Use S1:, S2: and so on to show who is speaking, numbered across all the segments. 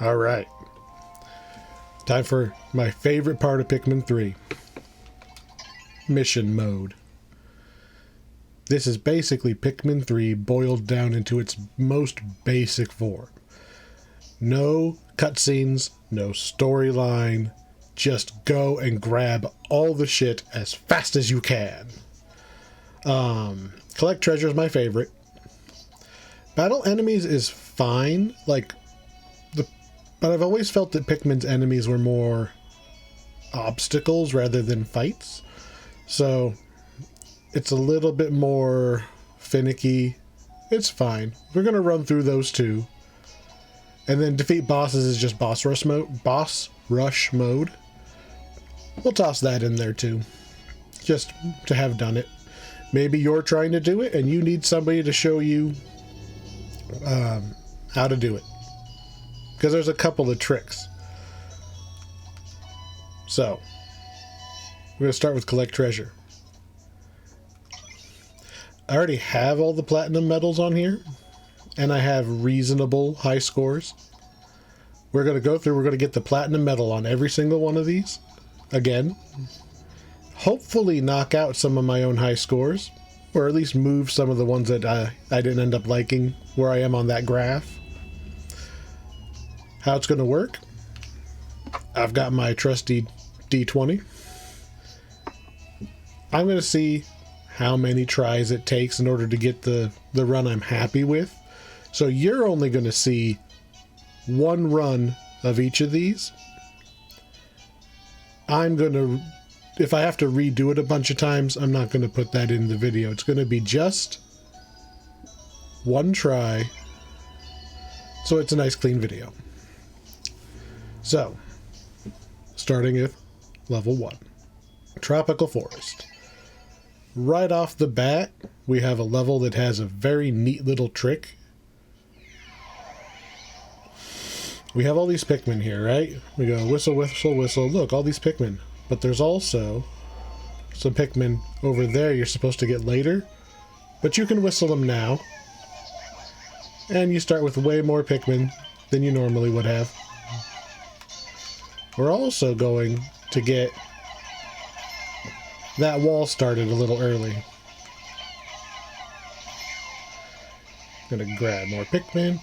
S1: All right. Time for my favorite part of Pikmin 3. Mission mode. This is basically Pikmin 3 boiled down into its most basic form. No cutscenes, no storyline. Just go and grab all the shit as fast as you can. Collect treasure is my favorite. Battle enemies is fine, but I've always felt that Pikmin's enemies were more obstacles rather than fights. So it's a little bit more finicky. It's fine. We're going to run through those two. And then defeat bosses is just boss rush mode. We'll toss that in there too. Just to have done it. Maybe you're trying to do it and you need somebody to show you how to do it. Because there's a couple of tricks. So, we're going to start with collect treasure. I already have all the platinum medals on here. And I have reasonable high scores. We're going to go through, we're going to get the platinum medal on every single one of these. Again. Hopefully knock out some of my own high scores. Or at least move some of the ones that I didn't end up liking where I am on that graph. How it's going to work. I've got my trusty D20. I'm going to see how many tries it takes in order to get the run I'm happy with. So you're only going to see one run of each of these. I'm going to, if I have to redo it a bunch of times, I'm not going to put that in the video. It's going to be just one try. So it's a nice clean video. So, starting with level 1. Tropical Forest. Right off the bat, we have a level that has a very neat little trick. We have all these Pikmin here, right? We go whistle, whistle, whistle. Look, all these Pikmin. But there's also some Pikmin over there you're supposed to get later. But you can whistle them now. And you start with way more Pikmin than you normally would have. We're also going to get that wall started a little early. Gonna grab more Pikmin.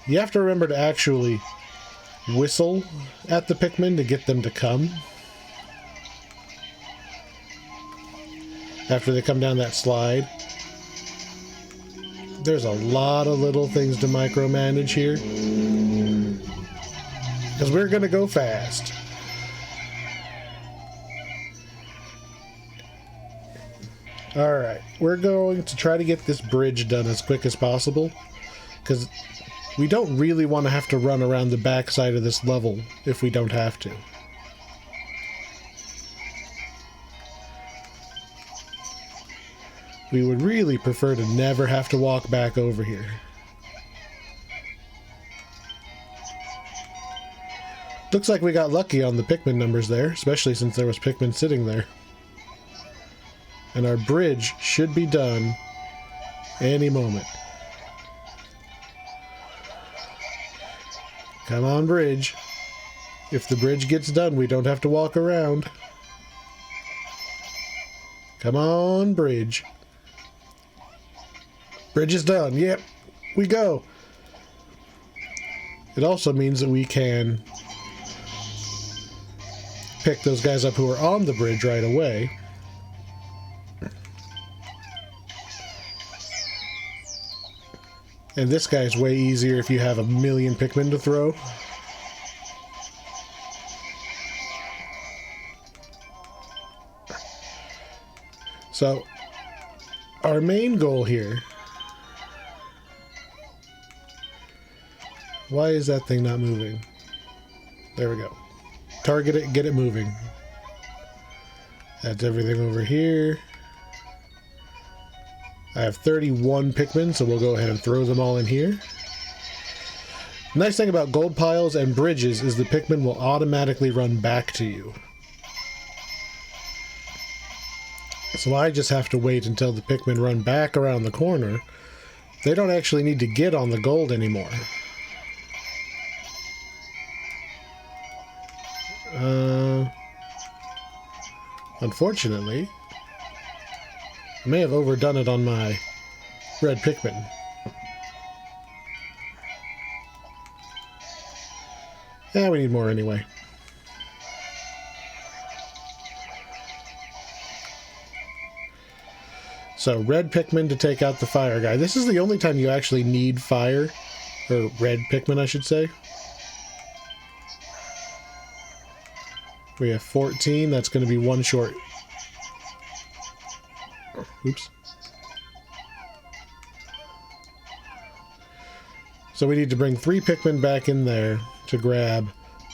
S1: You have to remember to actually whistle at the Pikmin to get them to come. After they come down that slide. There's a lot of little things to micromanage here. Because we're going to go fast. Alright, we're going to try to get this bridge done as quick as possible. Because we don't really want to have to run around the backside of this level if we don't have to. We would really prefer to never have to walk back over here. Looks like we got lucky on the Pikmin numbers there, especially since there was Pikmin sitting there. And our bridge should be done any moment. Come on, bridge. If the bridge gets done, we don't have to walk around. Come on, bridge. Bridge is done. Yep, we go. It also means that we can pick those guys up who are on the bridge right away. And this guy's way easier if you have a million Pikmin to throw. So, our main goal here... Why is that thing not moving? There we go. Target it, get it moving. That's everything over here. I have 31 Pikmin, so we'll go ahead and throw them all in here. Nice thing about gold piles and bridges is the Pikmin will automatically run back to you. So I just have to wait until the Pikmin run back around the corner. They don't actually need to get on the gold anymore. Unfortunately, I may have overdone it on my red Pikmin. Yeah, we need more anyway. So, red Pikmin to take out the fire guy. This is the only time you actually need fire. Or red Pikmin, I should say. We have 14. That's going to be one short. Oops. So we need to bring 3 Pikmin back in there to grab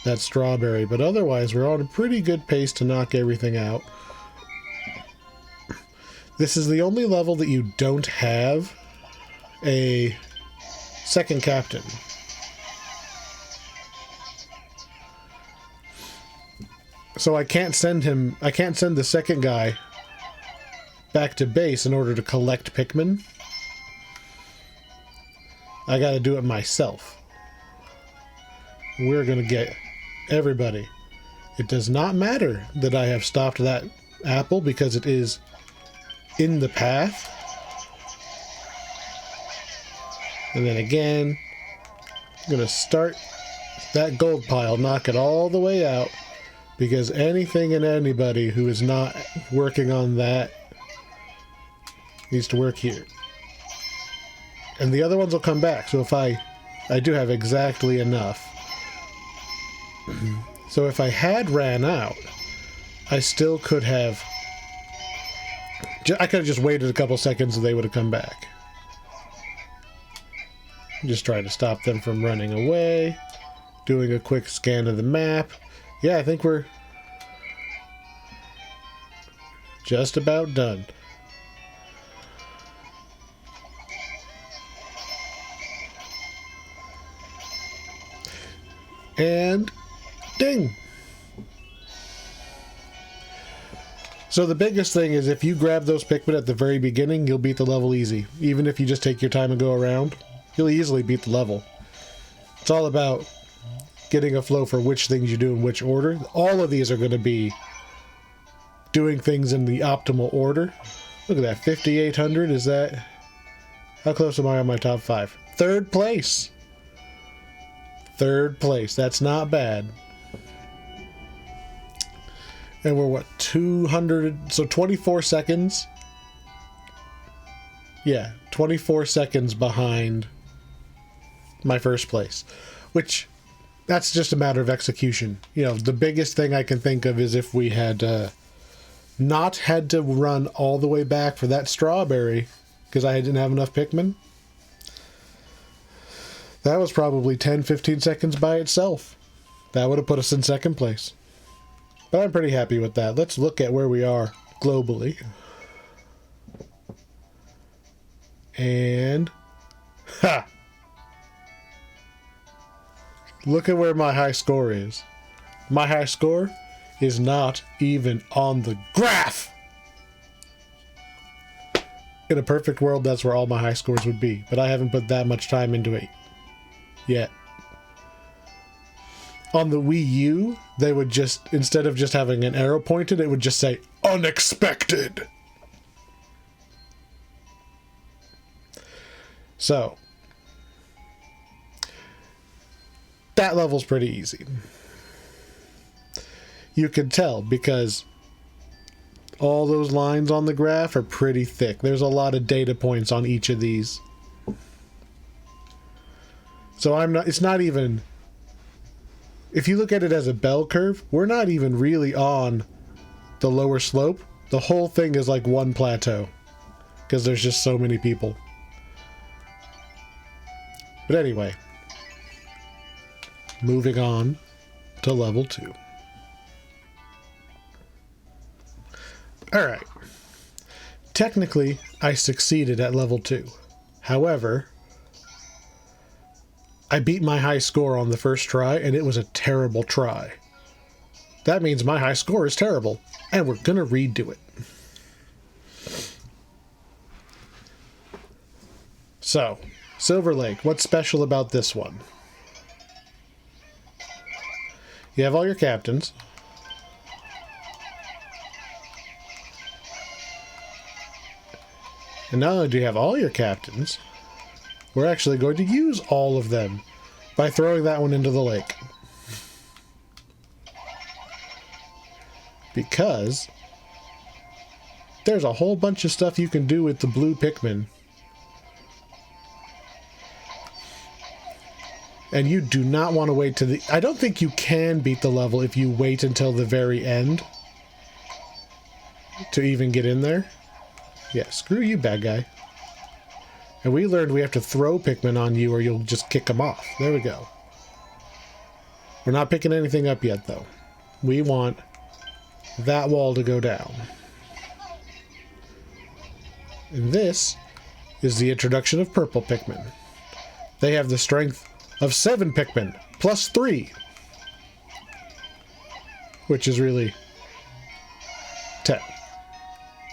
S1: that strawberry. But otherwise, we're on a pretty good pace to knock everything out. This is the only level that you don't have a second captain. So I can't send the second guy back to base in order to collect Pikmin. I gotta do it myself. We're gonna get everybody. It does not matter that I have stopped that apple because it is in the path. And then again, I'm gonna start that gold pile, knock it all the way out, because anything and anybody who is not working on that needs to work here. And the other ones will come back, so if I do have exactly enough. So if I had ran out, I still could have... I could have just waited a couple seconds and they would have come back. Just trying to stop them from running away. Doing a quick scan of the map. Yeah, I think we're just about done. And ding! So the biggest thing is if you grab those Pikmin at the very beginning, you'll beat the level easy. Even if you just take your time and go around, you'll easily beat the level. It's all about getting a flow for which things you do in which order. All of these are going to be doing things in the optimal order. Look at that, 5,800, is that... How close am I on my top 5? Third place! Third place, that's not bad. And we're what, 200, so 24 seconds? Yeah, 24 seconds behind my first place. Which, that's just a matter of execution. You know, the biggest thing I can think of is if we had not had to run all the way back for that strawberry, because I didn't have enough Pikmin. That was probably 10-15 seconds by itself. That would have put us in second place. But I'm pretty happy with that. Let's look at where we are globally. And... Ha! Look at where my high score is. My high score is not even on the graph! In a perfect world, that's where all my high scores would be. But I haven't put that much time into it yet. On the Wii U, they would just, instead of just having an arrow pointed, it would just say, unexpected! So, that level's pretty easy. You can tell because all those lines on the graph are pretty thick. There's a lot of data points on each of these. So it's not even... If you look at it as a bell curve, we're not even really on the lower slope. The whole thing is like one plateau. Because there's just so many people. But anyway. Moving on to level 2. Alright. Technically, I succeeded at level 2. However... I beat my high score on the first try, and it was a terrible try. That means my high score is terrible, and we're gonna redo it. So, Silver Lake, what's special about this one? You have all your captains. And not only do you have all your captains, we're actually going to use all of them by throwing that one into the lake. Because there's a whole bunch of stuff you can do with the blue Pikmin. And you do not want to wait to the... I don't think you can beat the level if you wait until the very end to even get in there. Yeah, screw you, bad guy. And we learned we have to throw Pikmin on you or you'll just kick them off. There we go. We're not picking anything up yet, though. We want that wall to go down. And this is the introduction of purple Pikmin. They have the strength of 7 Pikmin, plus 3. Which is really 10.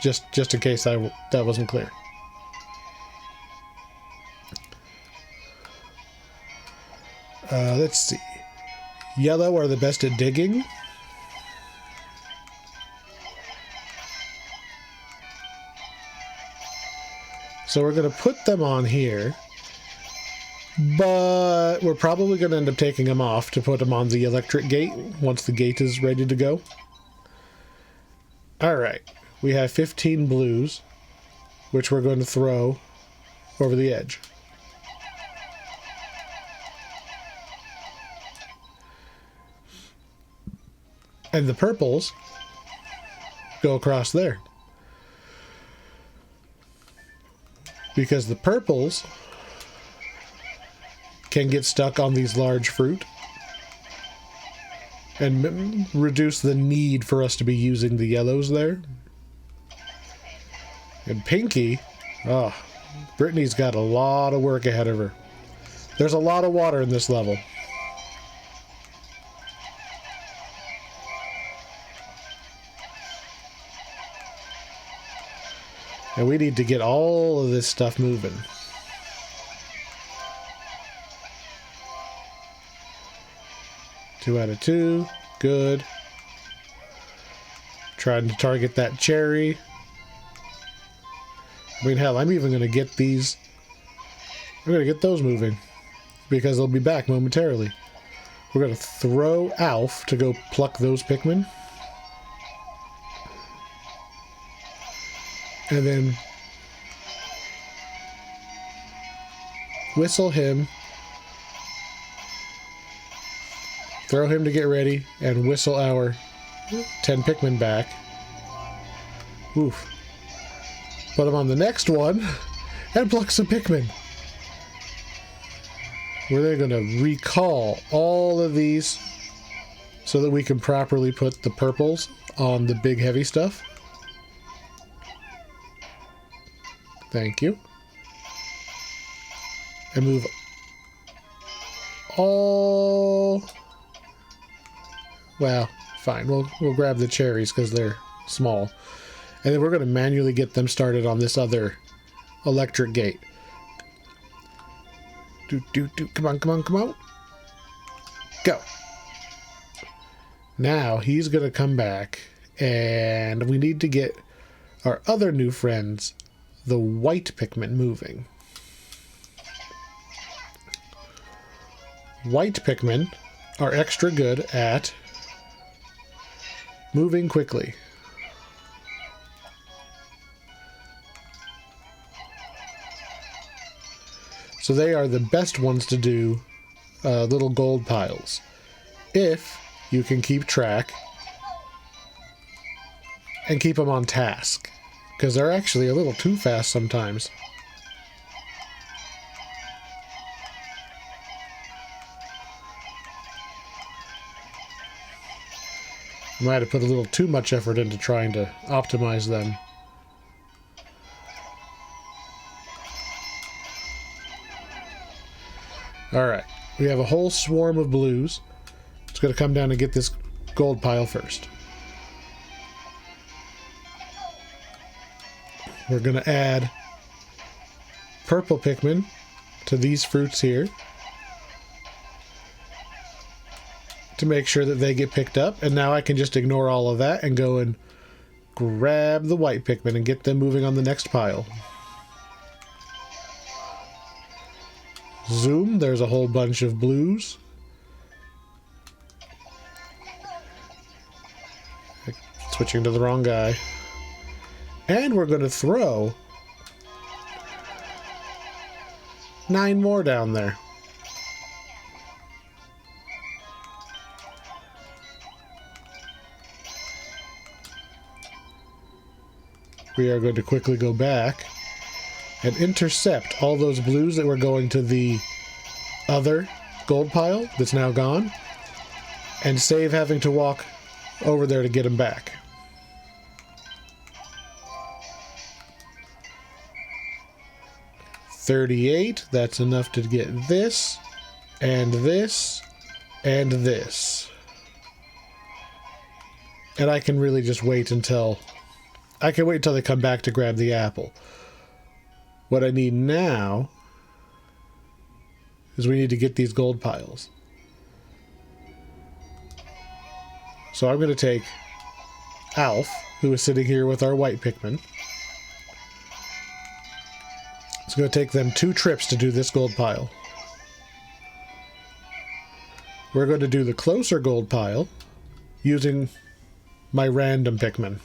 S1: Just in case that wasn't clear. Let's see. Yellow are the best at digging. So we're going to put them on here. But we're probably going to end up taking them off to put them on the electric gate once the gate is ready to go. Alright. We have 15 blues, which we're going to throw over the edge. And the purples go across there. Because the purples can get stuck on these large fruit and reduce the need for us to be using the yellows there. And Pinky, Brittany's got a lot of work ahead of her. There's a lot of water in this level. And we need to get all of this stuff moving. Two out of 2. Good. Trying to target that cherry. I mean, hell, I'm even going to get these. I'm going to get those moving. Because they'll be back momentarily. We're going to throw Alf to go pluck those Pikmin. And then whistle him. Throw him to get ready, and whistle our 10 Pikmin back. Oof. Put him on the next one, and pluck some Pikmin. We're then going to recall all of these so that we can properly put the purples on the big heavy stuff. Thank you. And move all... Well, fine. We'll grab the cherries because they're small. And then we're going to manually get them started on this other electric gate. Come on, come on, come on. Go. Now he's going to come back and we need to get our other new friends, the white Pikmin, moving. White Pikmin are extra good at moving quickly. So they are the best ones to do little gold piles. If you can keep track and keep them on task. Because they're actually a little too fast sometimes. I might have put a little too much effort into trying to optimize them. Alright, we have a whole swarm of blues. It's going to come down and get this gold pile first. We're going to add purple Pikmin to these fruits here to make sure that they get picked up. And now I can just ignore all of that and go and grab the white Pikmin and get them moving on the next pile. Zoom, there's a whole bunch of blues. Switching to the wrong guy. And we're going to throw 9 more down there. We are going to quickly go back and intercept all those blues that were going to the other gold pile that's now gone, and save having to walk over there to get them back. $38, that's enough to get this, and this, and this. And I can really just wait until... I can wait until they come back to grab the apple. What I need now is we need to get these gold piles. So I'm going to take Alf, who is sitting here with our white Pikmin. It's going to take them 2 trips to do this gold pile. We're going to do the closer gold pile using my random Pikmin.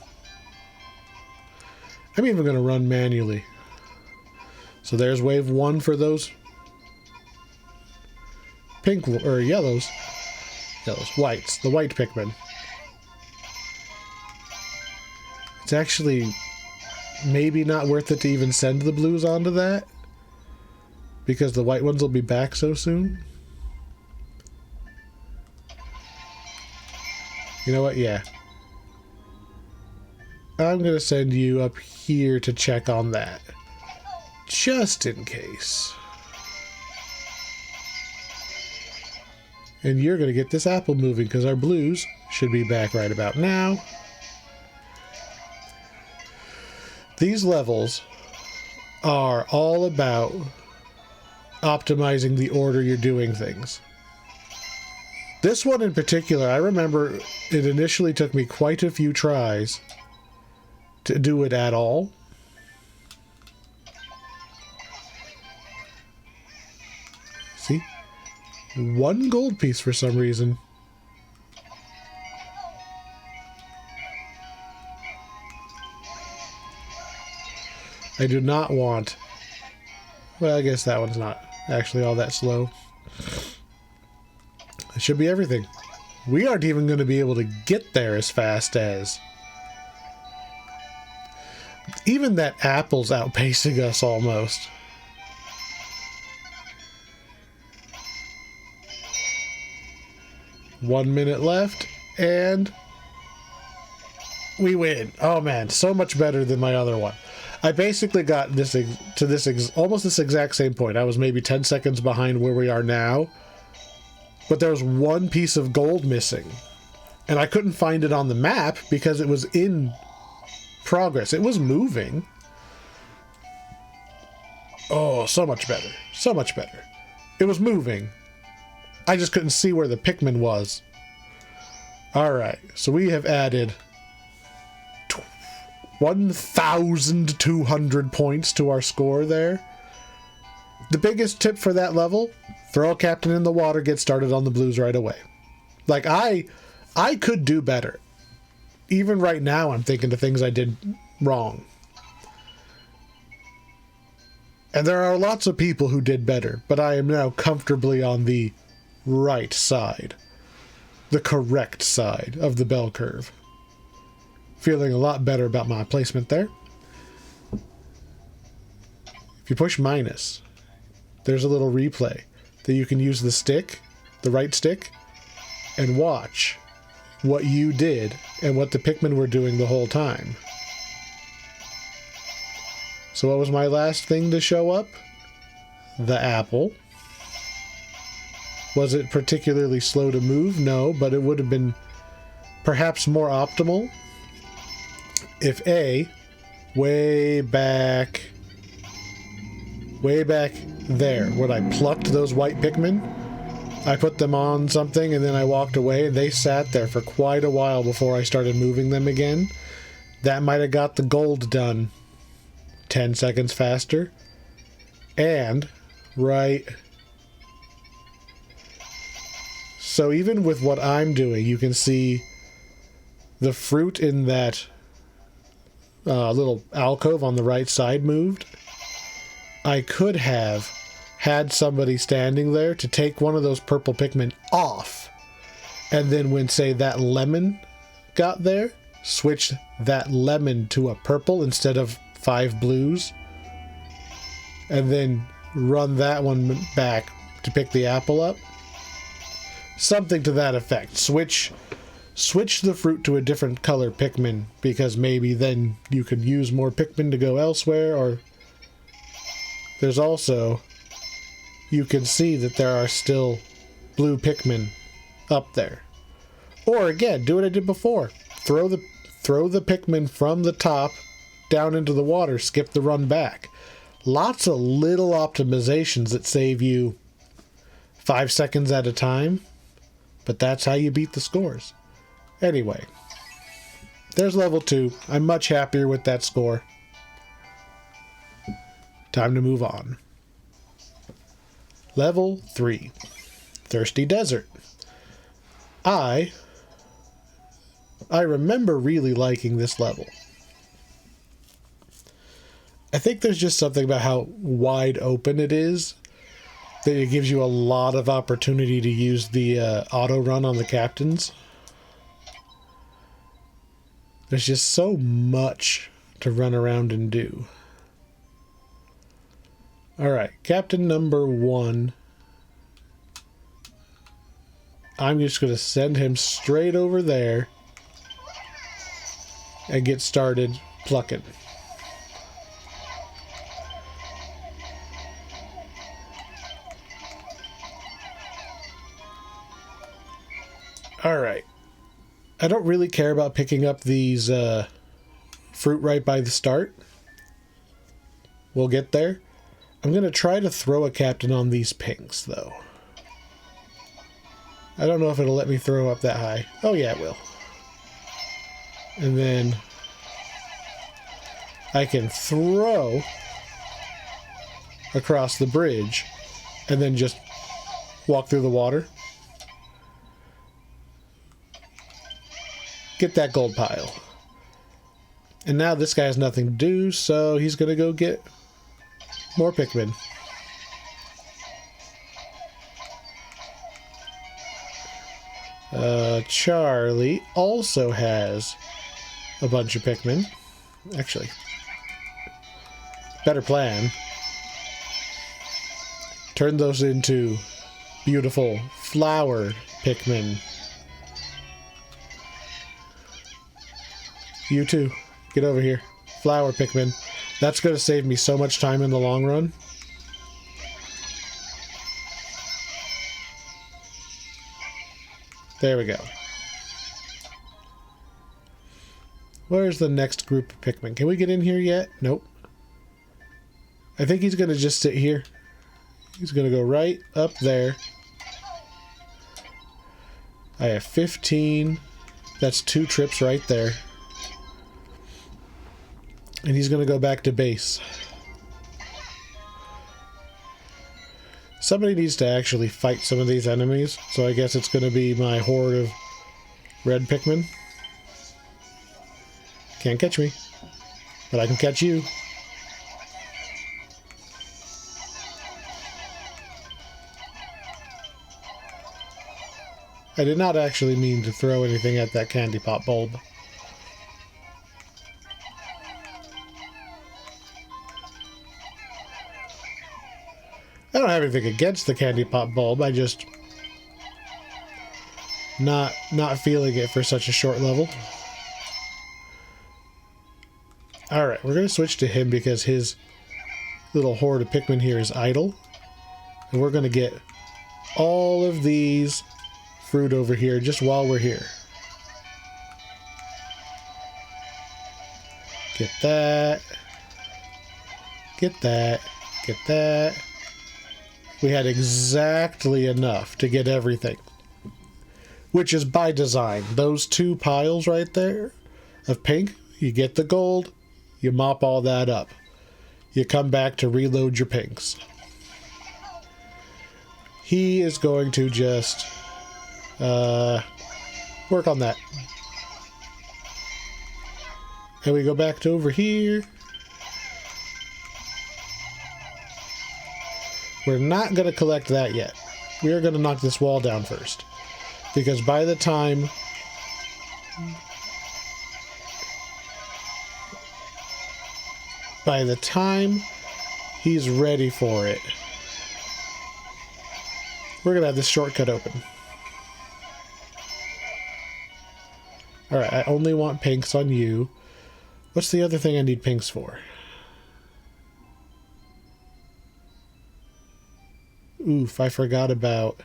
S1: I'm even going to run manually. So there's wave 1 for those pink or yellows, whites, the white Pikmin. It's actually maybe not worth it to even send the blues onto that, because the white ones will be back so soon. You know what? Yeah. I'm going to send you up here to check on that. Just in case. And you're going to get this apple moving, because our blues should be back right about now. These levels are all about optimizing the order you're doing things. This one in particular, I remember it initially took me quite a few tries to do it at all. See? 1 gold piece for some reason. I do not want... Well, I guess that one's not actually all that slow. It should be everything. We aren't even going to be able to get there as fast as... Even that apple's outpacing us almost. One minute left, and we win. Oh man, so much better than my other one. I basically got this to this almost this exact same point. I was maybe 10 seconds behind where we are now, but there was 1 piece of gold missing, and I couldn't find it on the map because it was in progress. It was moving. Oh, so much better. So much better. It was moving. I just couldn't see where the Pikmin was. Alright, so we have added 1,200 points to our score there. The biggest tip for that level, throw a captain in the water, get started on the blues right away. Like, I could do better. Even right now, I'm thinking of things I did wrong. And there are lots of people who did better, but I am now comfortably on the right side. The correct side of the bell curve. Feeling a lot better about my placement there. If you push minus, there's a little replay that you can use the stick, the right stick, and watch what you did and what the Pikmin were doing the whole time. So what was my last thing to show up? The apple. Was it particularly slow to move? No, but it would have been perhaps more optimal if way back there, when I plucked those white Pikmin, I put them on something and then I walked away, and they sat there for quite a while before I started moving them again. That might have got the gold done 10 seconds faster. And right So even with what I'm doing, you can see the fruit in that little alcove on the right side moved. I could have had somebody standing there to take one of those purple Pikmin off. And then when, say, that lemon got there, switch that lemon to a purple instead of 5 blues. And then run that one back to pick the apple up. Something to that effect. Switch the fruit to a different color Pikmin, because maybe then you could use more Pikmin to go elsewhere. Or there's also, you can see that there are still blue Pikmin up there. Or again, do what I did before. Throw the Pikmin from the top down into the water, skip the run back. Lots of little optimizations that save you 5 seconds at a time, but that's how you beat the scores. Anyway, there's level 2. I'm much happier with that score. Time to move on. Level 3. Thirsty Desert. I remember really liking this level. I think there's just something about how wide open it is that it gives you a lot of opportunity to use the auto run on the captains. There's just so much to run around and do. Alright, Captain number 1. I'm just going to send him straight over there and get started plucking. Alright. I don't really care about picking up these fruit right by the start. We'll get there. I'm going to try to throw a captain on these pinks, though. I don't know if it'll let me throw up that high. Oh yeah, it will. And then I can throw across the bridge and then just walk through the water. Get that gold pile. And now this guy has nothing to do, so he's going to go get more Pikmin. Charlie also has a bunch of Pikmin. Actually, better plan. Turn those into beautiful flower Pikmin. You too. Get over here. Flower Pikmin. That's going to save me so much time in the long run. There we go. Where's the next group of Pikmin? Can we get in here yet? Nope. I think he's going to just sit here. He's going to go right up there. I have 15. That's 2 trips right there. And he's going to go back to base. Somebody needs to actually fight some of these enemies, so I guess it's going to be my horde of red Pikmin. Can't catch me, but I can catch you. I did not actually mean to throw anything at that candy pop bulb. I don't have anything against the candy pop bulb. I just not feeling it for such a short level. Alright, we're going to switch to him because his little horde of Pikmin here is idle. And we're going to get all of these fruit over here just while we're here. Get that. Get that. Get that. We had exactly enough to get everything. Which is by design. Those 2 piles right there of pink, you get the gold, you mop all that up. You come back to reload your pinks. He is going to just Work on that. And we go back to over here. We're not going to collect that yet. We are going to knock this wall down first. Because by the time... he's ready for it, we're going to have this shortcut open. Alright, I only want pinks on you. What's the other thing I need pinks for? Oof, I forgot about...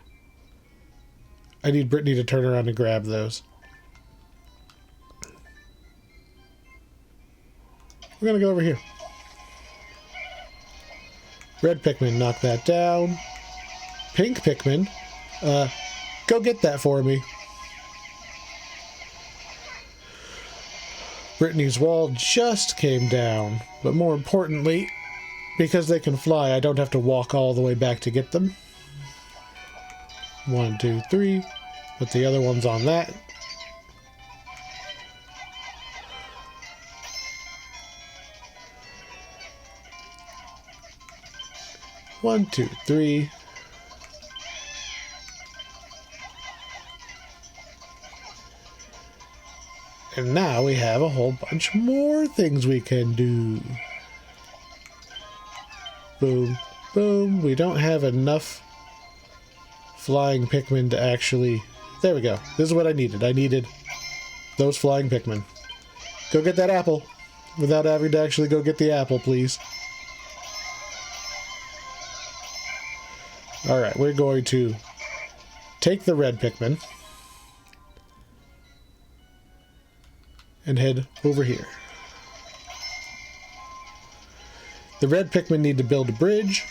S1: I need Brittany to turn around and grab those. We're gonna go over here. Red Pikmin, knock that down. Pink Pikmin, go get that for me. Brittany's wall just came down, but more importantly, because they can fly, I don't have to walk all the way back to get them. 1, 2, 3. Put the other ones on that. One, two, three. And now we have a whole bunch more things we can do. Boom, boom. We don't have enough flying Pikmin to actually... There we go. This is what I needed. I needed those flying Pikmin. Go get that apple. Without having to actually go get the apple, please. Alright, we're going to take the red Pikmin and head over here. The red Pikmin need to build a bridge,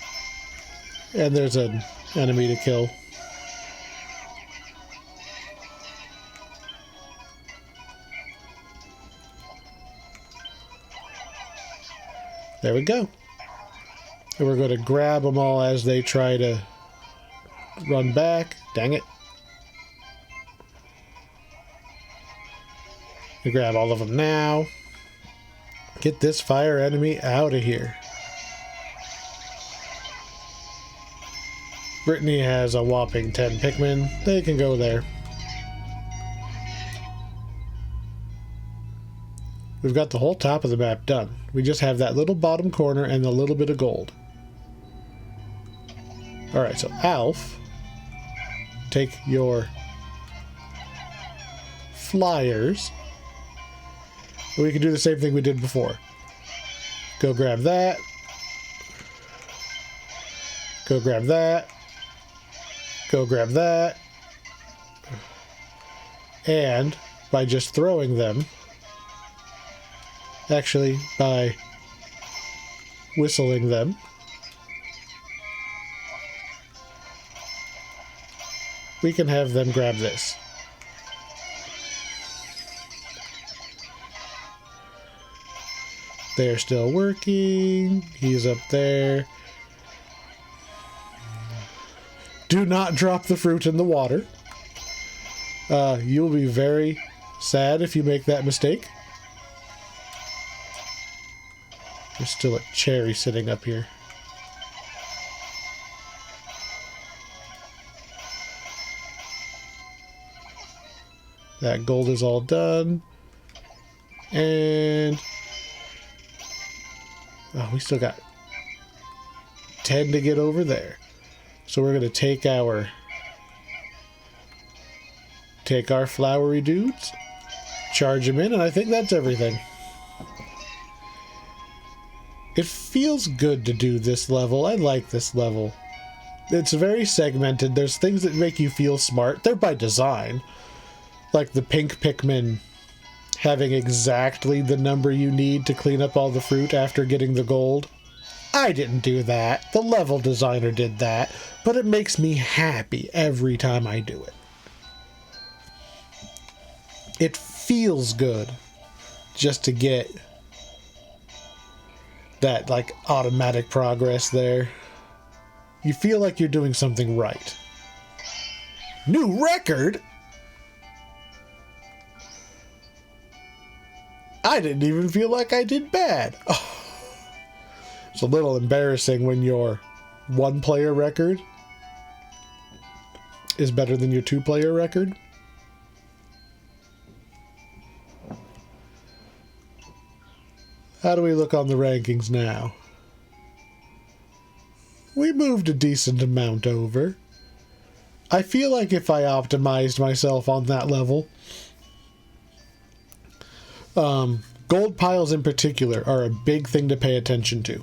S1: and there's an enemy to kill. There we go. And we're going to grab them all as they try to run back. Dang it. We grab all of them now. Get this fire enemy out of here. Brittany has a whopping 10 Pikmin. They can go there. We've got the whole top of the map done. We just have that little bottom corner and a little bit of gold. Alright, so Alf, take your flyers. We can do the same thing we did before. Go grab that. Go grab that. Go grab that. And by just throwing them, actually by whistling them, we can have them grab this. They're still working. He's up there. Do not drop the fruit in the water. You'll be very sad if you make that mistake. There's still a cherry sitting up here. That gold is all done. And... oh, we still got 10 to get over there. So we're going to take our flowery dudes, charge them in, and I think that's everything. It feels good to do this level. I like this level. It's very segmented. There's things that make you feel smart. They're by design. Like the pink Pikmin having exactly the number you need to clean up all the fruit after getting the gold. I didn't do that. The level designer did that. But it makes me happy every time I do it. It feels good just to get that, like, automatic progress there. You feel like you're doing something right. New record? I didn't even feel like I did bad. Oh. It's a little embarrassing when your one-player record is better than your two-player record. How do we look on the rankings now? We moved a decent amount over. I feel like if I optimized myself on that level... gold piles in particular are a big thing to pay attention to.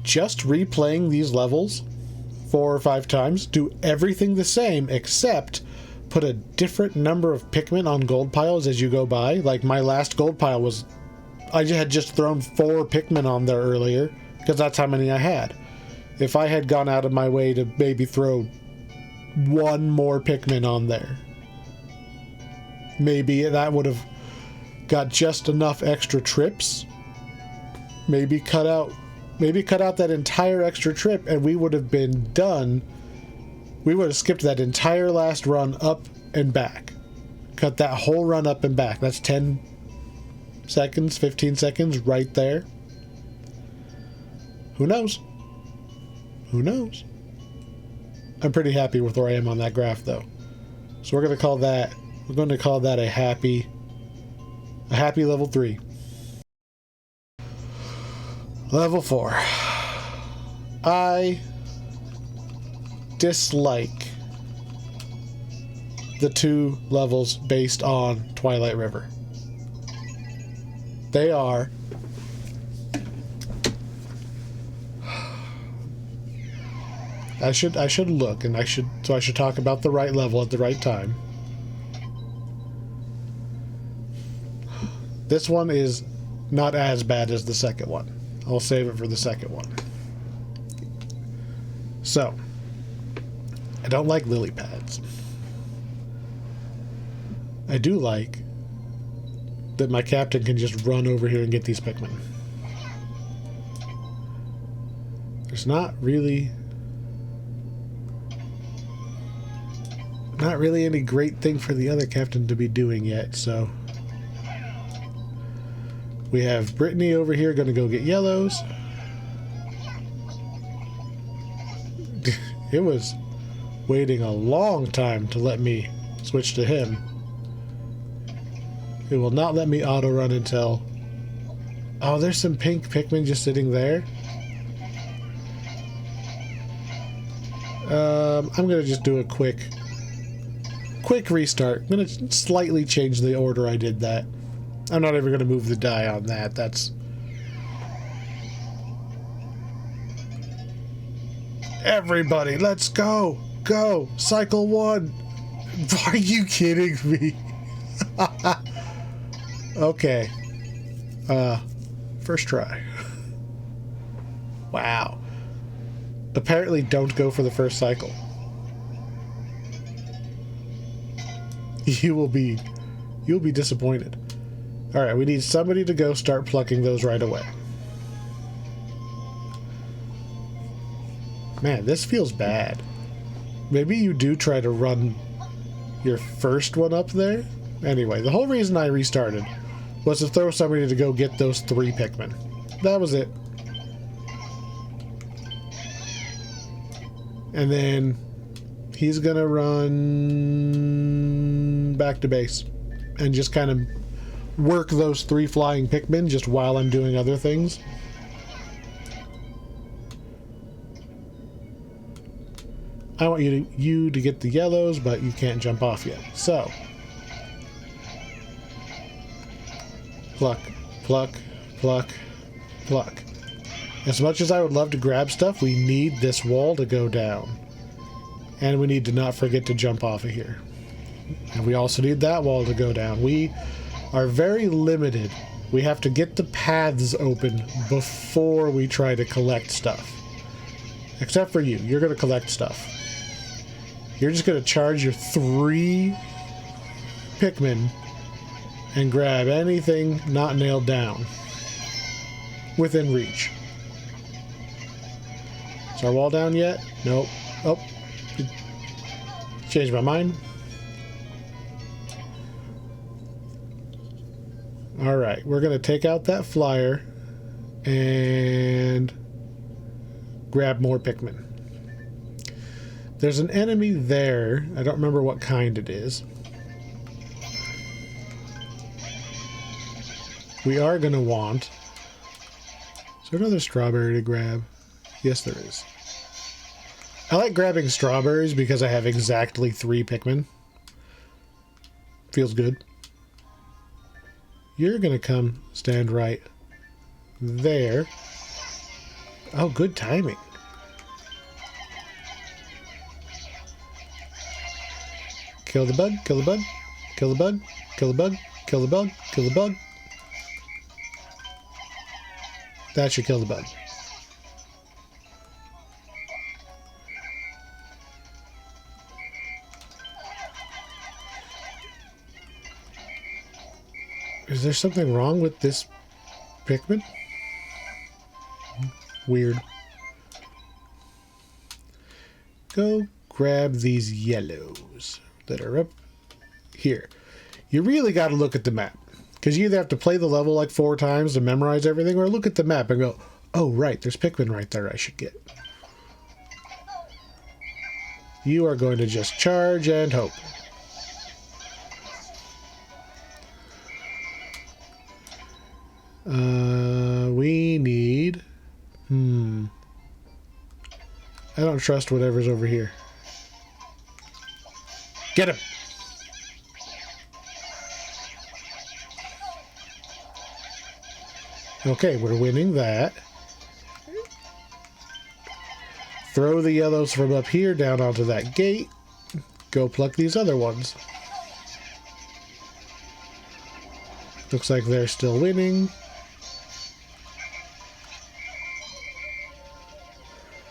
S1: Just replaying these levels 4 or 5 times, do everything the same except put a different number of Pikmin on gold piles as you go by. Like my last gold pile was... I had just thrown 4 Pikmin on there earlier because that's how many I had. If I had gone out of my way to maybe throw 1 more Pikmin on there, maybe that would have got just enough extra trips. Maybe cut out that entire extra trip and we would have been done. We would have skipped that entire last run up and back. Cut that whole run up and back. That's 10 seconds, 15 seconds right there. Who knows? Who knows? I'm pretty happy with where I am on that graph though. So we're going to call that a happy level 3. Level 4. I dislike the 2 levels based on Twilight River. They are I should look and I should talk about the right level at the right time. This one is not as bad as the second one. I'll save it for the second one. So, I don't like lily pads. I do like that my captain can just run over here and get these Pikmin. There's not really any great thing for the other captain to be doing yet, so... We have Brittany over here going to go get yellows. It was waiting a long time to let me switch to him. It will not let me auto run until... Oh, there's some pink Pikmin just sitting there. I'm going to just do a quick restart. I'm going to slightly change the order I did that. I'm not ever going to move the die on that. That's... Everybody, let's go! Go! Cycle 1! Are you kidding me? Okay. First try. Wow. Apparently don't go for the first cycle. You'll be disappointed. Alright, we need somebody to go start plucking those right away. Man, this feels bad. Maybe you do try to run your first one up there? Anyway, the whole reason I restarted was to throw somebody to go get those 3 Pikmin. That was it. And then he's gonna run back to base and just kind of work those 3 flying Pikmin just while I'm doing other things. I want you to get the yellows, but you can't jump off yet. So, pluck, pluck, pluck, pluck. As much as I would love to grab stuff, we need this wall to go down. And we need to not forget to jump off of here. And we also need that wall to go down. We are very limited. We have to get the paths open before we try to collect stuff. Except for you. You're going to collect stuff. You're just going to charge your 3 Pikmin and grab anything not nailed down within reach. Is our wall down yet? Nope. Oh. Changed my mind. Alright, we're going to take out that flyer and grab more Pikmin. There's an enemy there. I don't remember what kind it is. We are going to want... Is there another strawberry to grab? Yes, there is. I like grabbing strawberries because I have exactly 3 Pikmin. Feels good. You're going to come stand right there. Oh, good timing. Kill the bug, kill the bug, kill the bug, kill the bug, kill the bug, kill the bug. That should kill the bug. Is there something wrong with this Pikmin? Weird. Go grab these yellows that are up here. You really got to look at the map, because you either have to play the level like 4 times to memorize everything, or look at the map and go, oh right, there's Pikmin right there I should get. You are going to just charge and hope. We need... I don't trust whatever's over here. Get him! Okay, we're winning that. Throw the yellows from up here down onto that gate. Go pluck these other ones. Looks like they're still winning.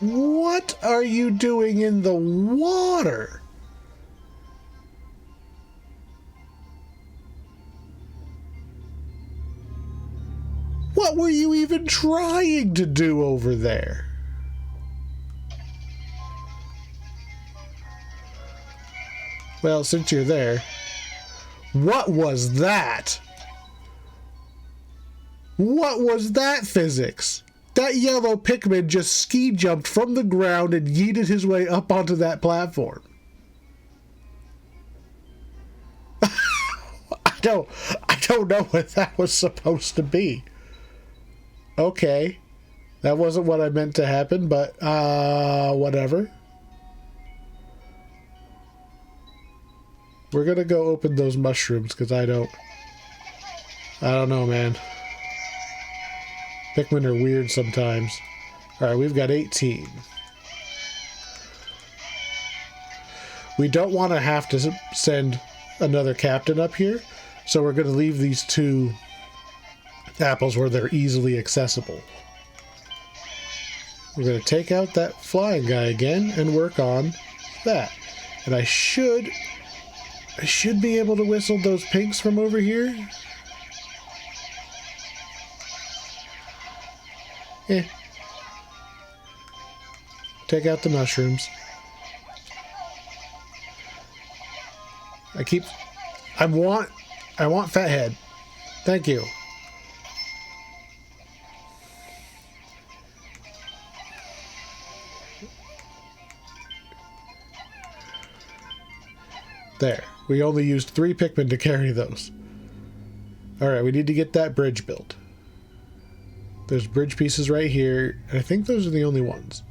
S1: What are you doing in the water? What were you even trying to do over there? Well, since you're there, what was that? What was that physics? That yellow Pikmin just ski jumped from the ground and yeeted his way up onto that platform. I don't know what that was supposed to be. Okay. That wasn't what I meant to happen, but whatever. We're gonna go open those mushrooms because I don't know, man. Pikmin are weird sometimes. Alright, we've got 18. We don't want to have to send another captain up here, so we're going to leave these 2 apples where they're easily accessible. We're going to take out that flying guy again and work on that. And I should be able to whistle those pinks from over here. Take out the mushrooms. I want Fathead. Thank you. There. We only used 3 Pikmin to carry those. Alright, we need to get that bridge built. There's bridge pieces right here, and I think those are the only ones.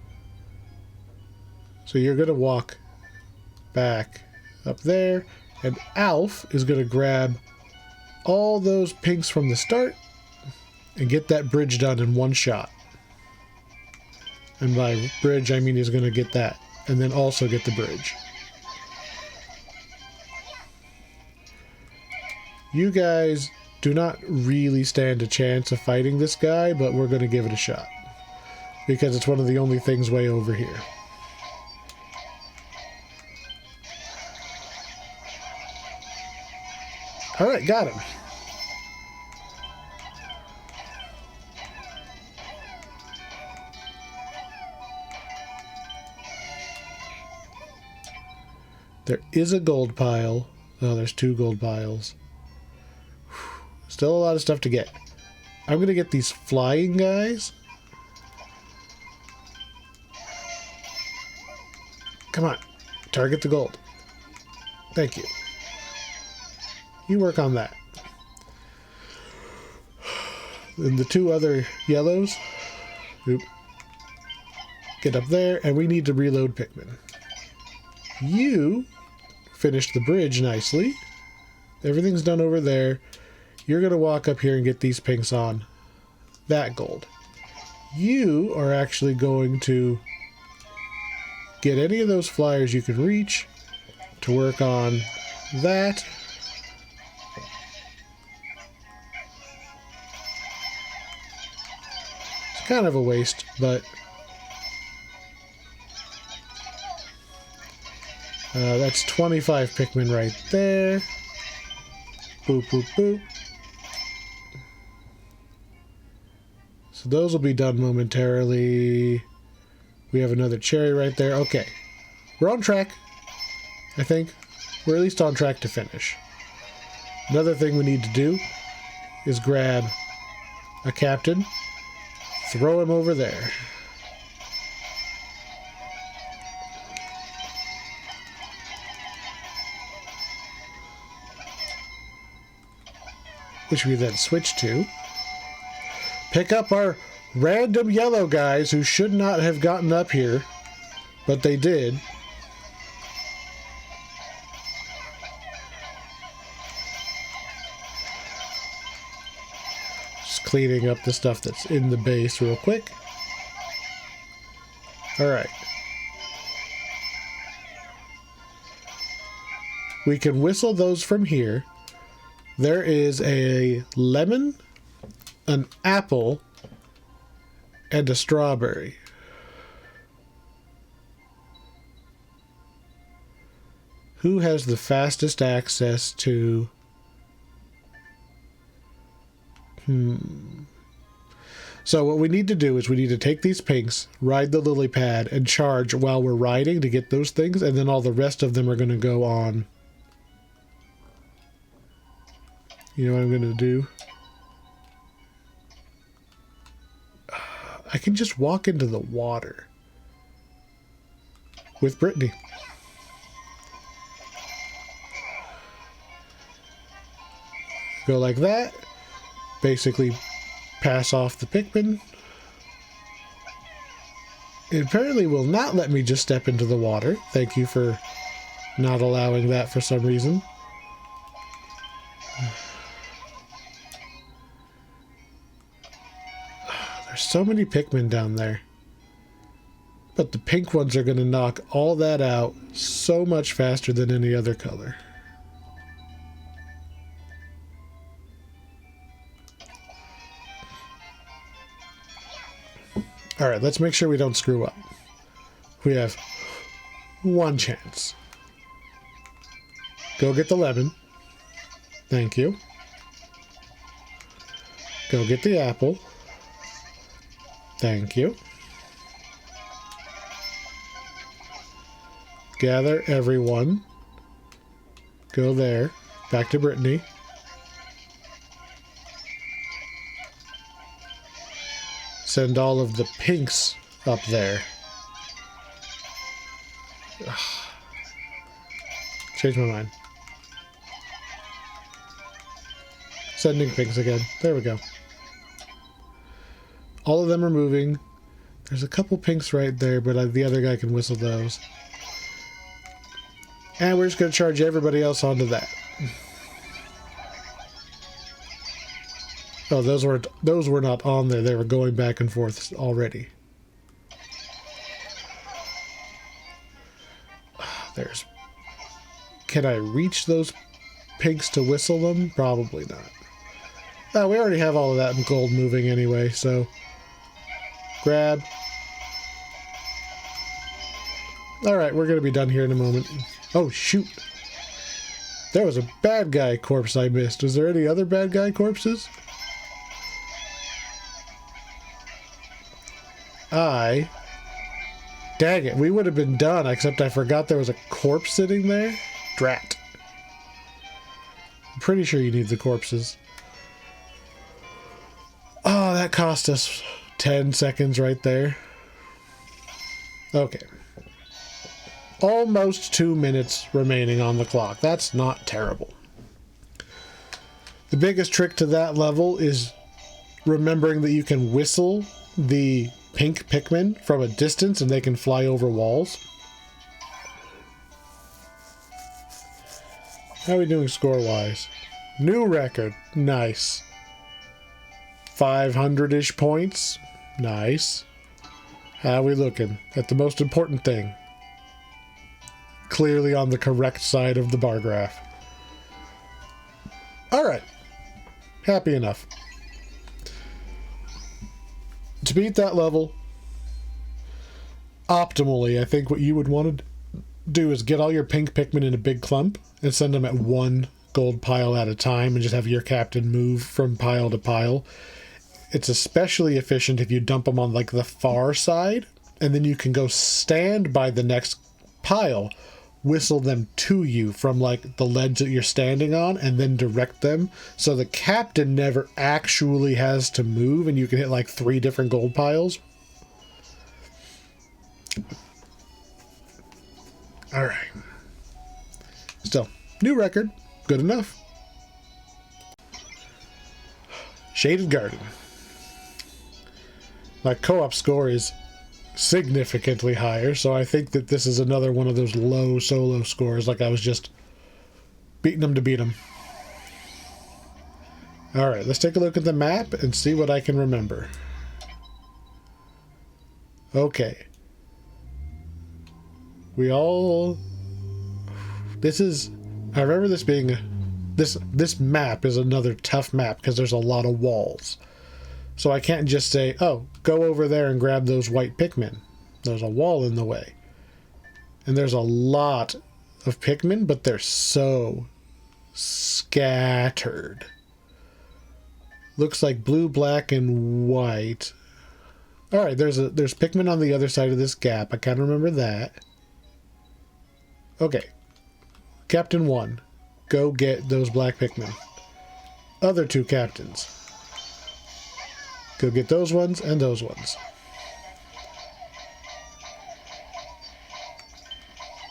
S1: So you're going to walk back up there, and Alf is going to grab all those pinks from the start and get that bridge done in 1 shot. And by bridge, I mean he's going to get that, and then also get the bridge. You guys do not really stand a chance of fighting this guy, but we're going to give it a shot. Because it's one of the only things way over here. Alright, got him. There is a gold pile. Oh, there's 2 gold piles. Still a lot of stuff to get. I'm going to get these flying guys. Come on. Target the gold. Thank you. You work on that. And the two other yellows. Oop. Get up there, and we need to reload Pikmin. You finished the bridge nicely. Everything's done over there. You're going to walk up here and get these pinks on that gold. You are actually going to get any of those flyers you can reach to work on that. It's kind of a waste, but that's 25 Pikmin right there. Boop, boop, boop. So those will be done momentarily. We have another cherry right there. Okay. We're on track, I think. We're at least on track to finish. Another thing we need to do is grab a captain, throw him over there. Which we then switch to. Pick up our random yellow guys who should not have gotten up here, but they did. Just cleaning up the stuff that's in the base real quick. Alright. We can whistle those from here. There is a lemon, an apple, and a strawberry. Who has the fastest access to... So what we need to do is we need to take these pinks, ride the lily pad, and charge while we're riding to get those things, and then all the rest of them are going to go on. You know what I'm going to do? I can just walk into the water with Brittany. Go like that. Basically pass off the Pikmin. It apparently will not let me just step into the water. Thank you for not allowing that for some reason. So many Pikmin down there. But the pink ones are going to knock all that out so much faster than any other color. Alright, let's make sure we don't screw up. We have one chance. Go get the lemon. Thank you. Go get the apple. Thank you. Gather everyone. Go there. Back to Brittany. Send all of the pinks up there. Ugh. Change my mind. Sending pinks again. There we go. All of them are moving. There's a couple pinks right there, but the other guy can whistle those. And we're just going to charge everybody else onto that. Oh, those were not on there. They were going back and forth already. There's... Can I reach those pinks to whistle them? Probably not. We already have all of that in gold moving anyway, so... Grab. Alright, we're going to be done here in a moment. Oh, shoot. There was a bad guy corpse I missed. Was there any other bad guy corpses? Dang it, we would have been done, except I forgot there was a corpse sitting there. Drat. I'm pretty sure you need the corpses. that cost us 10 seconds right there. Okay. Almost 2 minutes remaining on the clock. That's not terrible. The biggest trick to that level is remembering that you can whistle the pink Pikmin from a distance and they can fly over walls. How are we doing score-wise? New record. Nice. 500-ish points. Nice. How are we looking at the most important thing? Clearly on the correct side of the bar graph. Alright. Happy enough. To beat that level, optimally, I think what you would want to do is get all your pink Pikmin in a big clump and send them at one gold pile at a time and just have your captain move from pile to pile. It's especially efficient if you dump them on like the far side, and then you can go stand by the next pile, whistle them to you from like the ledge that you're standing on, and then direct them so the captain never actually has to move, and you can hit like 3 different gold piles. All right. Still, new record. Good enough. Shaded Garden. My co-op score is significantly higher, so I think that this is another one of those low solo scores, like I was just beating them to beat them. Alright, let's take a look at the map and see what I can remember. Okay. I remember this being... This map is another tough map because there's a lot of walls. So I can't just say, oh, go over there and grab those white Pikmin. There's a wall in the way. And there's a lot of Pikmin, but they're so scattered. Looks like blue, black, and white. Alright, there's Pikmin on the other side of this gap. I kind of remember that. Okay. Captain 1. Go get those black Pikmin. Other 2 captains. Go get those ones and those ones.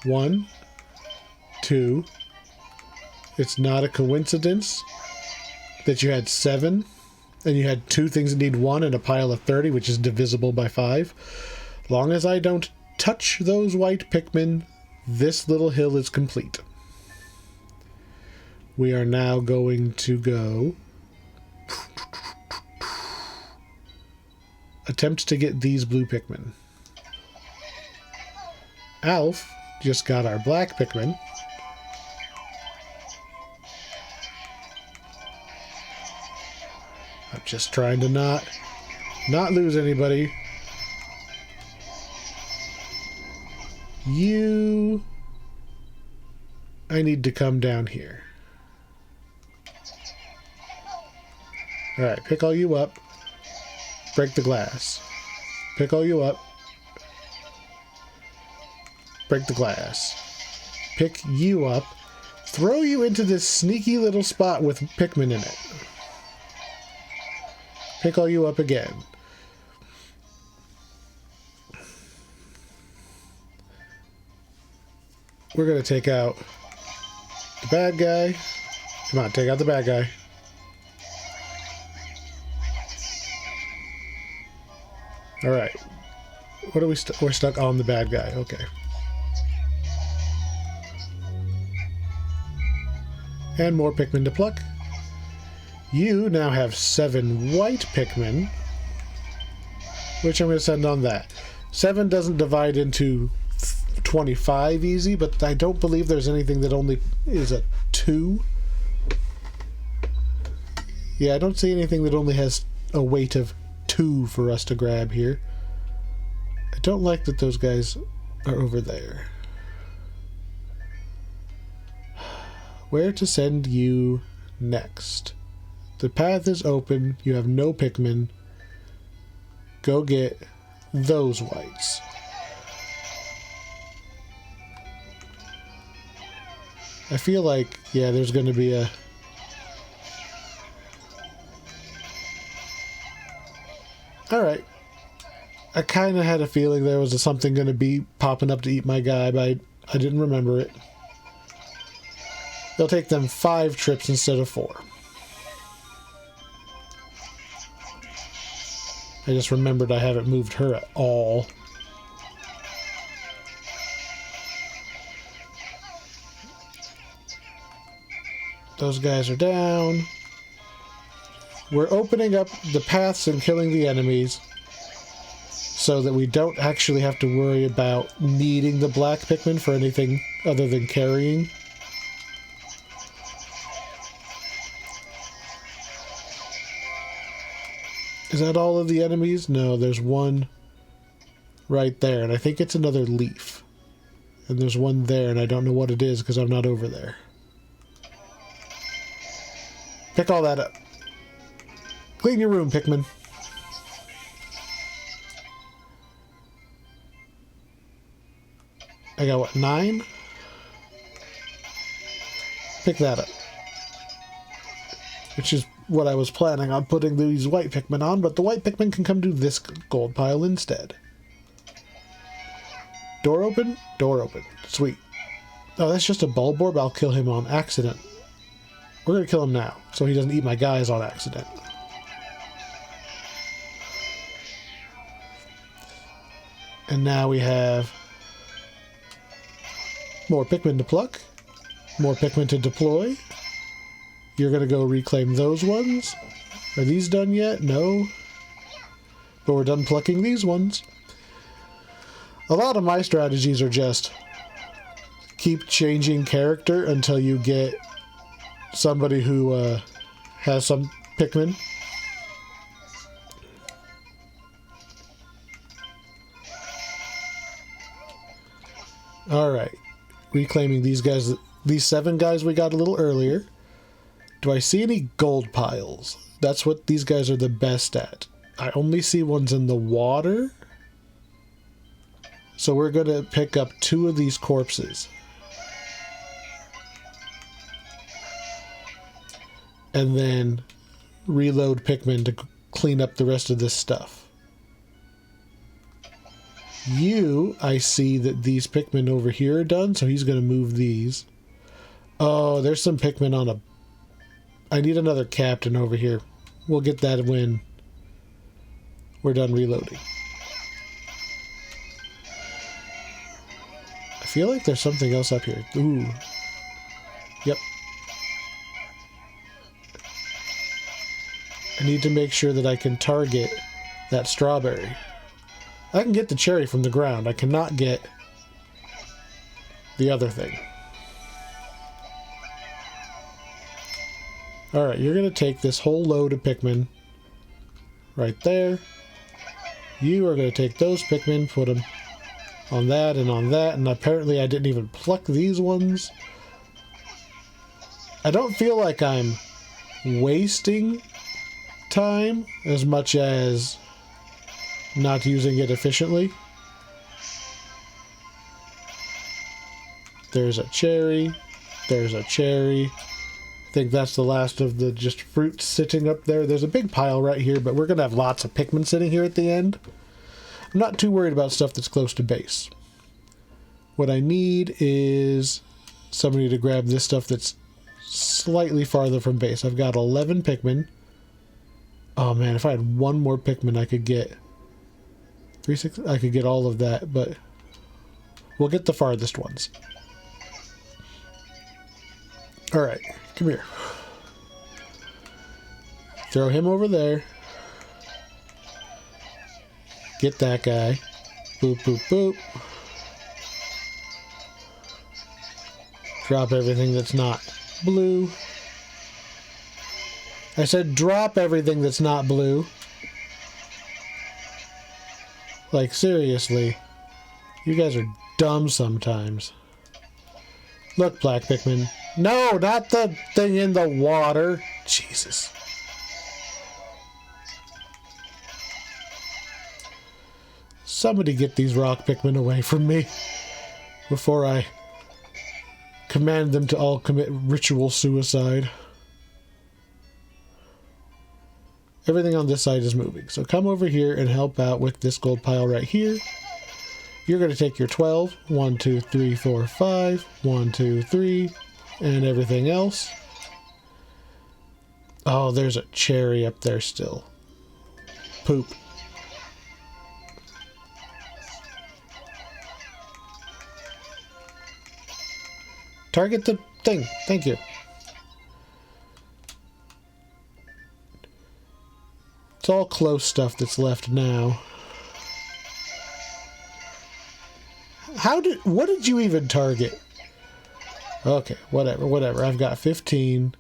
S1: 1, 2. It's not a coincidence that you had 7 and you had 2 things that need 1 and a pile of 30, which is divisible by 5. Long as I don't touch those white Pikmin, this little hill is complete. We are now going to go attempt to get these blue Pikmin. Alf just got our black Pikmin. I'm just trying to not lose anybody. I need to come down here. Alright, pick all you up. Break the glass. Pick all you up. Break the glass. Pick you up. Throw you into this sneaky little spot with Pikmin in it. Pick all you up again. We're going to take out the bad guy. Come on, take out the bad guy. Alright. What are we we're stuck on the bad guy. Okay. And more Pikmin to pluck. You now have 7 white Pikmin, which I'm going to send on that. 7 doesn't divide into 25 easy, but I don't believe there's anything that only is a 2. Yeah, I don't see anything that only has a weight of 2 for us to grab here. I don't like that those guys are over there. Where to send you next? The path is open. You have no Pikmin. Go get those whites. I feel like, yeah, there's going to be a... Alright. I kind of had a feeling there was something going to be popping up to eat my guy, but I didn't remember it. It'll take them 5 trips instead of 4. I just remembered I haven't moved her at all. Those guys are down. We're opening up the paths and killing the enemies so that we don't actually have to worry about needing the black Pikmin for anything other than carrying. Is that all of the enemies? No, there's one right there, and I think it's another leaf. And there's one there, and I don't know what it is because I'm not over there. Pick all that up. Clean your room, Pikmin. I got, what, 9? Pick that up. Which is what I was planning on putting these white Pikmin on, but the white Pikmin can come to this gold pile instead. Door open? Door open. Sweet. Oh, that's just a Bulborb. I'll kill him on accident. We're going to kill him now, so he doesn't eat my guys on accident. And now we have more Pikmin to pluck, more Pikmin to deploy. You're going to go reclaim those ones. Are these done yet? No. But we're done plucking these ones. A lot of my strategies are just keep changing character until you get somebody who has some Pikmin. Alright. Reclaiming these guys, these 7 guys we got a little earlier. Do I see any gold piles? That's what these guys are the best at. I only see ones in the water. So we're going to pick up 2 of these corpses. And then reload Pikmin to clean up the rest of this stuff. I see that these Pikmin over here are done, so he's going to move these. Oh, there's some Pikmin on a... I need another captain over here. We'll get that when we're done reloading. I feel like there's something else up here. Ooh. Yep. I need to make sure that I can target that strawberry. I can get the cherry from the ground. I cannot get the other thing. Alright, you're going to take this whole load of Pikmin right there. You are going to take those Pikmin, put them on that, and apparently I didn't even pluck these ones. I don't feel like I'm wasting time as much as not using it efficiently. There's a cherry. There's a cherry. I think that's the last of the just fruit sitting up there. There's a big pile right here, but we're going to have lots of Pikmin sitting here at the end. I'm not too worried about stuff that's close to base. What I need is somebody to grab this stuff that's slightly farther from base. I've got 11 Pikmin. Oh man, if I had one more Pikmin, I could get... I could get all of that, but we'll get the farthest ones. Alright, come here. Throw him over there. Get that guy. Boop, boop, boop. Drop everything that's not blue. I said drop everything that's not blue. Like, seriously. You guys are dumb sometimes. Look, Black Pikmin. No, not the thing in the water. Jesus. Somebody get these rock Pikmin away from me before I command them to all commit ritual suicide. Everything on this side is moving. So come over here and help out with this gold pile right here. You're going to take your 12. 1, 2, 3, 4, 5. 1, 2, 3. And everything else. Oh, there's a cherry up there still. Poop. Target the thing. Thank you. It's all close stuff that's left now. What did you even target? Okay, whatever. I've got 15.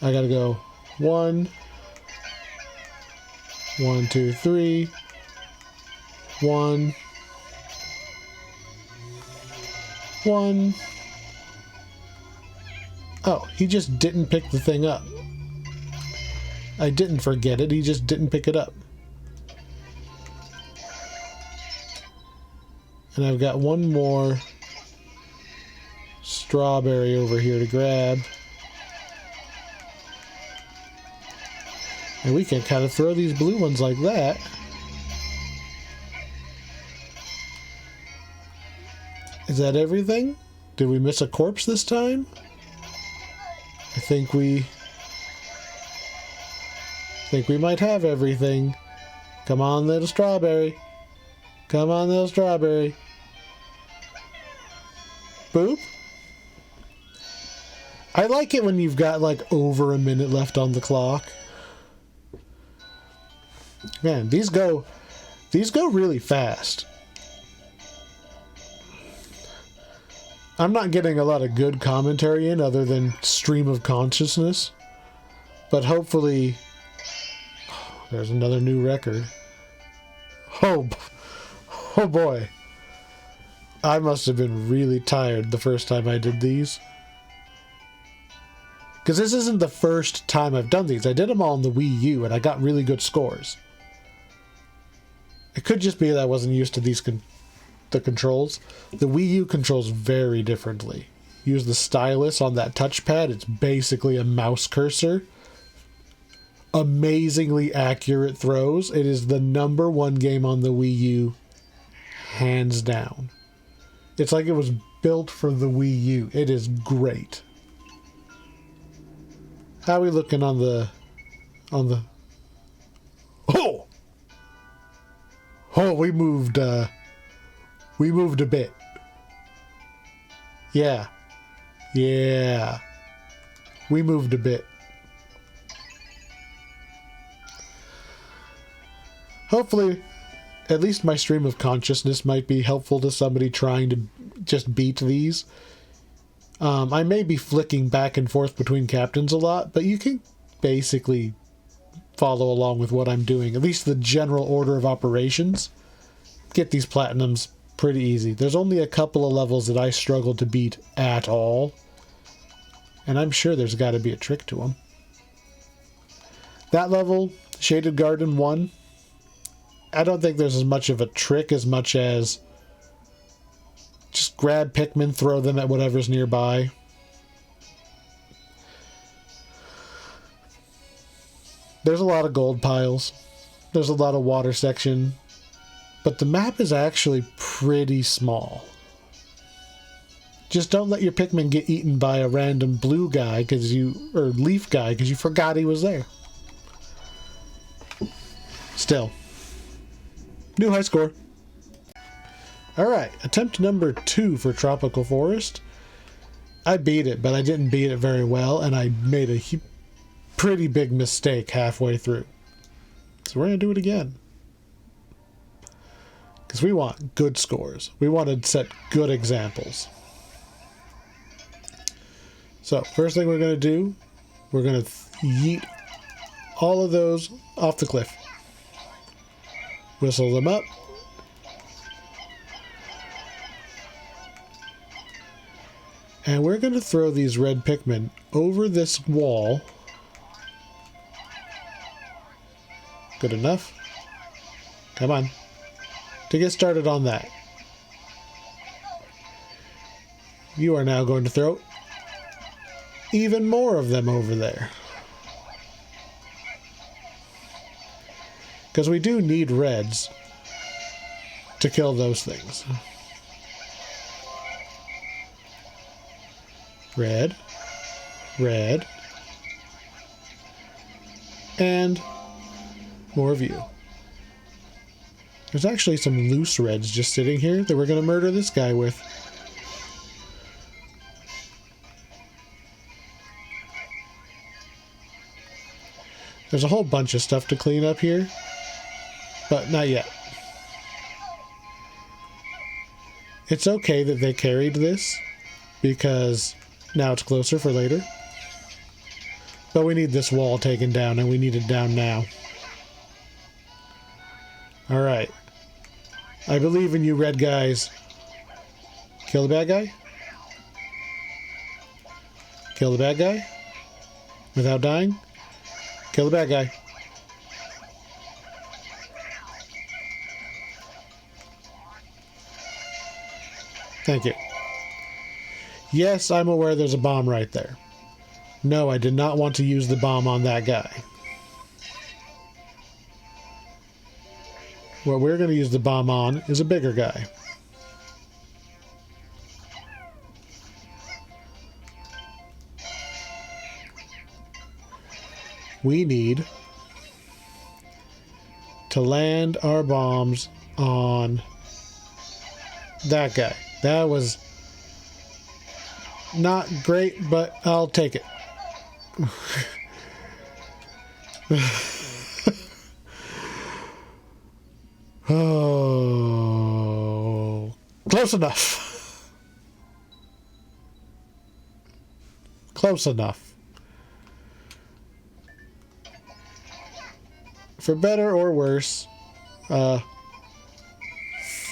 S1: I gotta go 1, 1, 2, 3, 1, 1. Oh, he just didn't pick the thing up. I didn't forget it, he just didn't pick it up. And I've got one more strawberry over here to grab. And we can kind of throw these blue ones like that. Is that everything? Did we miss a corpse this time? I think we might have everything. Come on, little strawberry. Come on, little strawberry. Boop. I like it when you've got like over a minute left on the clock. Man, these go really fast. I'm not getting a lot of good commentary in other than stream of consciousness. But hopefully... Oh, there's another new record. Oh boy. I must have been really tired the first time I did these. Because this isn't the first time I've done these. I did them all on the Wii U and I got really good scores. It could just be that I wasn't used to these the controls. The Wii U controls very differently. Use the stylus on that touchpad. It's basically a mouse cursor. Amazingly accurate throws. It is the #1 game on the Wii U, hands down. It's like it was built for the Wii U. It is great. How are we looking on the Oh, we moved a bit. Yeah. We moved a bit. Hopefully, at least my stream of consciousness might be helpful to somebody trying to just beat these. I may be flicking back and forth between captains a lot, but you can basically follow along with what I'm doing. At least the general order of operations. Get these platinums pretty easy. There's only a couple of levels that I struggle to beat at all. And I'm sure there's got to be a trick to them. That level, Shaded Garden 1, I don't think there's as much of a trick as much as just grab Pikmin, throw them at whatever's nearby. There's a lot of gold piles. There's a lot of water section. But the map is actually pretty small. Just don't let your Pikmin get eaten by a random blue guy or leaf guy because you forgot he was there. Still. New high score. Alright, attempt number 2 for Tropical Forest. I beat it, but I didn't beat it very well, and I made a pretty big mistake halfway through. So we're going to do it again. Because we want good scores. We want to set good examples. So, first thing we're going to do, we're going to yeet all of those off the cliff. Whistle them up. And we're going to throw these red Pikmin over this wall. Good enough. Come on. To get started on that. You are now going to throw even more of them over there. Because we do need reds to kill those things. Red. Red. And more of you. There's actually some loose reds just sitting here that we're going to murder this guy with. There's a whole bunch of stuff to clean up here, but not yet. It's okay that they carried this, because now it's closer for later. But we need this wall taken down, and we need it down now. Alright. I believe in you, red guys. Kill the bad guy? Kill the bad guy? Without dying? Kill the bad guy. Thank you. Yes, I'm aware there's a bomb right there. No, I did not want to use the bomb on that guy. What we're going to use the bomb on is a bigger guy. We need to land our bombs on that guy. That was not great, but I'll take it. Oh, close enough. Close enough. For better or worse,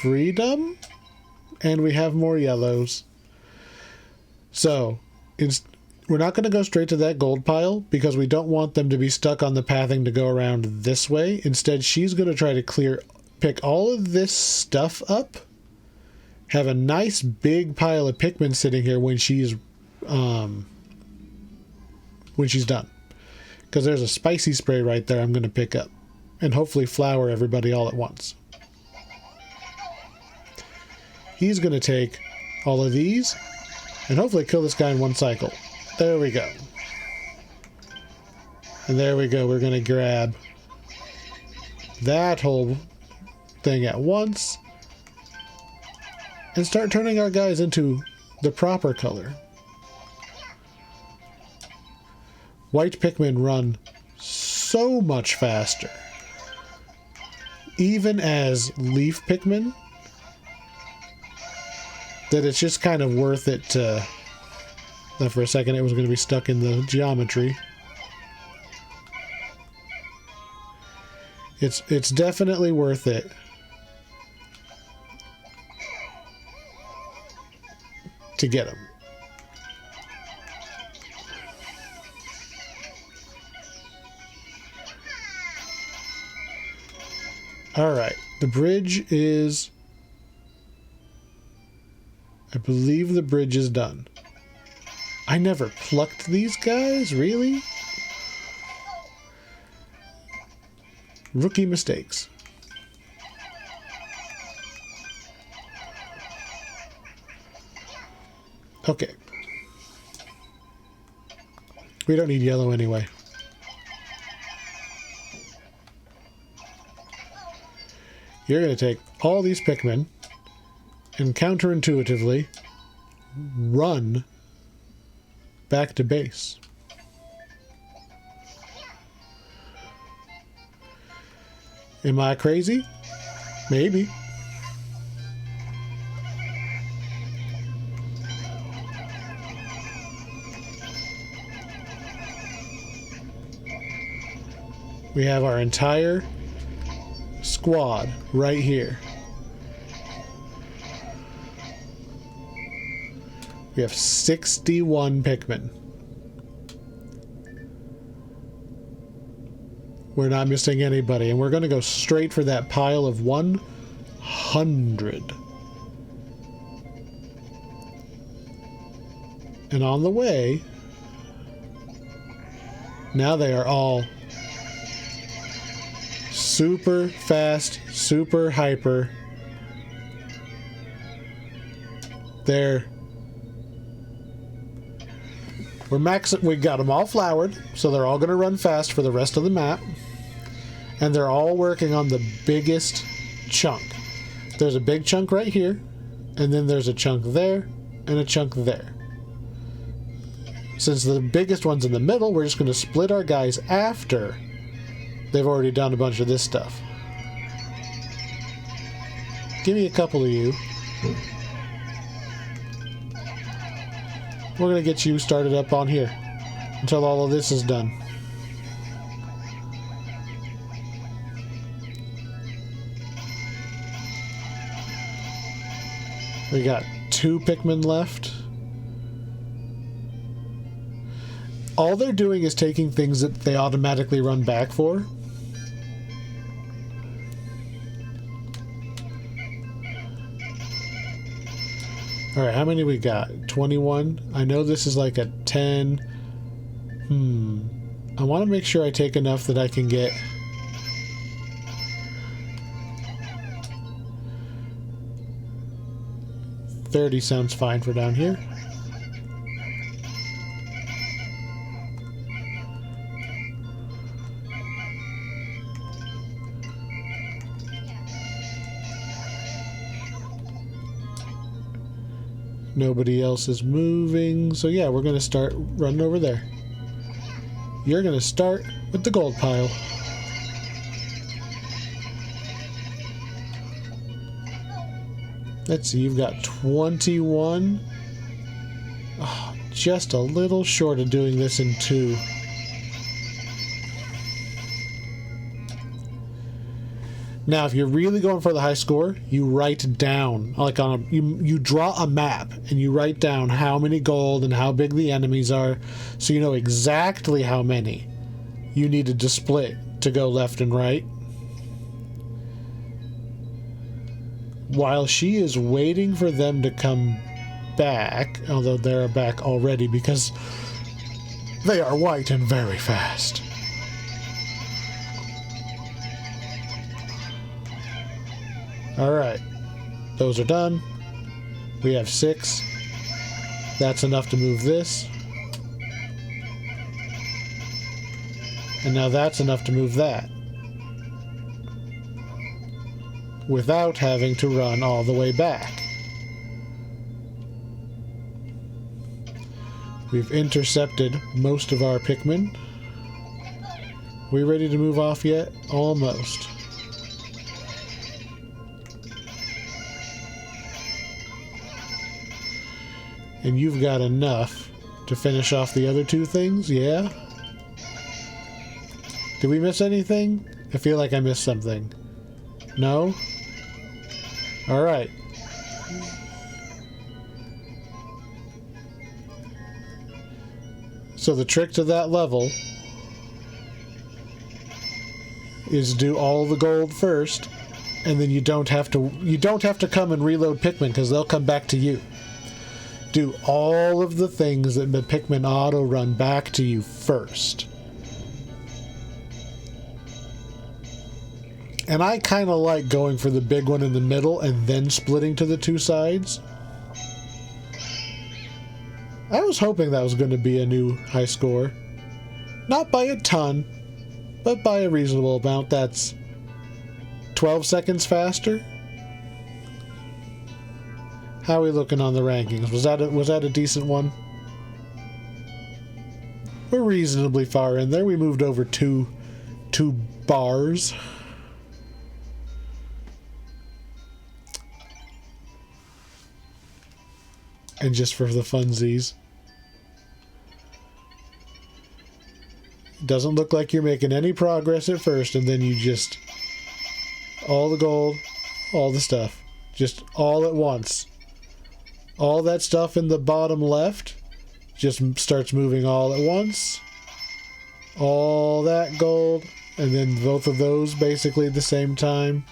S1: freedom, and we have more yellows. So, we're not going to go straight to that gold pile because we don't want them to be stuck on the pathing to go around this way. Instead, she's going to try to pick all of this stuff up, have a nice big pile of Pikmin sitting here when she's done. Because there's a spicy spray right there I'm going to pick up. And hopefully flower everybody all at once. He's going to take all of these and hopefully kill this guy in one cycle. There we go. And there we go. We're going to grab that whole thing at once and start turning our guys into the proper color. White Pikmin run so much faster. Even as leaf Pikmin, that it's just kind of worth it to... Now for a second it was going to be stuck in the geometry. It's definitely worth it to get them. Alright, the bridge is... I believe the bridge is done. I never plucked these guys? Really? Rookie mistakes. Okay. We don't need yellow anyway. You're going to take all these Pikmin and counterintuitively run back to base. Am I crazy? Maybe. We have our entire squad right here. We have 61 Pikmin. We're not missing anybody, and we're going to go straight for that pile of 100. And on the way, now they are all super fast, super hyper. There. We got them all flowered, so they're all going to run fast for the rest of the map. And they're all working on the biggest chunk. There's a big chunk right here, and then there's a chunk there, and a chunk there. Since the biggest one's in the middle, we're just going to split our guys after they've already done a bunch of this stuff. Give me a couple of you. We're going to get you started up on here until all of this is done. We got 2 Pikmin left. All they're doing is taking things that they automatically run back for. Alright, how many we got? 21? I know this is like a 10. I want to make sure I take enough that I can get... $30 sounds fine for down here. Nobody else is moving, so yeah, we're going to start running over there. You're going to start with the gold pile. Let's see, you've got 21. Oh, just a little short of doing this in 2. Now, if you're really going for the high score, you write down, like on a, you draw a map and you write down how many gold and how big the enemies are, so you know exactly how many you needed to split to go left and right. While she is waiting for them to come back, although they're back already because they are white and very fast. Alright, those are done. We have 6. That's enough to move this. And now that's enough to move that. Without having to run all the way back. We've intercepted most of our Pikmin. We ready to move off yet? Almost. And you've got enough to finish off the other 2 things, yeah? Did we miss anything? I feel like I missed something. No? Alright. So the trick to that level is do all the gold first, and then you don't have to come and reload Pikmin because they'll come back to you. Do all of the things that the Pikmin auto run back to you first. And I kind of like going for the big one in the middle and then splitting to the 2 sides. I was hoping that was going to be a new high score. Not by a ton, but by a reasonable amount. That's 12 seconds faster. How are we looking on the rankings? Was that a decent one? We're reasonably far in there. We moved over two bars. And just for the funsies. Doesn't look like you're making any progress at first, and then you just... all the gold, all the stuff. Just all at once. All that stuff in the bottom left just starts moving all at once. All that gold, and then both of those basically at the same time.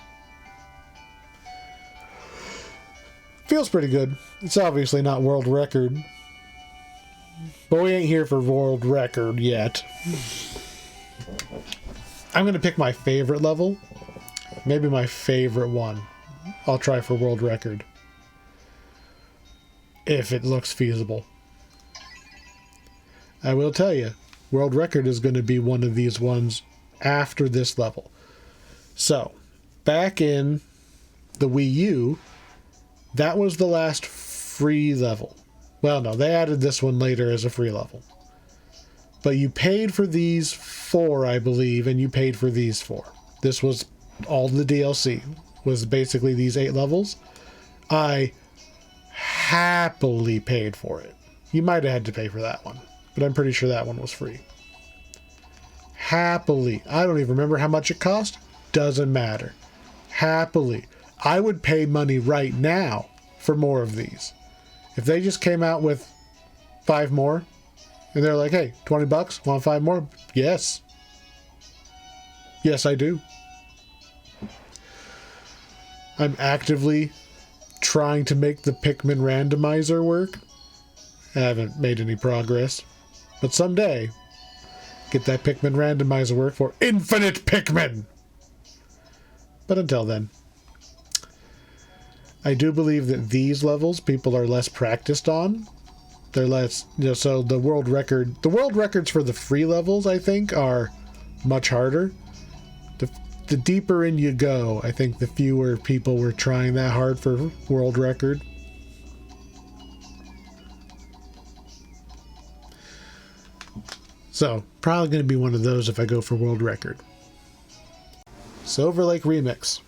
S1: Feels pretty good. It's obviously not world record. But we ain't here for world record yet. I'm going to pick my favorite level. Maybe my favorite one. I'll try for world record. If it looks feasible. I will tell you, world record is going to be one of these ones after this level. So, back in the Wii U, that was the last free level. Well, no, they added this one later as a free level. But you paid for these 4, I believe, and you paid for these 4. This was all the DLC, was basically these 8 levels. I happily paid for it. You might have had to pay for that one, but I'm pretty sure that one was free. Happily. I don't even remember how much it cost. Doesn't matter. Happily. I would pay money right now for more of these. If they just came out with 5 more, and they're like, hey, $20, want 5 more? Yes. Yes, I do. I'm actively trying to make the Pikmin randomizer work. I haven't made any progress. But someday, get that Pikmin randomizer work for infinite Pikmin! But until then, I do believe that these levels people are less practiced on. They're less, so the world records for the free levels, I think, are much harder. The deeper in you go, I think the fewer people were trying that hard for world record. So, probably going to be one of those if I go for world record. Silver Lake Remix.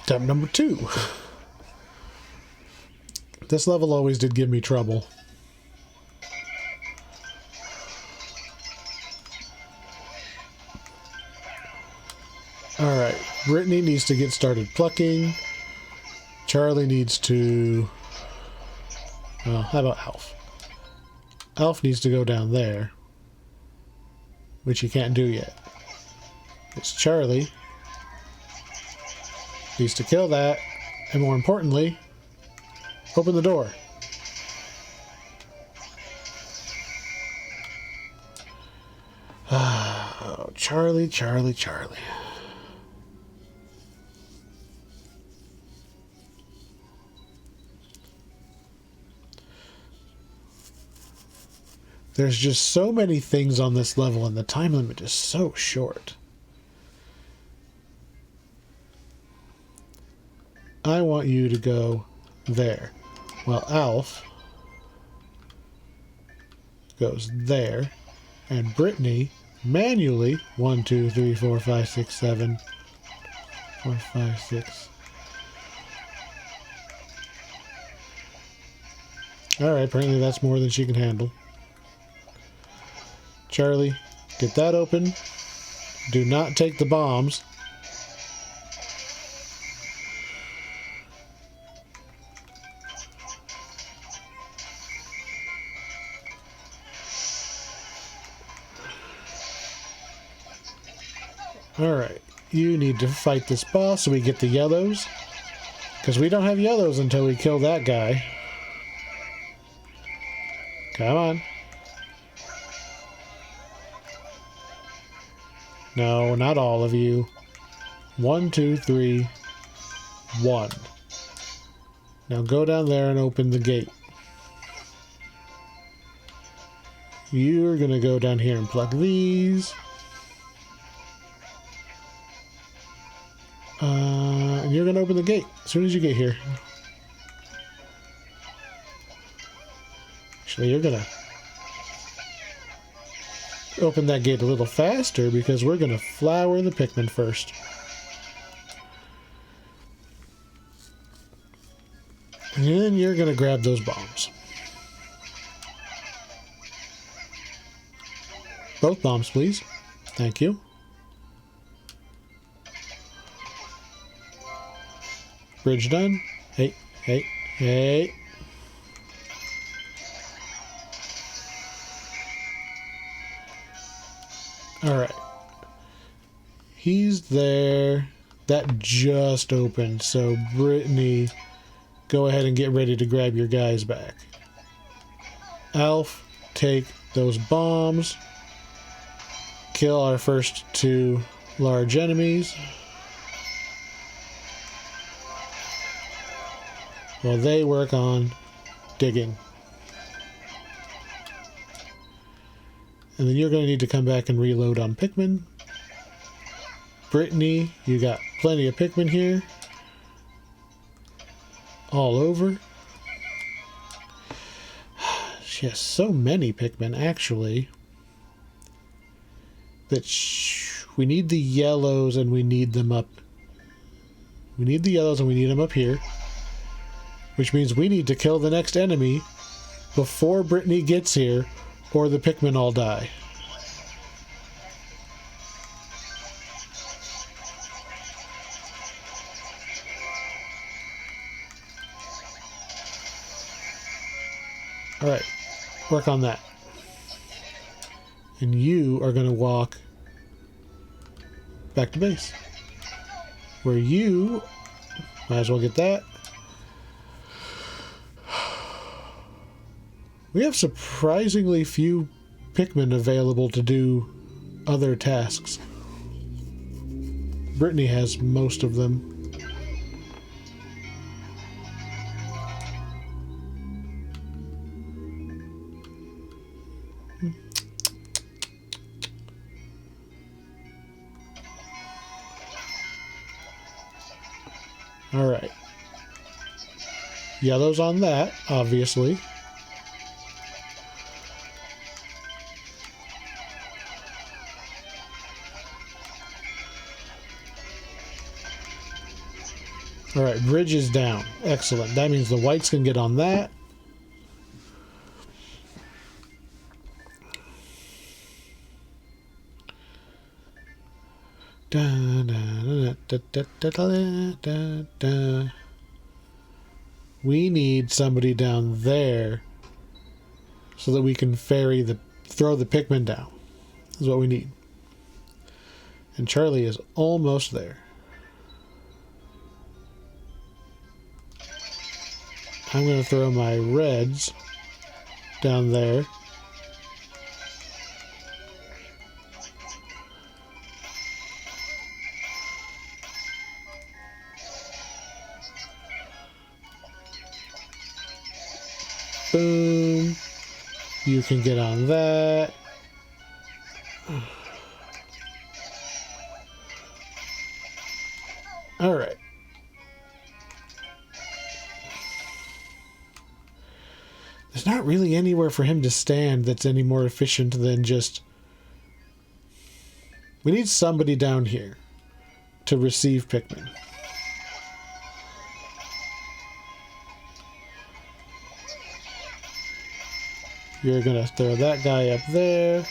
S1: Attempt number 2. This level always did give me trouble. Alright, Brittany needs to get started plucking. Charlie needs to... Well, how about Alf? Alf needs to go down there, which he can't do yet. It's Charlie needs to kill that, and more importantly, open the door. Oh, Charlie, Charlie, Charlie. There's just so many things on this level, and the time limit is so short. I want you to go there. Well, Alf goes there, and Brittany manually 1, 2, 3, 4, 5, 6, 7, 4, 5, 6. Alright, apparently that's more than she can handle. Charlie, get that open. Do not take the bombs. Alright, you need to fight this boss so we get the yellows. Because we don't have yellows until we kill that guy. Come on. No, not all of you. 1, 2, 3, 1. Now go down there and open the gate. You're gonna go down here and pluck these. And you're gonna open the gate as soon as you get here. Actually, you're gonna open that gate a little faster because we're gonna flower the Pikmin first. And then you're gonna grab those bombs. Both bombs, please. Thank you. Bridge done. Hey, hey, hey. Alright. He's there. That just opened, so Brittany, go ahead and get ready to grab your guys back. Alf, take those bombs. Kill our first 2 large enemies while they work on digging. And then you're going to need to come back and reload on Pikmin. Brittany, you got plenty of Pikmin here. All over. She has so many Pikmin, actually, that we need the yellows and we need them up. We need the yellows and we need them up here. Which means we need to kill the next enemy before Brittany gets here, or the Pikmin all die. Alright, work on that. And you are going to walk back to base. Where you might as well get that. We have surprisingly few Pikmin available to do other tasks. Brittany has most of them. Alright. Yellow's on that, obviously. Alright, bridge is down. Excellent. That means the whites can get on that. We need somebody down there so that we can throw the Pikmin down. That's what we need. And Charlie is almost there. I'm going to throw my reds down there. Boom. You can get on that. All right. There's not really anywhere for him to stand that's any more efficient than just... We need somebody down here to receive Pikmin. You're going to throw that guy up there.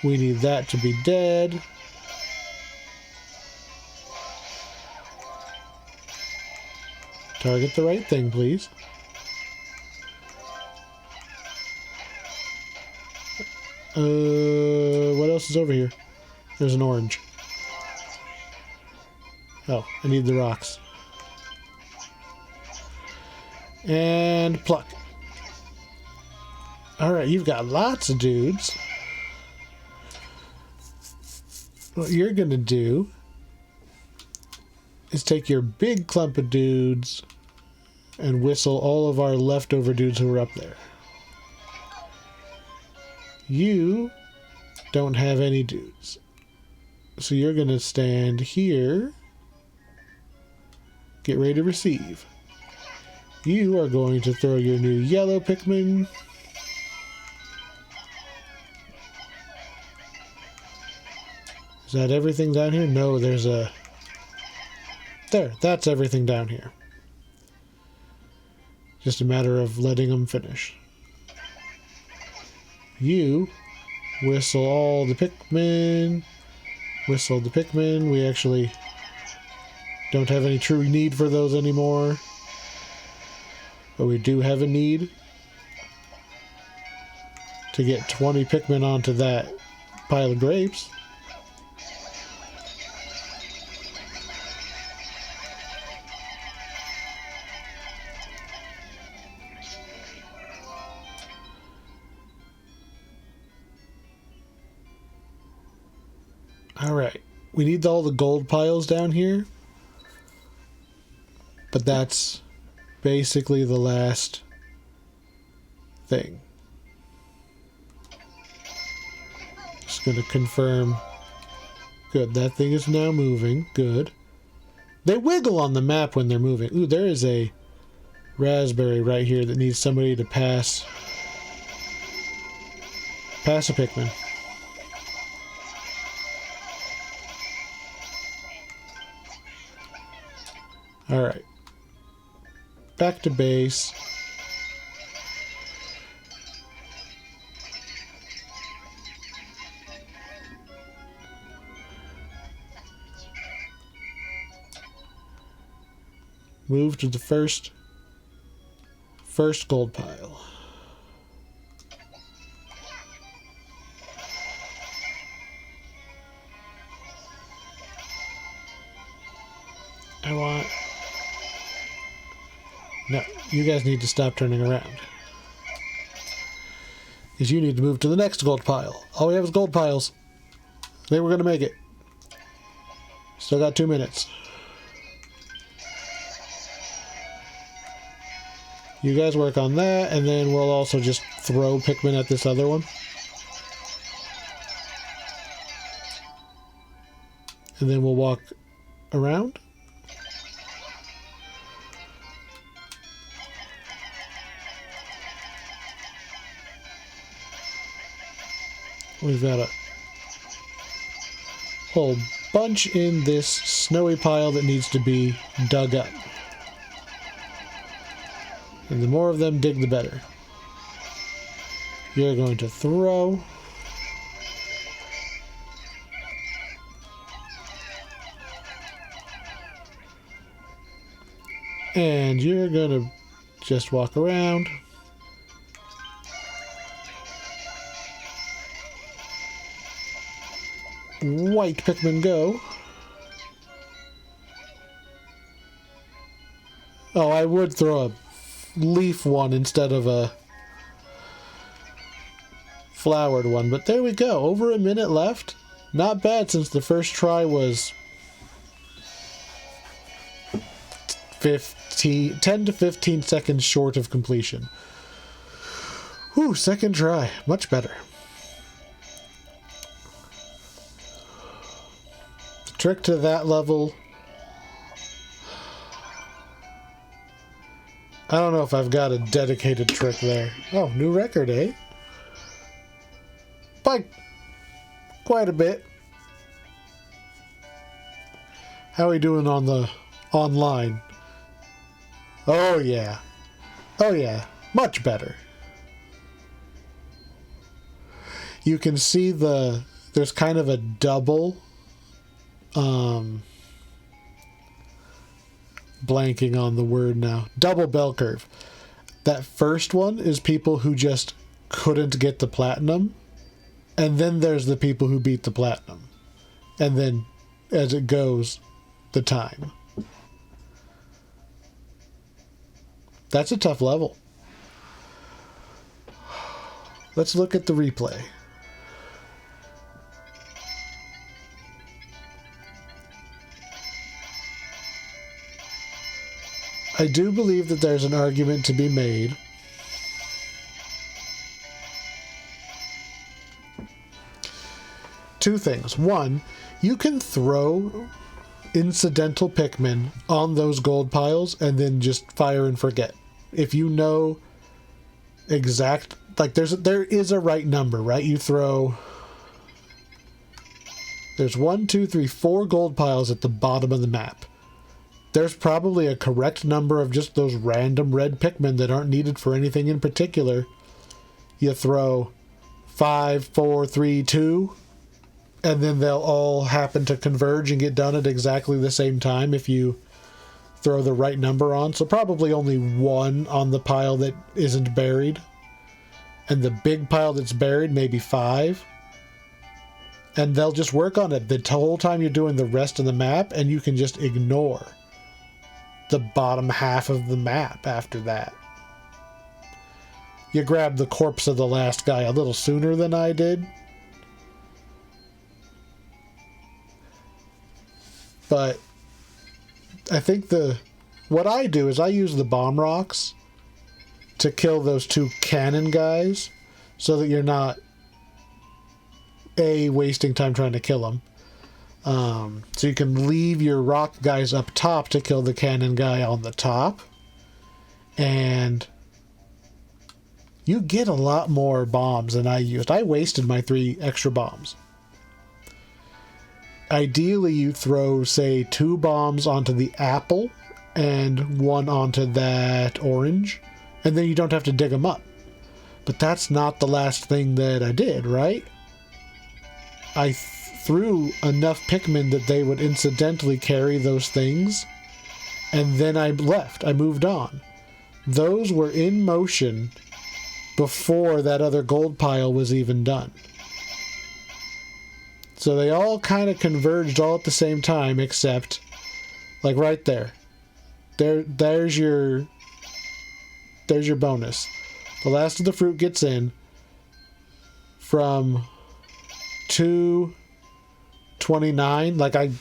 S1: We need that to be dead. Target the right thing, please. What else is over here? There's an orange. Oh, I need the rocks. And pluck. Alright, you've got lots of dudes. What you're going to do is take your big clump of dudes and whistle all of our leftover dudes who are up there. You don't have any dudes. So you're going to stand here. Get ready to receive. You are going to throw your new yellow Pikmin. Is that everything down here? No, there's a... There, that's everything down here. Just a matter of letting them finish. You whistle all the Pikmin. Whistle the Pikmin. We actually don't have any true need for those anymore. But we do have a need to get 20 Pikmin onto that pile of grapes. Alright. We need all the gold piles down here. But that's basically the last thing. Just gonna confirm. Good, that thing is now moving. Good. They wiggle on the map when they're moving. Ooh, there is a raspberry right here that needs somebody to pass. Pass a Pikmin. Alright. Back to base. Move to the first gold pile. I want... No, you guys need to stop turning around. Because you need to move to the next gold pile. All we have is gold piles. I think we're going to make it. Still got 2 minutes. You guys work on that, and then we'll also just throw Pikmin at this other one. And then we'll walk around. We've got a whole bunch in this snowy pile that needs to be dug up. And the more of them dig, the better. You're going to throw. And you're going to just walk around. White Pikmin go. Oh, I would throw a leaf one instead of a flowered one, but there we go. Over a minute left. Not bad since the first try was 10 to 15 seconds short of completion. Whew, second try. Much better. Trick to that level. I don't know if I've got a dedicated trick there. Oh, new record, eh? By quite a bit. How are we doing on the online? Oh yeah. Oh yeah. Much better. You can see there's kind of a double blanking on the word now. Double bell curve. That first one is people who just couldn't get the platinum, and then there's the people who beat the platinum, and then as it goes, the time. That's a tough level. Let's look at the replay. I do believe that there's an argument to be made. Two things. One, you can throw incidental Pikmin on those gold piles and then just fire and forget. If you know exact, like there is a right number, right? You throw, there's 1, 2, 3, 4 gold piles at the bottom of the map. There's probably a correct number of just those random red Pikmin that aren't needed for anything in particular. You throw 5, 4, 3, 2, and then they'll all happen to converge and get done at exactly the same time if you throw the right number on. So probably only 1 on the pile that isn't buried. And the big pile that's buried, maybe 5. And they'll just work on it the whole time you're doing the rest of the map, and you can just ignore the bottom half of the map after that. You grabbed the corpse of the last guy a little sooner than I did. But I think what I do is I use the bomb rocks to kill those two cannon guys so that you're not wasting time trying to kill them. So you can leave your rock guys up top to kill the cannon guy on the top. And you get a lot more bombs than I used. I wasted my 3 extra bombs. Ideally, you throw, say, 2 bombs onto the apple and 1 onto that orange, and then you don't have to dig them up. But that's not the last thing that I did, right? I threw enough Pikmin that they would incidentally carry those things, and then I left. I moved on. Those were in motion before that other gold pile was even done. So they all kind of converged all at the same time, except, like right there. There's your bonus. The last of the fruit gets in from 229. Like I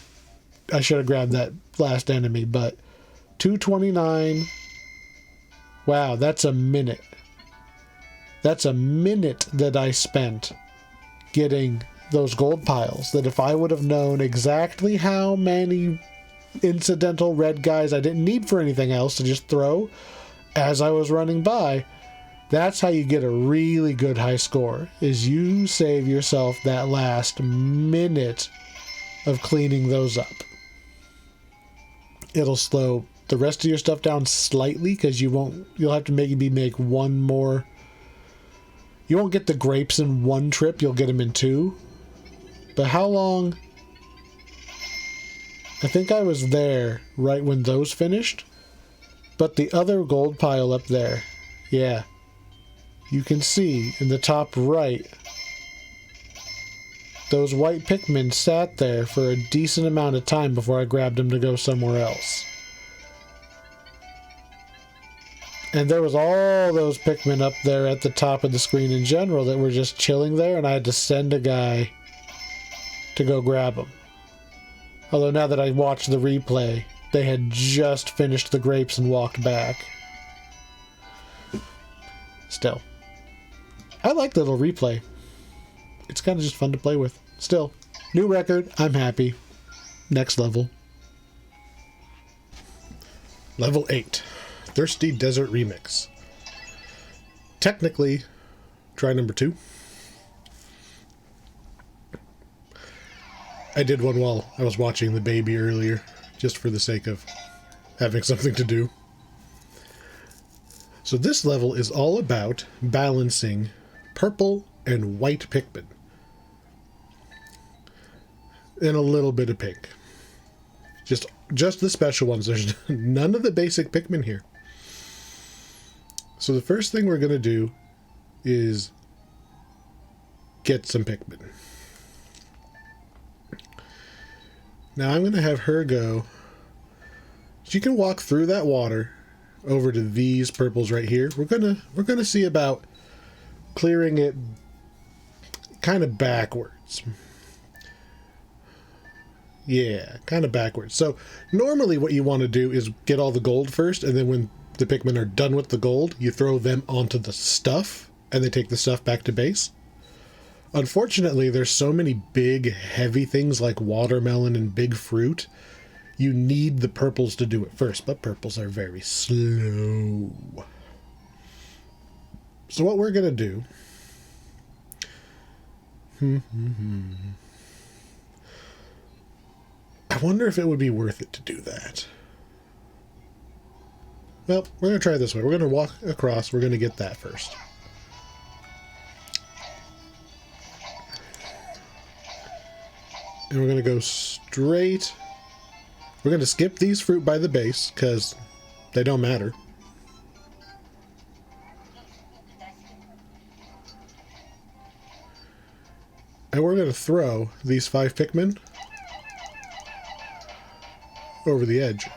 S1: should have grabbed that last enemy, but 229. Wow, that's a minute. That's a minute that I spent getting those gold piles. That if I would have known exactly how many incidental red guys I didn't need for anything else to just throw as I was running by, that's how you get a really good high score, is you save yourself that last minute of cleaning those up. It'll slow the rest of your stuff down slightly because you'll have to maybe make one more. You won't get the grapes in 1 trip, you'll get them in 2. But how long? I think I was there right when those finished. But the other gold pile up there, yeah. You can see in the top right, those white Pikmin sat there for a decent amount of time before I grabbed them to go somewhere else. And there was all those Pikmin up there at the top of the screen in general that were just chilling there, and I had to send a guy to go grab them. Although now that I watched the replay, they had just finished the grapes and walked back. Still, I like the little replay. It's kind of just fun to play with. Still, new record, I'm happy. Next level. Level 8. Thirsty Desert Remix. Technically, try number 2. I did one while I was watching the baby earlier, just for the sake of having something to do. So this level is all about balancing purple and white Pikmin. And a little bit of pink. Just the special ones. There's none of the basic Pikmin here. So the first thing we're going to do is get some Pikmin. Now I'm going to have her go. She can walk through that water over to these purples right here. We're gonna see about clearing it kind of backwards. Yeah, kind of backwards. So normally what you want to do is get all the gold first, and then when the Pikmin are done with the gold, you throw them onto the stuff, and they take the stuff back to base. Unfortunately, there's so many big, heavy things like watermelon and big fruit. You need the purples to do it first, but purples are very slow. So what we're going to do... I wonder if it would be worth it to do that. Well, we're going to try it this way. We're going to walk across. We're going to get that first. And we're going to go straight... We're going to skip these fruit by the base, because they don't matter. And we're going to throw these 5 Pikmin over the edge.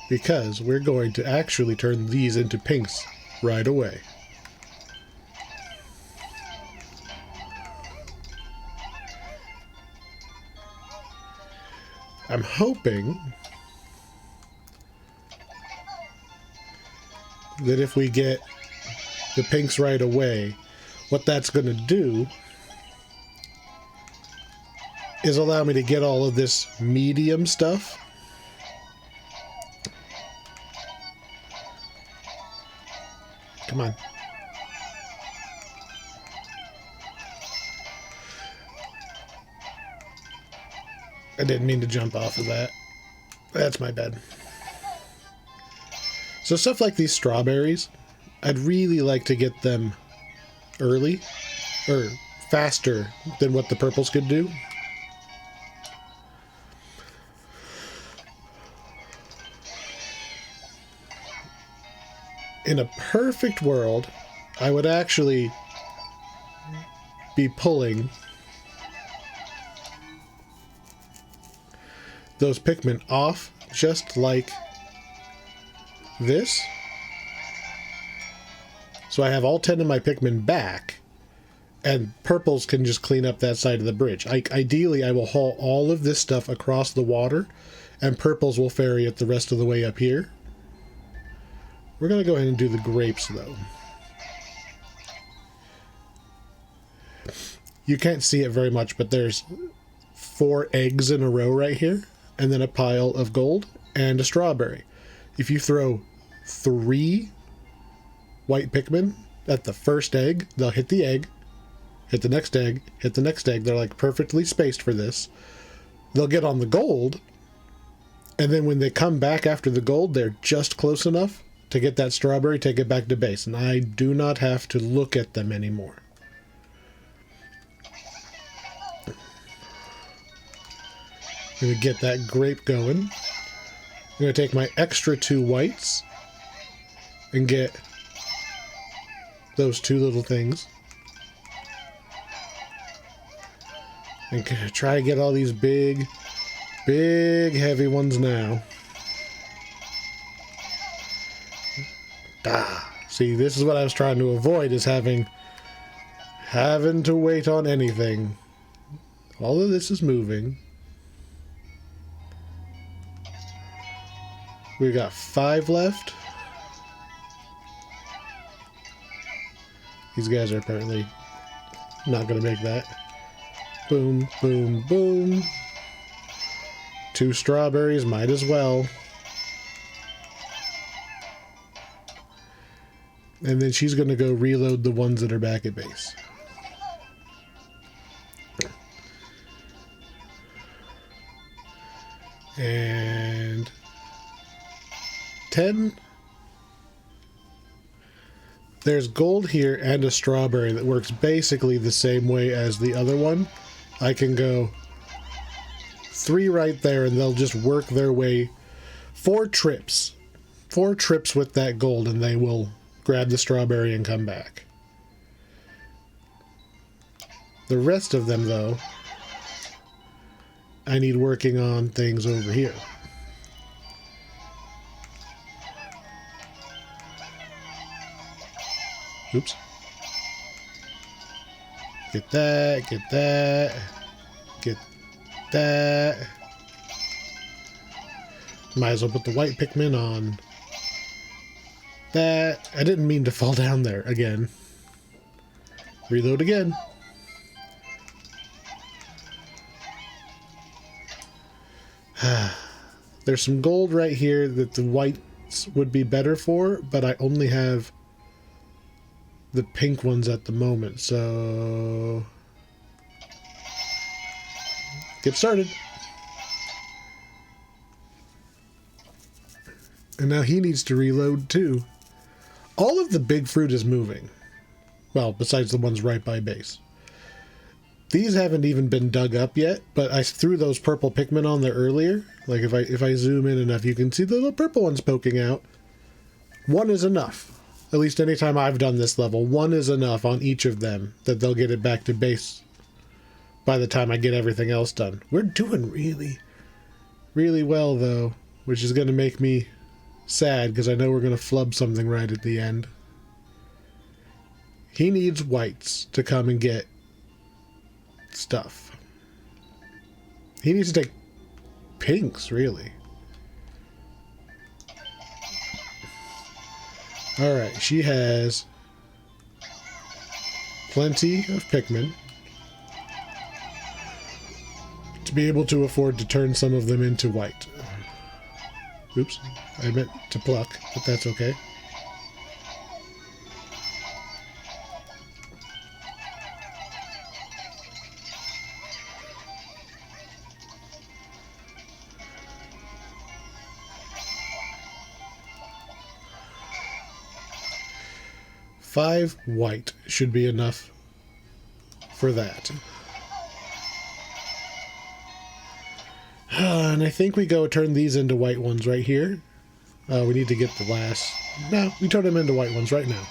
S1: Because we're going to actually turn these into pinks right away. I'm hoping that if we get the pinks right away, what that's going to do is allow me to get all of this medium stuff. Come on. I didn't mean to jump off of that. That's my bad. So stuff like these strawberries, I'd really like to get them early, or faster than what the purples could do. In a perfect world, I would actually be pulling those Pikmin off just like this. So I have all 10 of my Pikmin back, and purples can just clean up that side of the bridge. Ideally, I will haul all of this stuff across the water, and purples will ferry it the rest of the way up here. We're going to go ahead and do the grapes, though. You can't see it very much, but there's 4 eggs in a row right here, and then a pile of gold and a strawberry. If you throw 3 white Pikmin at the first egg, they'll hit the egg, hit the next egg, hit the next egg. They're like perfectly spaced for this. They'll get on the gold, and then when they come back after the gold, they're just close enough to get that strawberry, take it back to base, and I do not have to look at them anymore. I'm going to get that grape going. I'm going to take my extra 2 whites and get those 2 little things. And try to get all these big, heavy ones now. See, this is what I was trying to avoid, is having to wait on anything. All of this is moving. We got 5 left. These guys are apparently not going to make that. Boom, boom, boom. 2 strawberries, might as well. And then she's going to go reload the ones that are back at base. And 10. There's gold here and a strawberry that works basically the same way as the other one. I can go 3 right there, and they'll just work their way 4 trips. 4 trips with that gold, and they will grab the strawberry and come back. The rest of them, though, I need working on things over here. Oops. Get that, get that, get that. Might as well put the white Pikmin on that. I didn't mean to fall down there again. Reload again. There's some gold right here that the whites would be better for, but I only have the pink ones at the moment, so get started. And now he needs to reload too. All of the big fruit is moving. Well, besides the ones right by base. These haven't even been dug up yet, but I threw those purple Pikmin on there earlier. Like if I zoom in enough, you can see the little purple ones poking out. 1 is enough. At least anytime I've done this level, 1 is enough on each of them that they'll get it back to base by the time I get everything else done. We're doing really, really well, though, which is going to make me sad because I know we're going to flub something right at the end. He needs whites to come and get stuff. He needs to take pinks, really. Alright, she has plenty of Pikmin to be able to afford to turn some of them into white. Oops, I meant to pluck, but that's okay. Five white should be enough for that. And I think we go turn these into white ones right here. We need to get the last... No, we turn them into white ones right now.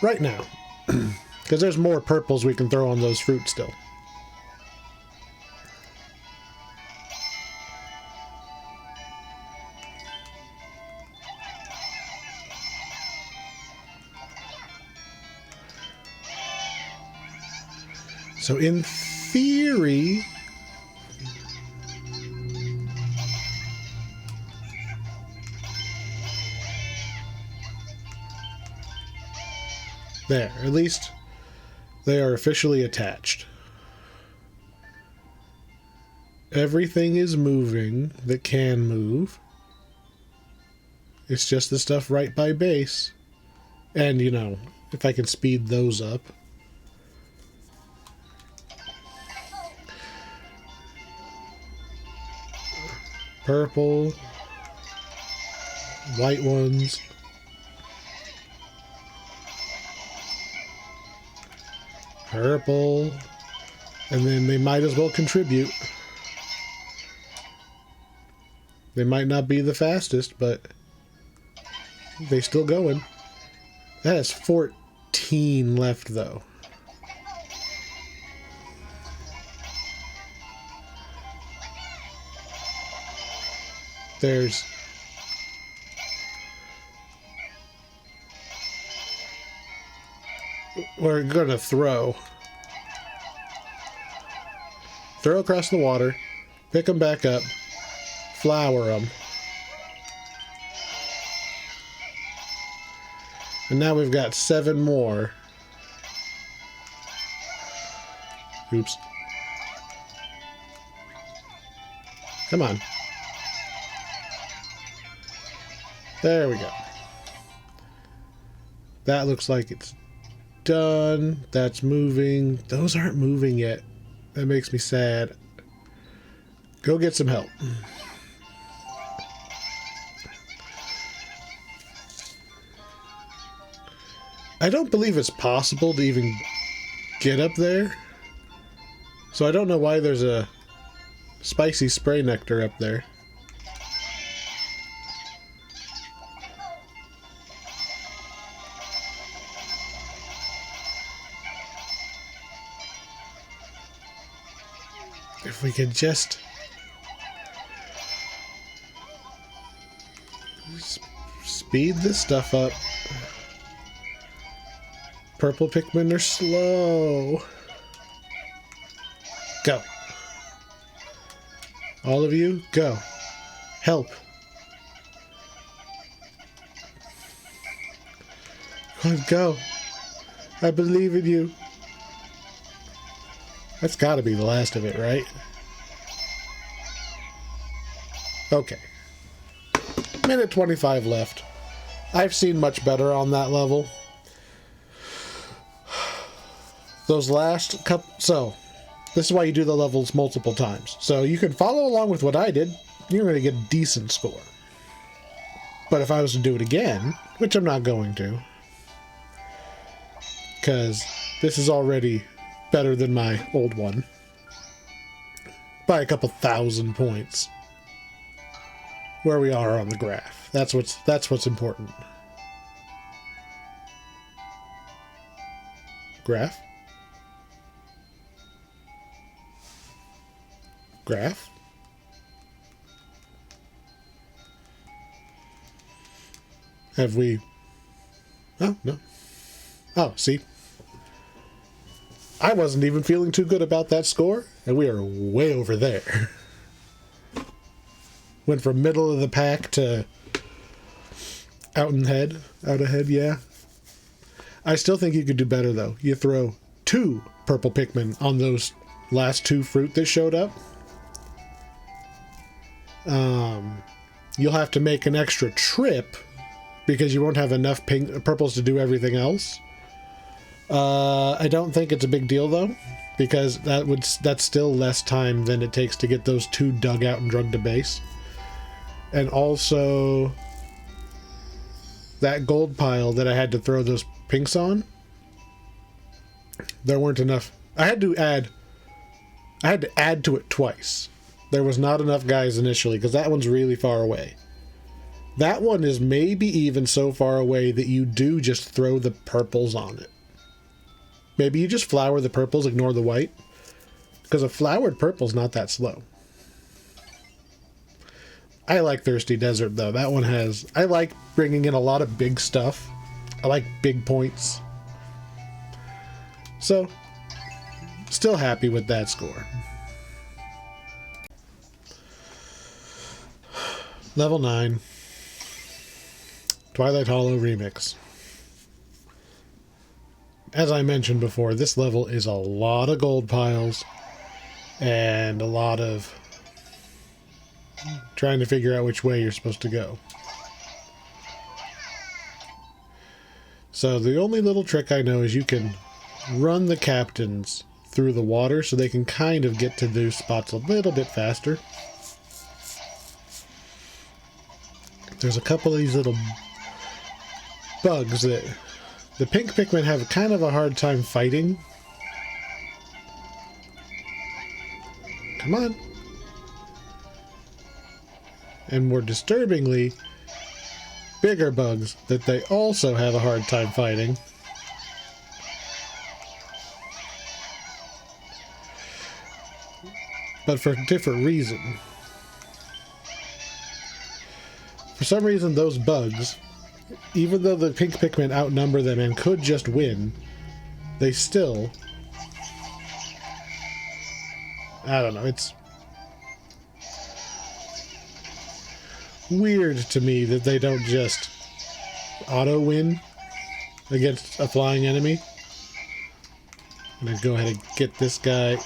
S1: Right now. Because there's more purples we can throw on those fruits still. So in theory... There, at least they are officially attached. Everything is moving that can move. It's just the stuff right by base. And, you know, if I can speed those up. Purple. White ones. Purple. And then they might as well contribute. They might not be the fastest, but they still going. That has 14 left, though. There's... We're gonna throw across the water, pick them back up, flower them, and now we've got 7 more. Oops. Come on. There we go. That looks like it's done. That's moving. Those aren't moving yet. That makes me sad. Go get some help. I don't believe it's possible to even get up there. So I don't know why there's a spicy spray nectar up there. If we could just speed this stuff up. Purple Pikmin are slow. Go. All of you, go. Help. Go. I believe in you. That's got to be the last of it, right? Okay. Minute 25 left. I've seen much better on that level. Those last couple... So, this is why you do the levels multiple times. So you can follow along with what I did. You're going to get a decent score. But if I was to do it again, which I'm not going to, because this is already better than my old one by a couple thousand points. Where we are on the graph. That's what's important. Graph. Graph. Have we... Oh, no. Oh, see? I wasn't even feeling too good about that score, and we are way over there. Went from middle of the pack to out ahead, yeah. I still think you could do better, though. You throw 2 purple Pikmin on those last 2 fruit that showed up. You'll have to make an extra trip because you won't have enough purples to do everything else. I don't think it's a big deal, though, because that's still less time than it takes to get those 2 dug out and drugged to base. And also, that gold pile that I had to throw those pinks on, there weren't enough. I had to add to it twice. There was not enough guys initially, because that one's really far away. That one is maybe even so far away that you do just throw the purples on it. Maybe you just flower the purples, ignore the white. Because a flowered purple's not that slow. I like Thirsty Desert, though. That one has... I like bringing in a lot of big stuff. I like big points. So, still happy with that score. Level 9. Twilight Hollow Remix. As I mentioned before, this level is a lot of gold piles and a lot of trying to figure out which way you're supposed to go. So the only little trick I know is you can run the captains through the water so they can kind of get to those spots a little bit faster. There's a couple of these little bugs that the pink Pikmin have kind of a hard time fighting. Come on. And more disturbingly, bigger bugs that they also have a hard time fighting. But for a different reason. For some reason, those bugs, even though the pink Pikmin outnumber them and could just win, they still... I don't know, it's weird to me that they don't just auto-win against a flying enemy. I'm going to go ahead and get this guy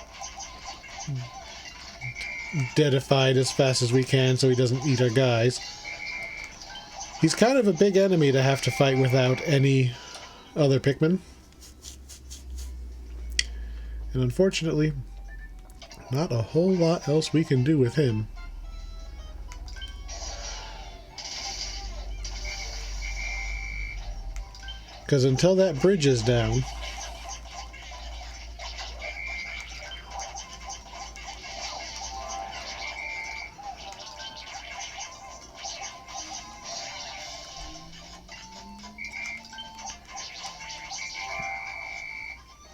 S1: deadified as fast as we can so he doesn't eat our guys. He's kind of a big enemy to have to fight without any other Pikmin. And unfortunately, not a whole lot else we can do with him. Because until that bridge is down,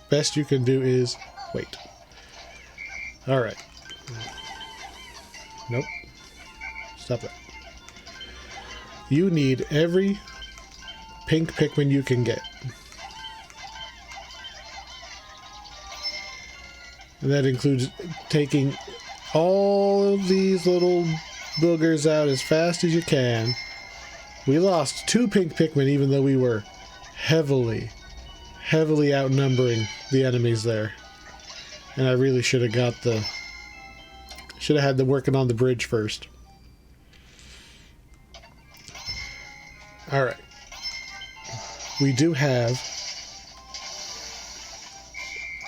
S1: best you can do is wait. Alright. Nope. Stop that. You need every pink Pikmin you can get. And that includes taking all of these little boogers out as fast as you can. We lost 2 pink Pikmin even though we were heavily outnumbering the enemies there. And I really should have had them working on the bridge first. Alright. We do have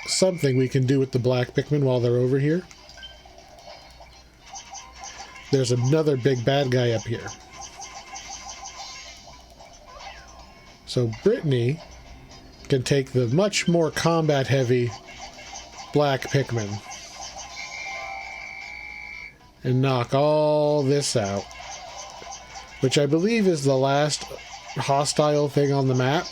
S1: something we can do with the black Pikmin while they're over here. There's another big bad guy up here. So Brittany can take the much more combat heavy black Pikmin and knock all this out, which I believe is the last hostile thing on the map.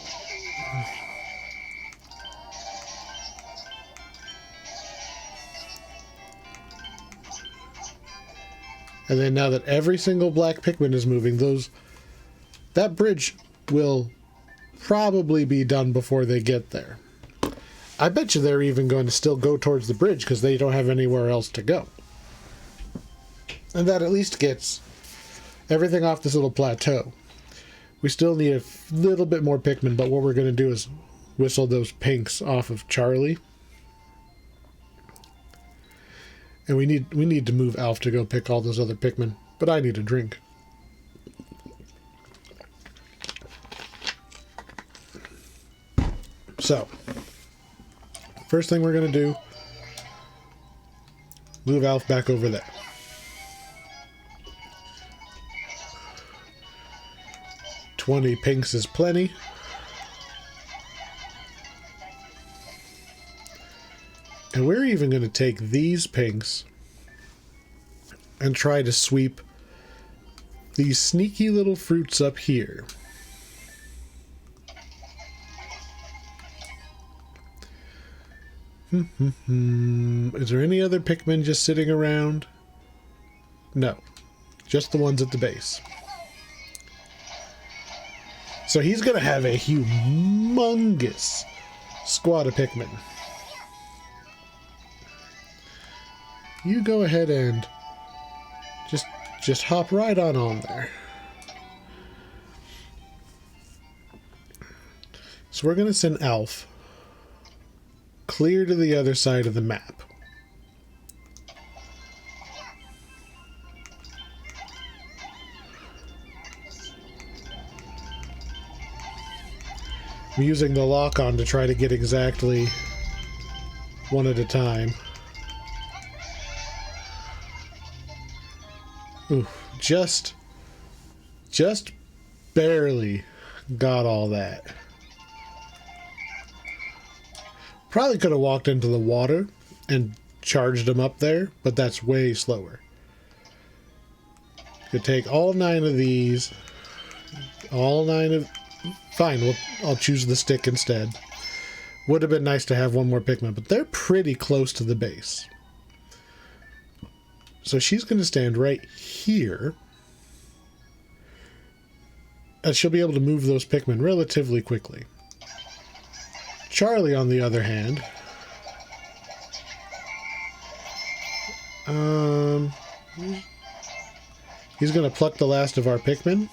S1: And then now that every single black Pikmin is moving, that bridge will probably be done before they get there. I bet you they're even going to still go towards the bridge because they don't have anywhere else to go. And that at least gets everything off this little plateau. We still need a little bit more Pikmin, but what we're going to do is whistle those pinks off of Charlie. And we need to move Alf to go pick all those other Pikmin, but I need a drink. So, first thing we're going to do, move Alf back over there. $20 pinks is plenty. And we're even going to take these pinks and try to sweep these sneaky little fruits up here. Is there any other Pikmin just sitting around? No. Just the ones at the base. So he's going to have a humongous squad of Pikmin. You go ahead and just hop right on there. So we're going to send Alf clear to the other side of the map. I'm using the lock-on to try to get exactly one at a time. Ooh, just barely got all that. Probably could have walked into the water and charged them up there, but that's way slower. Could take all 9 of these. All 9 of... Fine, I'll choose the stick instead. Would have been nice to have one more Pikmin, but they're pretty close to the base. So she's going to stand right here. And she'll be able to move those Pikmin relatively quickly. Charlie, on the other hand, he's going to pluck the last of our Pikmin,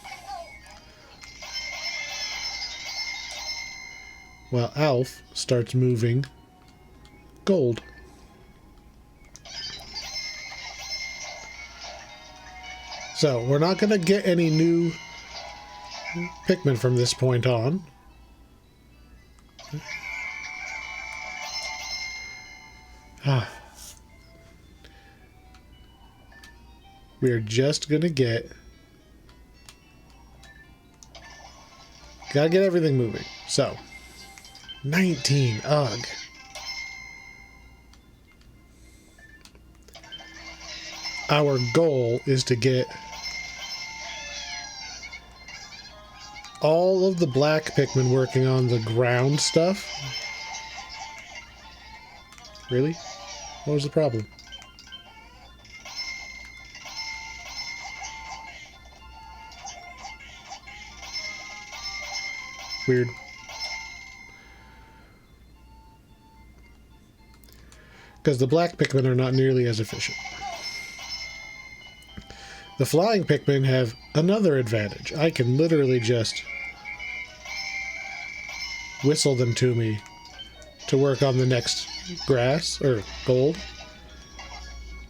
S1: while Alf starts moving gold. So, we're not going to get any new Pikmin from this point on. We're just gonna get... Gotta get everything moving. So, 19. Ugh. Our goal is to get all of the black Pikmin working on the ground stuff. Really? What was the problem? Weird. Because the black Pikmin are not nearly as efficient. The flying Pikmin have another advantage. I can literally just whistle them to me to work on the next grass, or gold.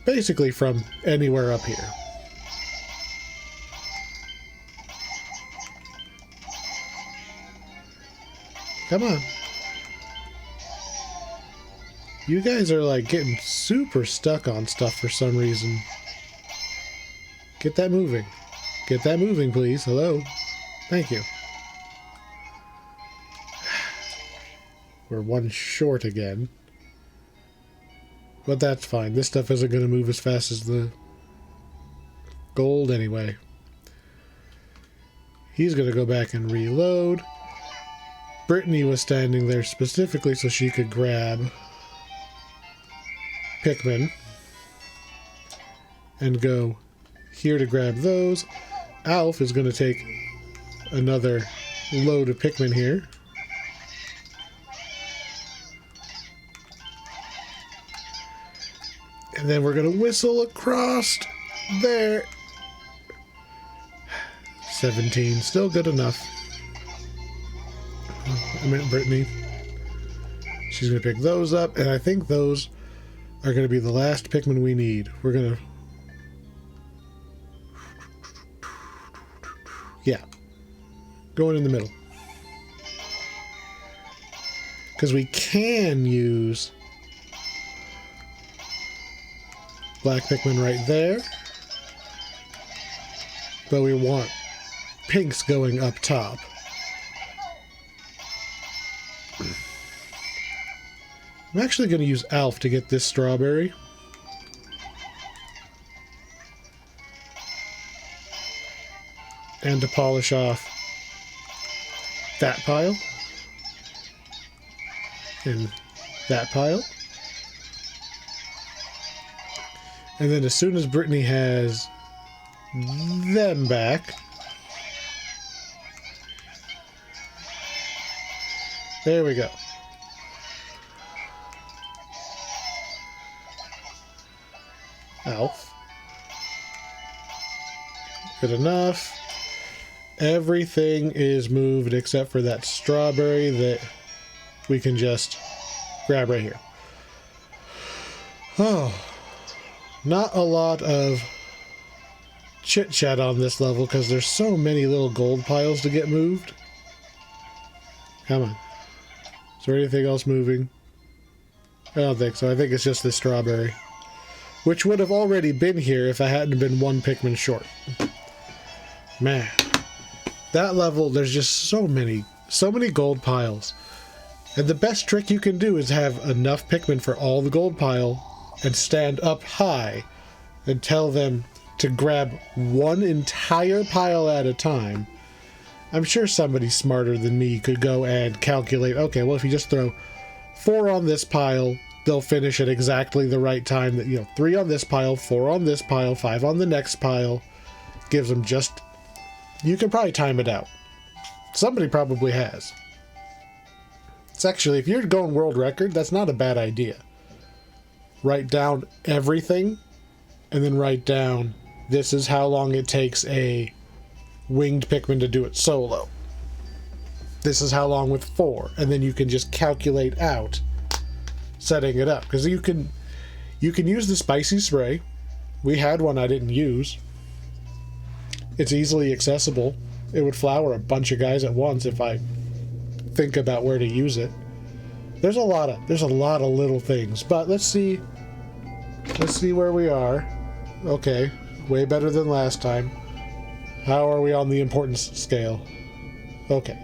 S1: Basically from anywhere up here. Come on. You guys are like getting super stuck on stuff for some reason. Get that moving. Get that moving, please. Hello. Thank you. We're one short again. But that's fine. This stuff isn't going to move as fast as the gold anyway. He's going to go back and reload. Brittany was standing there specifically so she could grab Pikmin and go here to grab those. Alf is going to take another load of Pikmin here. And then we're going to whistle across there. 17. Still good enough. I meant Brittany. She's going to pick those up, and I think those are going to be the last Pikmin we need. We're going to... Yeah. Going in the middle. Because we can use black Pikmin right there. But we want pinks going up top. I'm actually going to use Alf to get this strawberry. And to polish off that pile. And that pile. And then as soon as Brittany has them back, there we go. Alf. Good enough. Everything is moved except for that strawberry that we can just grab right here. Oh, not a lot of chit chat on this level because there's so many little gold piles to get moved. Come on. Is there anything else moving? I don't think so. I think it's just this strawberry, which would have already been here if I hadn't been one Pikmin short. Man, that level, there's just so many gold piles. And the best trick you can do is have enough Pikmin for all the gold pile and stand up high and tell them to grab one entire pile at a time. I'm sure somebody smarter than me could go and calculate, okay, well, if you just throw 4 on this pile, they'll finish at exactly the right time. That, you know, 3 on this pile, 4 on this pile, 5 on the next pile. Gives them just... You can probably time it out. Somebody probably has. It's actually, if you're going world record, that's not a bad idea. Write down everything, and then write down, this is how long it takes a winged Pikmin to do it solo. This is how long with 4, and then you can just calculate out setting it up. Because you can use the spicy spray. We had one I didn't use. It's easily accessible. It would flower a bunch of guys at once if I think about where to use it. There's a lot of little things, but let's see where we are. Okay, way better than last time. How are we on the importance scale? Okay.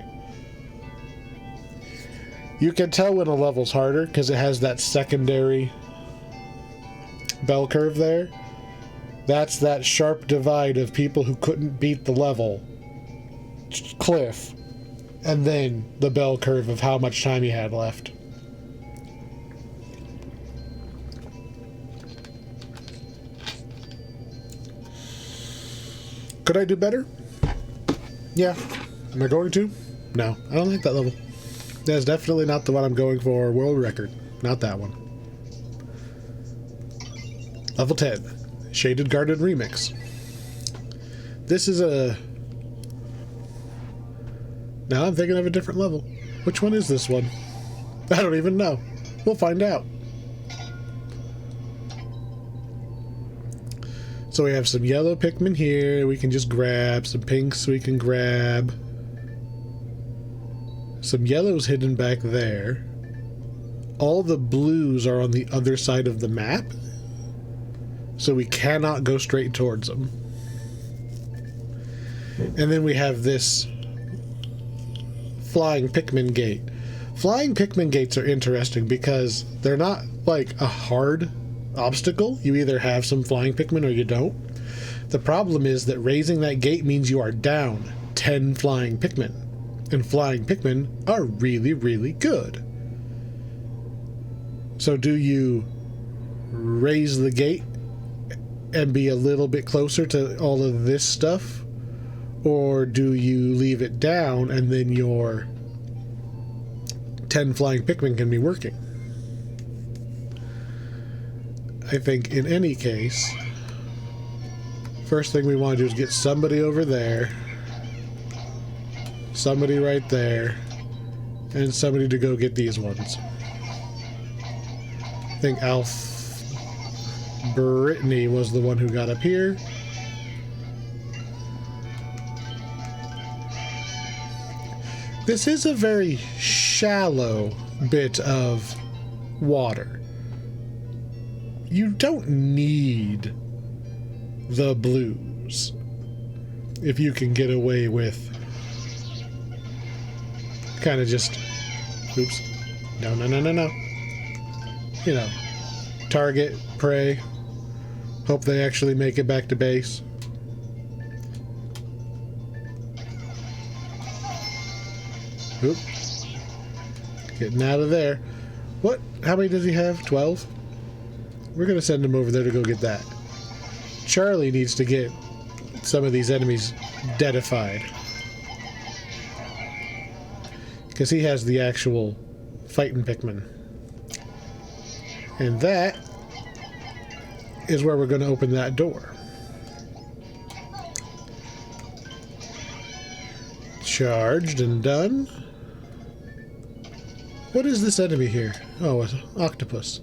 S1: You can tell when a level's harder because it has that secondary bell curve there. That's that sharp divide of people who couldn't beat the level cliff, and then the bell curve of how much time you had left. Could I do better? Yeah. Am I going to? No, I don't like that level. That's definitely not the one I'm going for world record. Not that one. Level 10. Shaded Garden Remix. This is a... Now I'm thinking of a different level. Which one is this one? I don't even know. We'll find out. So we have some yellow Pikmin here. We can just grab some pinks. We can grab some yellows hidden back there. All the blues are on the other side of the map, so we cannot go straight towards them. And then we have this flying Pikmin gate. Flying Pikmin gates are interesting because they're not like a hard obstacle. You either have some flying Pikmin or you don't. The problem is that raising that gate means you are down 10 flying Pikmin. And flying Pikmin are really, really good. So do you raise the gate and be a little bit closer to all of this stuff? Or do you leave it down and then your 10 flying Pikmin can be working? I think in any case, first thing we want to do is get somebody over there. somebody right there, and somebody to go get these ones. I think Brittany was the one who got up here. This is a very shallow bit of water. You don't need the blues if you can get away with kind of just, oops, no, you know, target, prey, hope they actually make it back to base. Oop. Getting out of there. What? How many does he have? 12? We're going to send him over there to go get that. Charlie needs to get some of these enemies deadified. Because he has the actual fighting Pikmin. And that is where we're going to open that door. Charged and done. What is this enemy here? Oh, an octopus.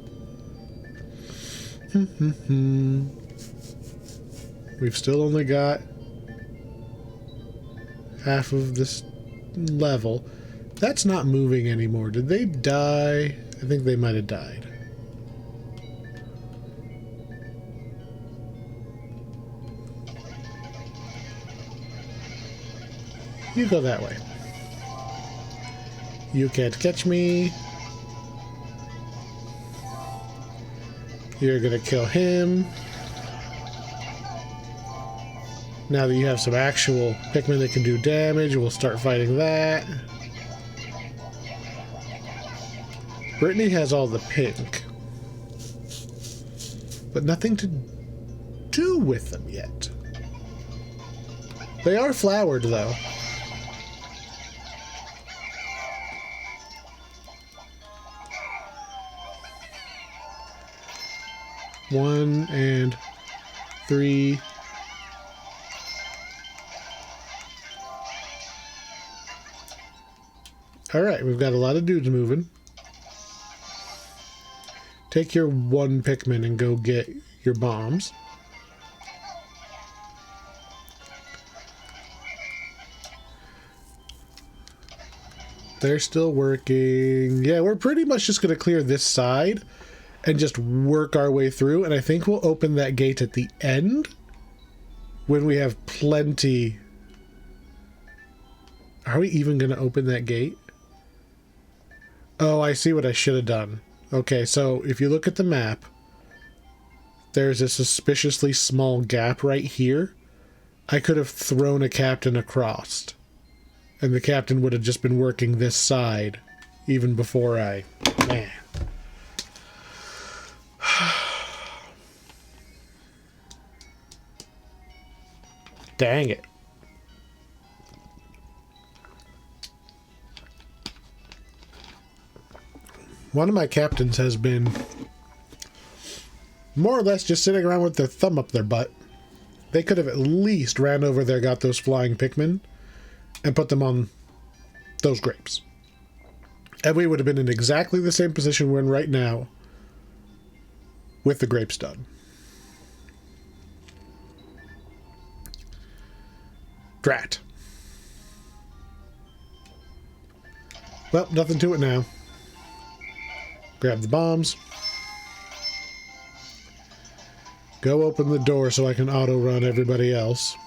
S1: We've still only got half of this level. That's not moving anymore. Did they die? I think they might have died. You go that way. You can't catch me. You're gonna kill him. Now that you have some actual Pikmin that can do damage, we'll start fighting that. Brittany has all the pink, but nothing to do with them yet. They are flowered, though. One and 3. Alright, we've got a lot of dudes moving. Take your one Pikmin and go get your bombs. They're still working. Yeah, we're pretty much just going to clear this side and just work our way through. And I think we'll open that gate at the end when we have plenty. Are we even going to open that gate? Oh, I see what I should have done. Okay, so if you look at the map, there's a suspiciously small gap right here. I could have thrown a captain across, and the captain would have just been working this side even before I... Man. Dang it. One of my captains has been more or less just sitting around with their thumb up their butt. They could have at least ran over there, got those flying Pikmin, and put them on those grapes. And we would have been in exactly the same position we're in right now with the grapes done. Drat. Well, nothing to it now. Grab the bombs. Go open the door so I can auto-run everybody else.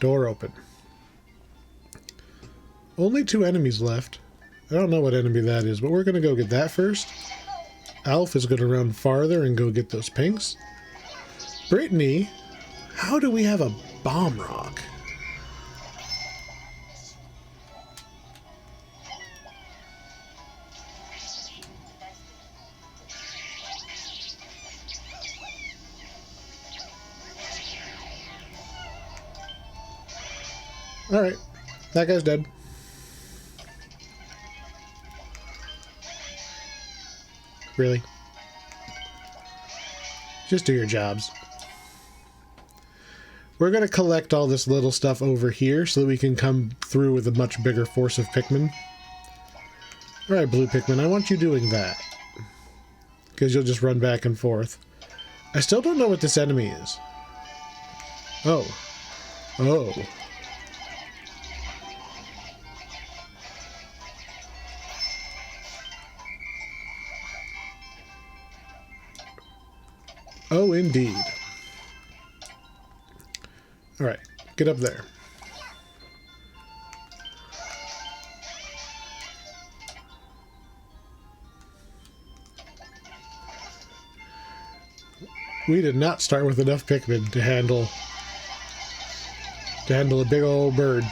S1: Door open. Only 2 enemies left. I don't know what enemy that is, but we're going to go get that first. Alf is going to run farther and go get those pinks. Brittany, how do we have a bomb rock? Alright, that guy's dead. Really? Just do your jobs. We're going to collect all this little stuff over here so that we can come through with a much bigger force of Pikmin. Alright, blue Pikmin, I want you doing that. Because you'll just run back and forth. I still don't know what this enemy is. Oh. Oh. Oh, indeed. Alright, get up there. We did not start with enough Pikmin to handle a big old bird.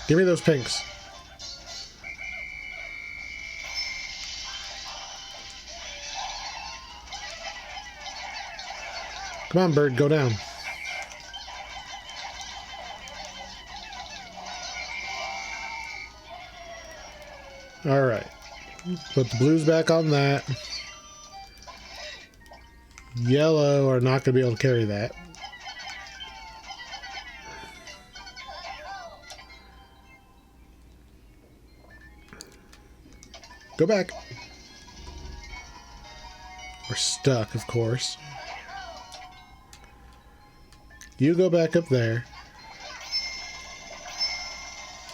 S1: Give me those pinks. Come on, bird, go down. Alright. Put the blues back on that. Yellow are not going to be able to carry that. Go back. We're stuck, of course. You go back up there.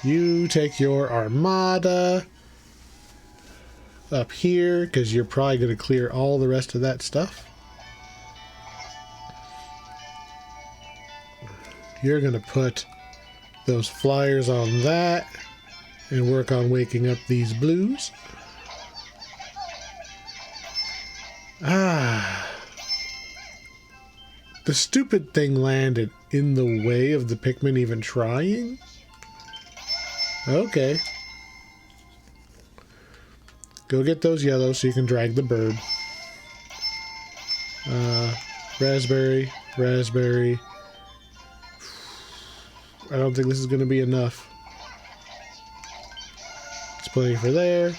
S1: You take your armada up here, because you're probably going to clear all the rest of that stuff. You're going to put those flyers on that and work on waking up these blues. Ah. The stupid thing landed in the way of the Pikmin even trying? Okay. Go get those yellows so you can drag the bird. Raspberry, raspberry. I don't think this is going to be enough. It's plenty for there.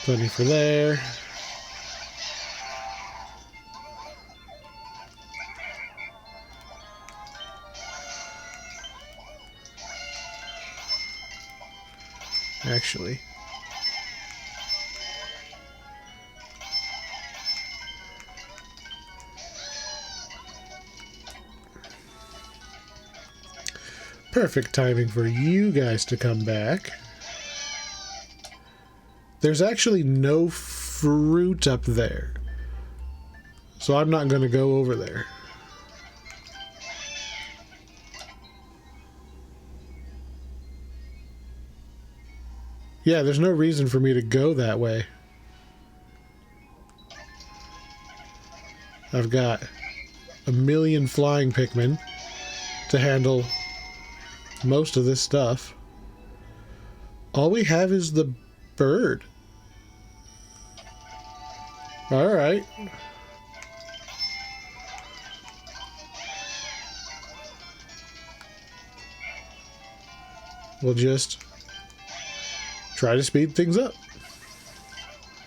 S1: Plenty for there. Actually. Perfect timing for you guys to come back. There's actually no fruit up there, so I'm not going to go over there. Yeah, there's no reason for me to go that way. I've got a million flying Pikmin to handle most of this stuff. All we have is the bird. Alright. We'll just try to speed things up.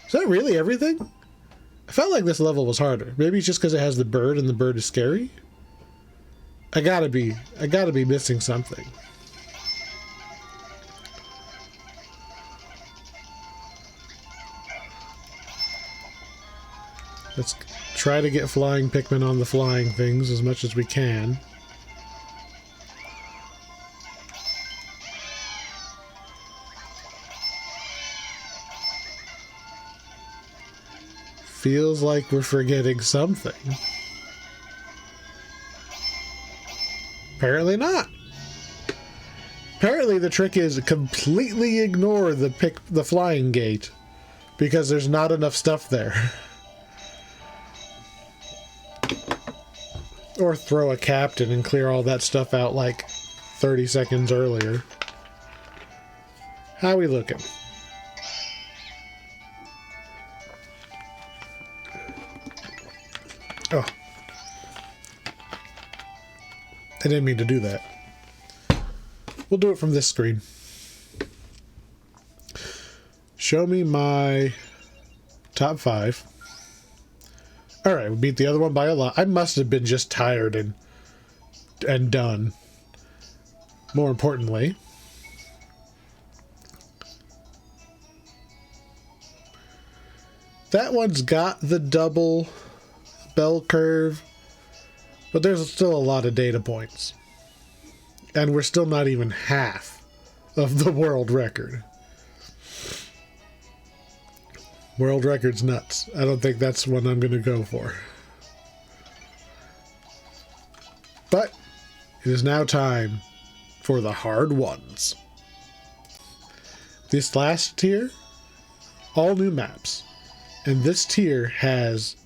S1: Is that really everything? I felt like this level was harder. Maybe it's just because it has the bird and the bird is scary. I gotta be missing something. Let's try to get flying Pikmin on the flying things as much as we can. Feels like we're forgetting something. Apparently not. Apparently the trick is completely ignore the flying gate because there's not enough stuff there. Or throw a captain and clear all that stuff out like 30 seconds earlier. How we looking? Oh. I didn't mean to do that. We'll do it from this screen. Show me my top 5. All right, we beat the other one by a lot. I must have been just tired and done. More importantly, that one's got the double bell curve, but there's still a lot of data points. And we're still not even half of the world record. World record's nuts. I don't think that's one I'm going to go for. But it is now time for the hard ones. This last tier, all new maps. And this tier has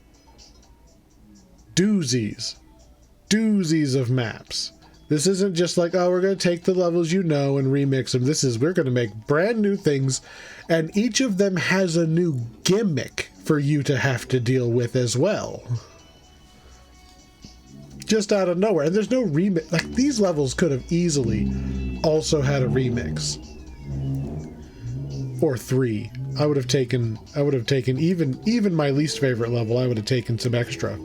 S1: doozies of maps. This isn't just like, oh, we're going to take the levels you know and remix them. This is, we're going to make brand new things, and each of them has a new gimmick for you to have to deal with as well. Just out of nowhere. And there's no remix. Like, these levels could have easily also had a remix. Or 3. I would have taken even my least favorite level, I would have taken some extra.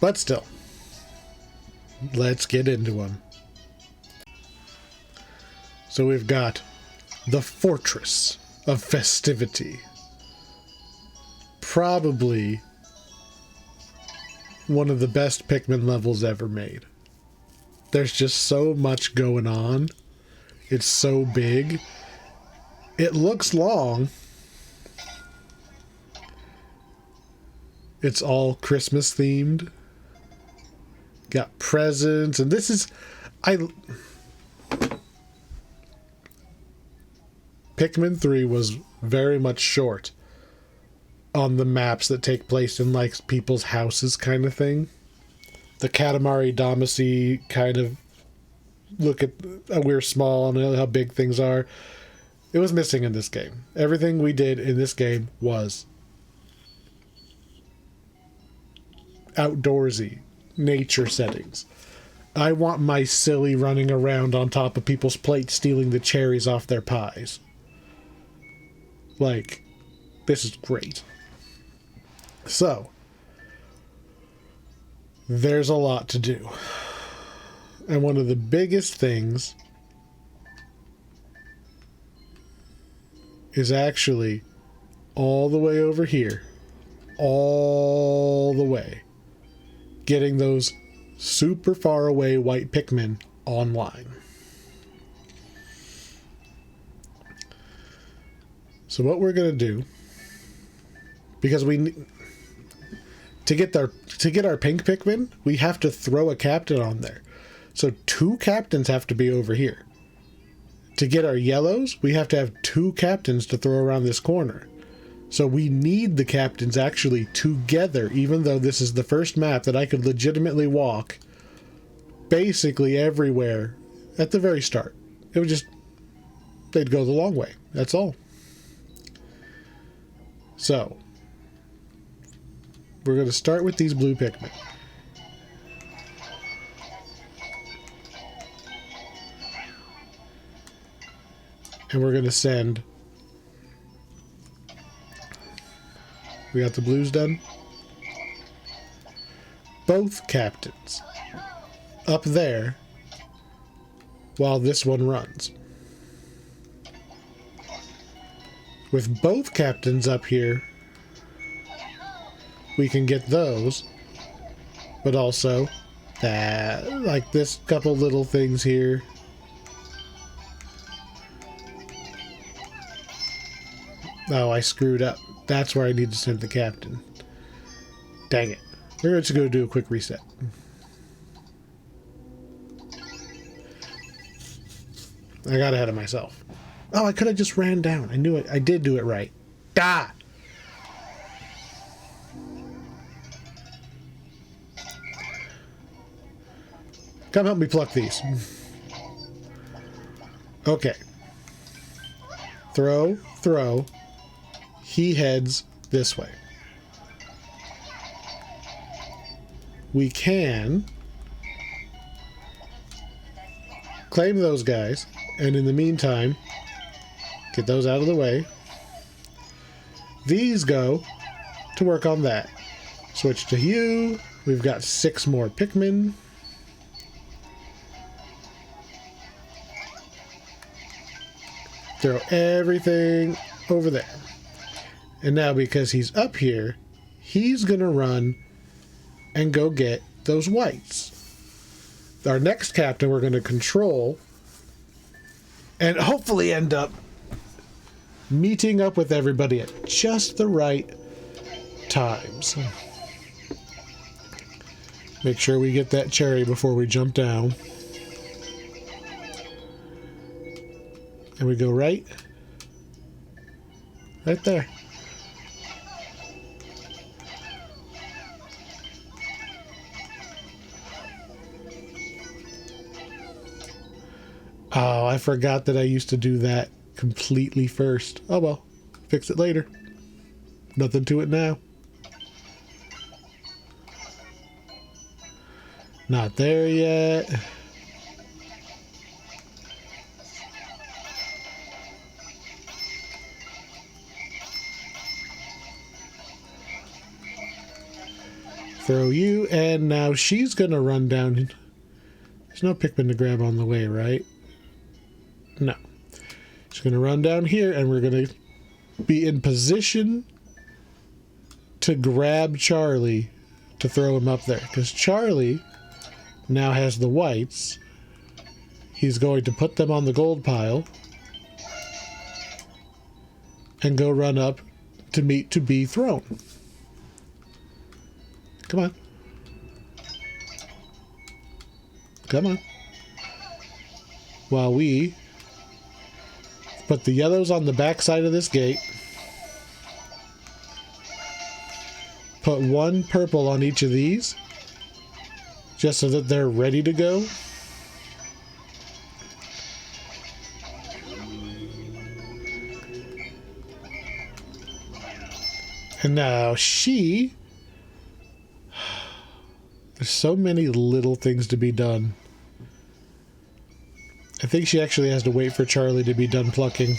S1: But still, let's get into them. So we've got the Fortress of Festivity. Probably one of the best Pikmin levels ever made. There's just so much going on. It's so big. It looks long. It's all Christmas themed. Got presents, and this is... Pikmin 3 was very much short on the maps that take place in, like, people's houses kind of thing. The Katamari Damacy kind of look at we're small and how big things are. It was missing in this game. Everything we did in this game was outdoorsy, nature settings. I want my silly running around on top of people's plates stealing the cherries off their pies. Like, this is great. So, there's a lot to do. And one of the biggest things is actually all the way over here. All the way. Getting those super far away white Pikmin online. So what we're going to do, because to get our pink Pikmin, we have to throw a captain on there. So 2 captains have to be over here. To get our yellows, we have to have 2 captains to throw around this corner. So we need the captains actually together, even though this is the first map that I could legitimately walk basically everywhere at the very start. It would just, they'd go the long way. That's all. So, we're going to start with these blue Pikmin. And we're going to send... We got the blues done? Both captains up there while this one runs. With both captains up here, we can get those, but also that, like this couple little things here. Oh, I screwed up. That's where I need to send the captain. Dang it. We're just going to do a quick reset. I got ahead of myself. Oh, I could have just ran down. I knew it. I did do it right. Ah! Come help me pluck these. Okay. Throw, throw. He heads this way. We can claim those guys, and in the meantime, Get those out of the way. These go to work on that. Switch to you. We've got 6 more Pikmin. Throw everything over there. And now because he's up here, he's going to run and go get those whites. Our next captain we're going to control and hopefully end up meeting up with everybody at just the right times. Make sure we get that cherry before we jump down. And we go right there. Oh, I forgot that I used to do that completely first. Oh well, fix it later. Nothing to it now. Not there yet. Throw you, and now she's gonna run down. There's no Pikmin to grab on the way, right? No. She's gonna run down here, and we're gonna be in position to grab Charlie to throw him up there. Because Charlie now has the whites. He's going to put them on the gold pile and go run up to meet to be thrown. Come on. Come on. While we put the yellows on the back side of this gate. Put 1 purple on each of these. Just so that they're ready to go. And now she... There's so many little things to be done. I think she actually has to wait for Charlie to be done plucking.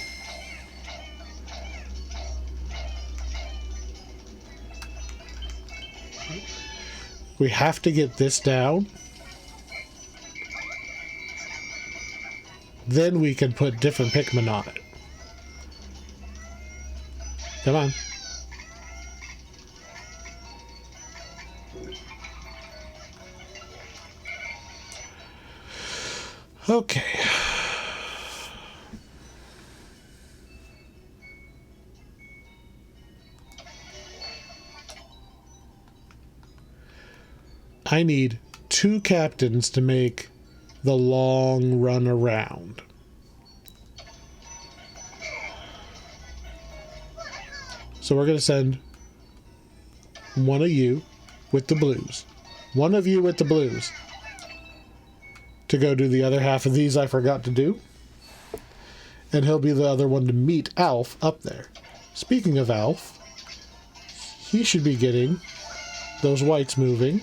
S1: We have to get this down. Then we can put different Pikmin on it. Come on. Okay. I need 2 captains to make the long run around. So we're going to send one of you with the blues. One of you with the blues. To go do the other half of these I forgot to do. And he'll be the other one to meet Alf up there. Speaking of Alf, he should be getting those whites moving.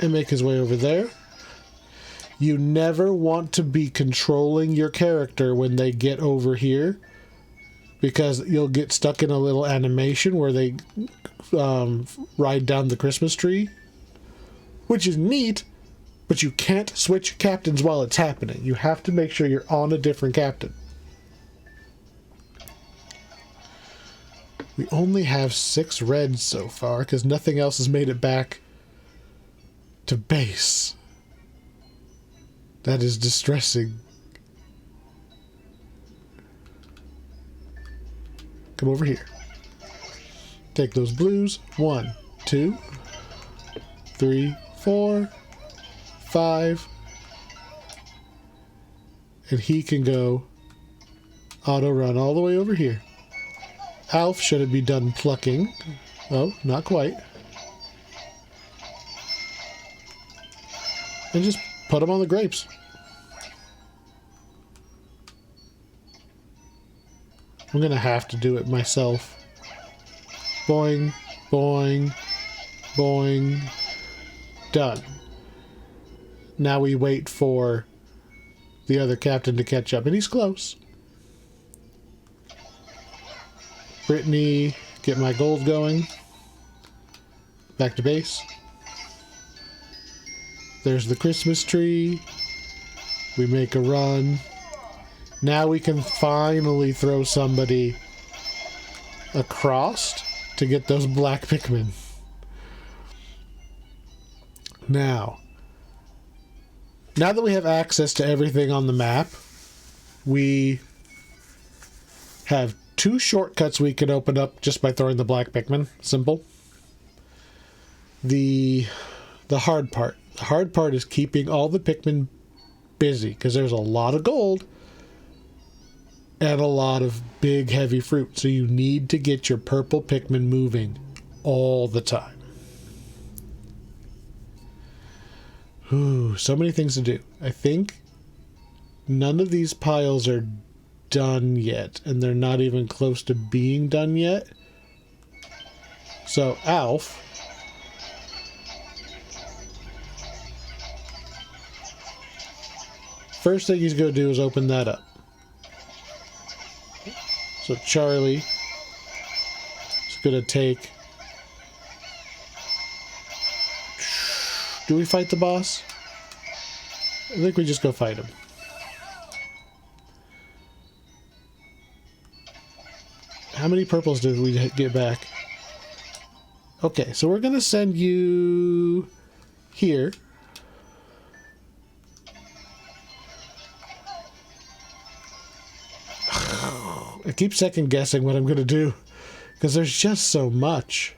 S1: And make his way over there. You never want to be controlling your character when they get over here. Because you'll get stuck in a little animation where they ride down the Christmas tree. Which is neat. But you can't switch captains while it's happening. You have to make sure you're on a different captain. We only have 6 reds so far because nothing else has made it back to base. That is distressing. Come over here. Take those blues. 1, 2, 3, 4, 5. And he can go auto run all the way over here. Alf should be done plucking. Oh, not quite. And just put them on the grapes. I'm gonna have to do it myself. Boing, boing, boing. Done. Now we wait for the other captain to catch up, and he's close. Brittany, get my gold going. Back to base. There's the Christmas tree. We make a run. Now we can finally throw somebody across to get those black Pikmin. Now that we have access to everything on the map, we have 2 shortcuts we can open up just by throwing the black Pikmin. Simple. The hard part. The hard part is keeping all the Pikmin busy, because there's a lot of gold and a lot of big heavy fruit, so you need to get your purple Pikmin moving all the time. Ooh, so many things to do. I think none of these piles are done yet, and they're not even close to being done yet. So Alf, first thing he's going to do is open that up. So Charlie is going to take... Do we fight the boss? I think we just go fight him. How many purples did we get back? Okay, so we're going to send you here. I keep second guessing what I'm going to do, because there's just so much.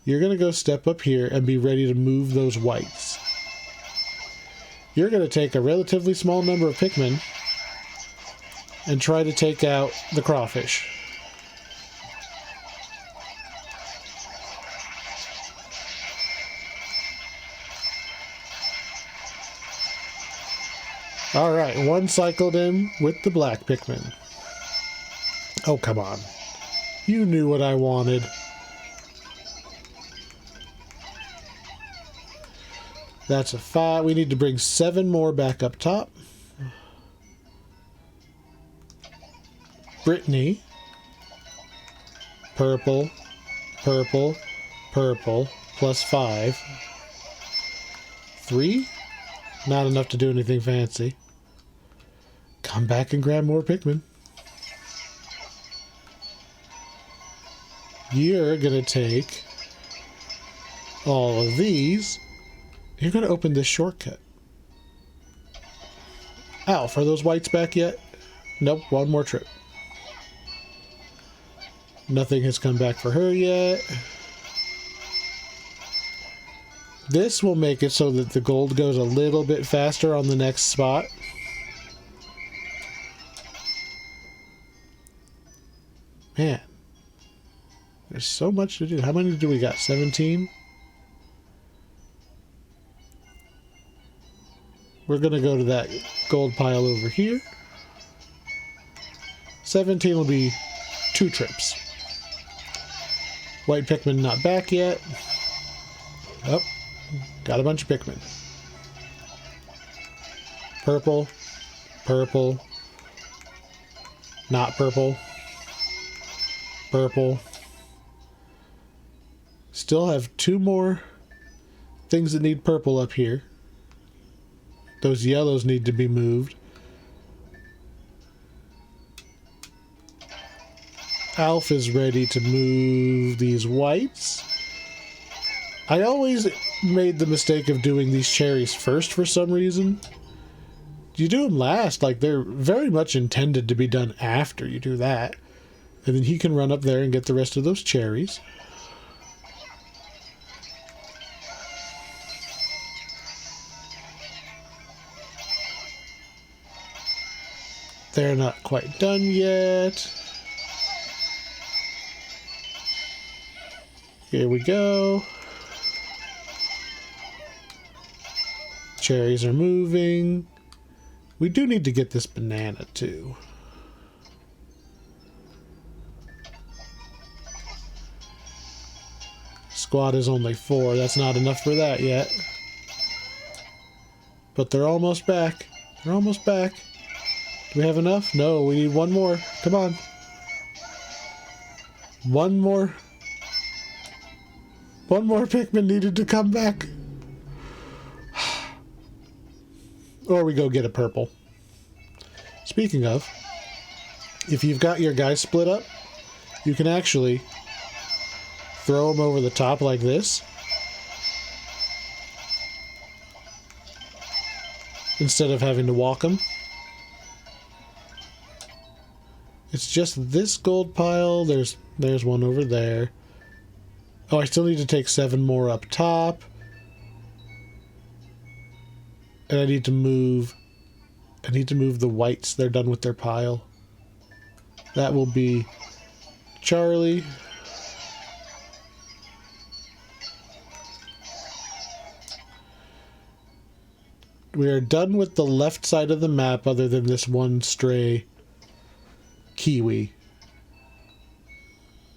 S1: You're going to go step up here and be ready to move those whites. You're going to take a relatively small number of Pikmin and try to take out the crawfish. Alright, one cycled in with the black Pikmin. Oh, come on. You knew what I wanted. That's a 5. We need to bring 7 more back up top. Brittany. Purple. Purple. Purple. Plus 5. 3. Not enough to do anything fancy. Come back and grab more Pikmin. You're going to take all of these. You're going to open this shortcut. Alf, are those whites back yet? Nope, one more trip. Nothing has come back for her yet. This will make it so that the gold goes a little bit faster on the next spot. Man, there's so much to do. How many do we got? 17? We're going to go to that gold pile over here. 17 will be 2 trips. White Pikmin not back yet. Oh, got a bunch of Pikmin. Purple. Purple. Not purple. Purple. Still have 2 more things that need purple up here. Those yellows need to be moved. Alf is ready to move these whites. I always made the mistake of doing these cherries first for some reason. You do them last, like they're very much intended to be done after you do that. And then he can run up there and get the rest of those cherries. They're not quite done yet. Here we go. Cherries are moving. We do need to get this banana too. Squad is only 4. That's not enough for that yet. but they're almost back. They're almost back. Do we have enough? No, we need one more. Come on. One more. One more Pikmin needed to come back. Or we go get a purple. Speaking of, if you've got your guys split up, you can actually throw them over the top like this. Instead of having to walk them. It's just this gold pile. There's one over there. Oh, I still need to take 7 more up top. And I need to move the whites. They're done with their pile. That will be Charlie. We are done with the left side of the map other than this one stray kiwi.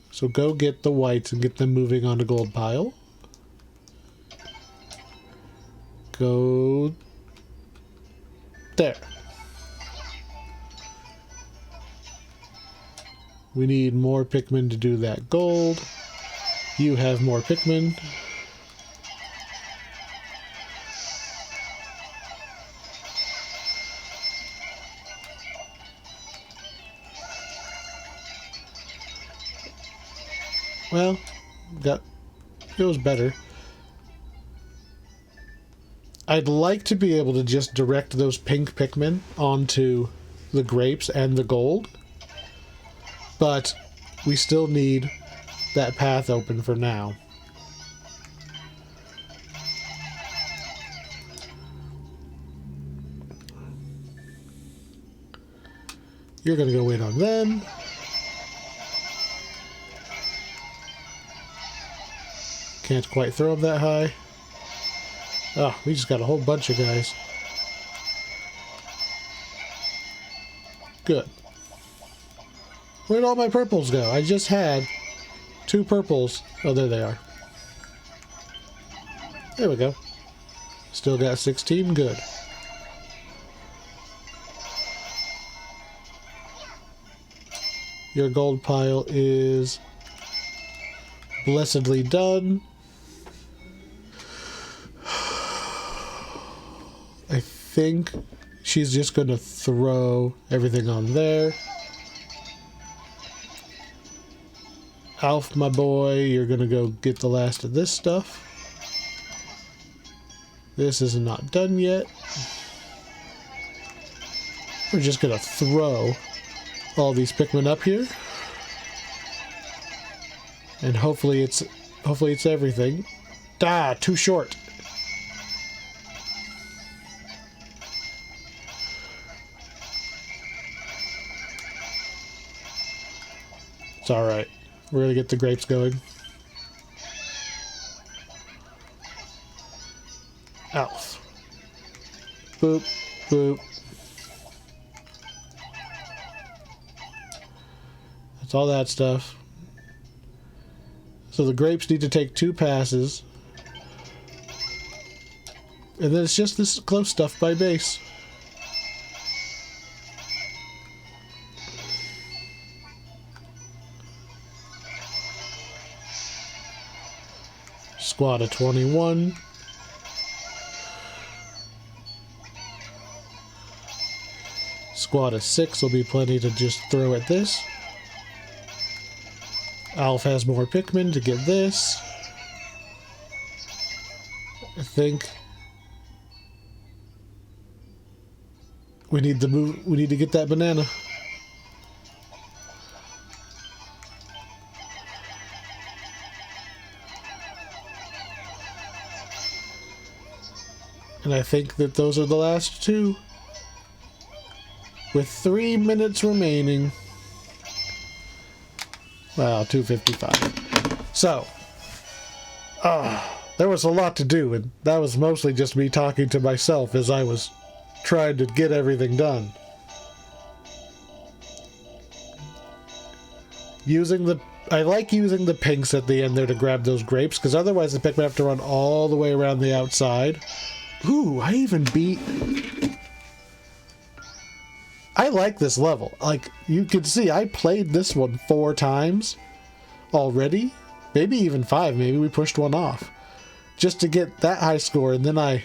S1: So go get the whites and get them moving on a gold pile. Go there. We need more Pikmin to do that gold. You have more Pikmin. Well, it was better. I'd like to be able to just direct those pink Pikmin onto the grapes and the gold, but we still need that path open for now. You're gonna go in on them. Can't quite throw them that high. Oh, we just got a whole bunch of guys. Good. Where'd all my purples go? I just had 2 purples. Oh, there they are. There we go. Still got 16. Good. Your gold pile is blessedly done. I think she's just going to throw everything on there. Alf, my boy, you're going to go get the last of this stuff. This is not done yet. We're just going to throw all these Pikmin up here. And hopefully it's everything. Ah, too short. It's alright. We're gonna get the grapes going. Alf. Boop, boop. That's all that stuff. So the grapes need to take 2 passes. And then it's just this close stuff by base. Squad of 21. Squad of 6 will be plenty to just throw at this. Alf has more Pikmin to get this. I think we need to get that banana. And I think that those are the last 2. With 3 minutes remaining. Wow, 2:55. So, there was a lot to do, and that was mostly just me talking to myself as I was trying to get everything done. I like using the pinks at the end there to grab those grapes, because otherwise the Pikmin have to run all the way around the outside, Ooh, I even beat... I like this level. Like, you can see, I played this one 4 times already. Maybe even 5. Maybe we pushed one off. Just to get that high score, and then I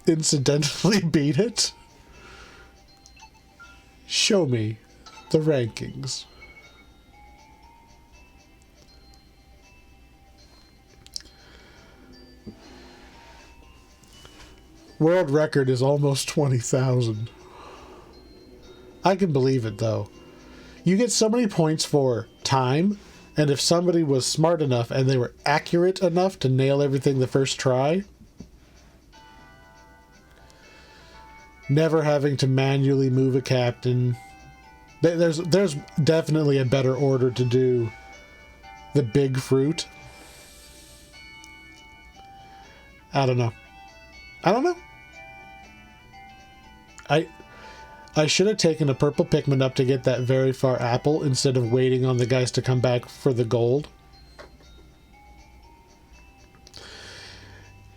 S1: incidentally beat it. Show me the rankings. World record is almost 20,000. I can believe it, though. You get so many points for time, and if somebody was smart enough and they were accurate enough to nail everything the first try, never having to manually move a captain. There's definitely a better order to do the big fruit. I don't know. I should have taken a purple Pikmin up to get that very far apple instead of waiting on the guys to come back for the gold.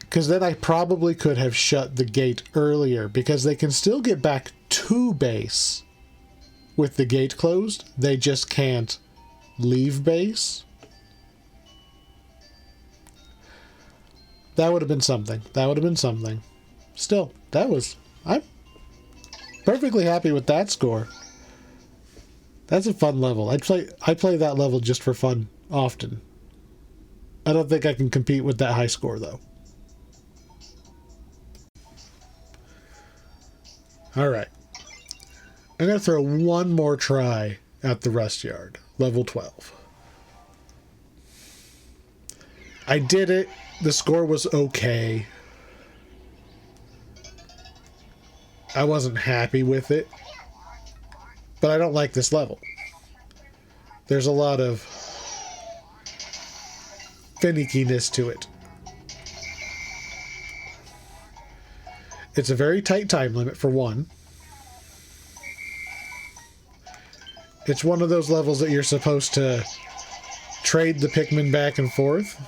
S1: Because then I probably could have shut the gate earlier, because they can still get back to base with the gate closed. They just can't leave base. That would have been something. Still, I'm perfectly happy with that score. That's a fun level. I play that level just for fun often. I don't think I can compete with that high score, though. Alright. I'm going to throw one more try at the Rust Yard. Level 12. I did it. The score was okay. I wasn't happy with it. But I don't like this level. There's a lot of finickiness to it. It's a very tight time limit, for one. It's one of those levels that you're supposed to trade the Pikmin back and forth,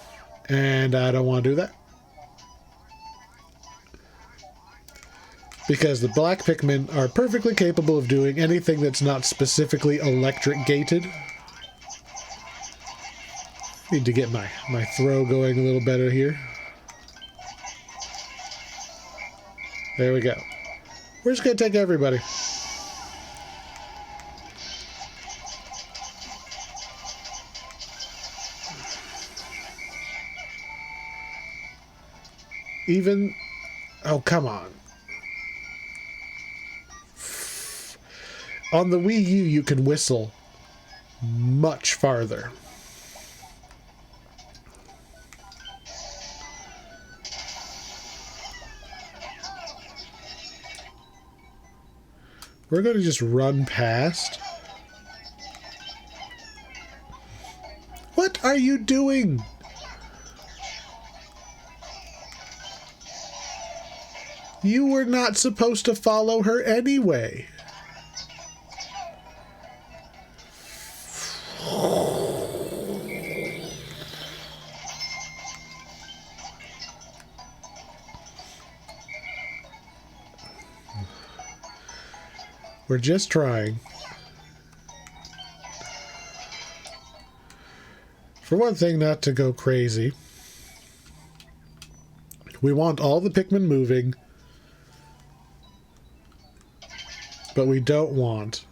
S1: and I don't want to do that. Because the black Pikmin are perfectly capable of doing anything that's not specifically electric gated. Need to get my throw going a little better here. There we go. We're just going to take everybody. Even... Oh, come on. On the Wii U, you can whistle much farther. We're going to just run past. What are you doing? You were not supposed to follow her anyway. We're just trying. For one thing, not to go crazy. We want all the Pikmin moving, but we don't want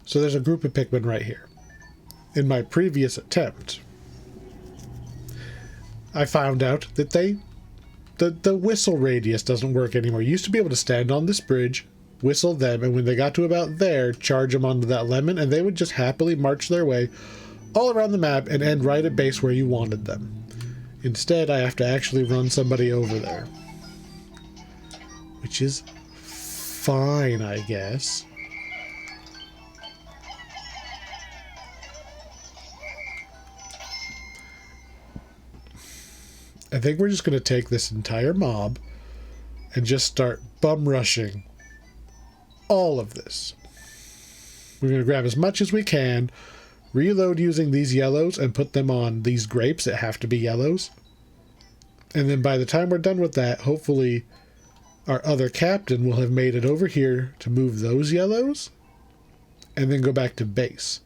S1: so there's a group of Pikmin right here. In my previous attempt, I found out that the whistle radius doesn't work anymore. You used to be able to stand on this bridge, whistle them, and when they got to about there, charge them onto that lemon, and they would just happily march their way all around the map and end right at base where you wanted them. Instead, I have to actually run somebody over there. Which is fine, I guess. I think we're just going to take this entire mob and just start bum rushing all of this. We're going to grab as much as we can, reload using these yellows and put them on these grapes that have to be yellows. And then by the time we're done with that, hopefully our other captain will have made it over here to move those yellows and then go back to base.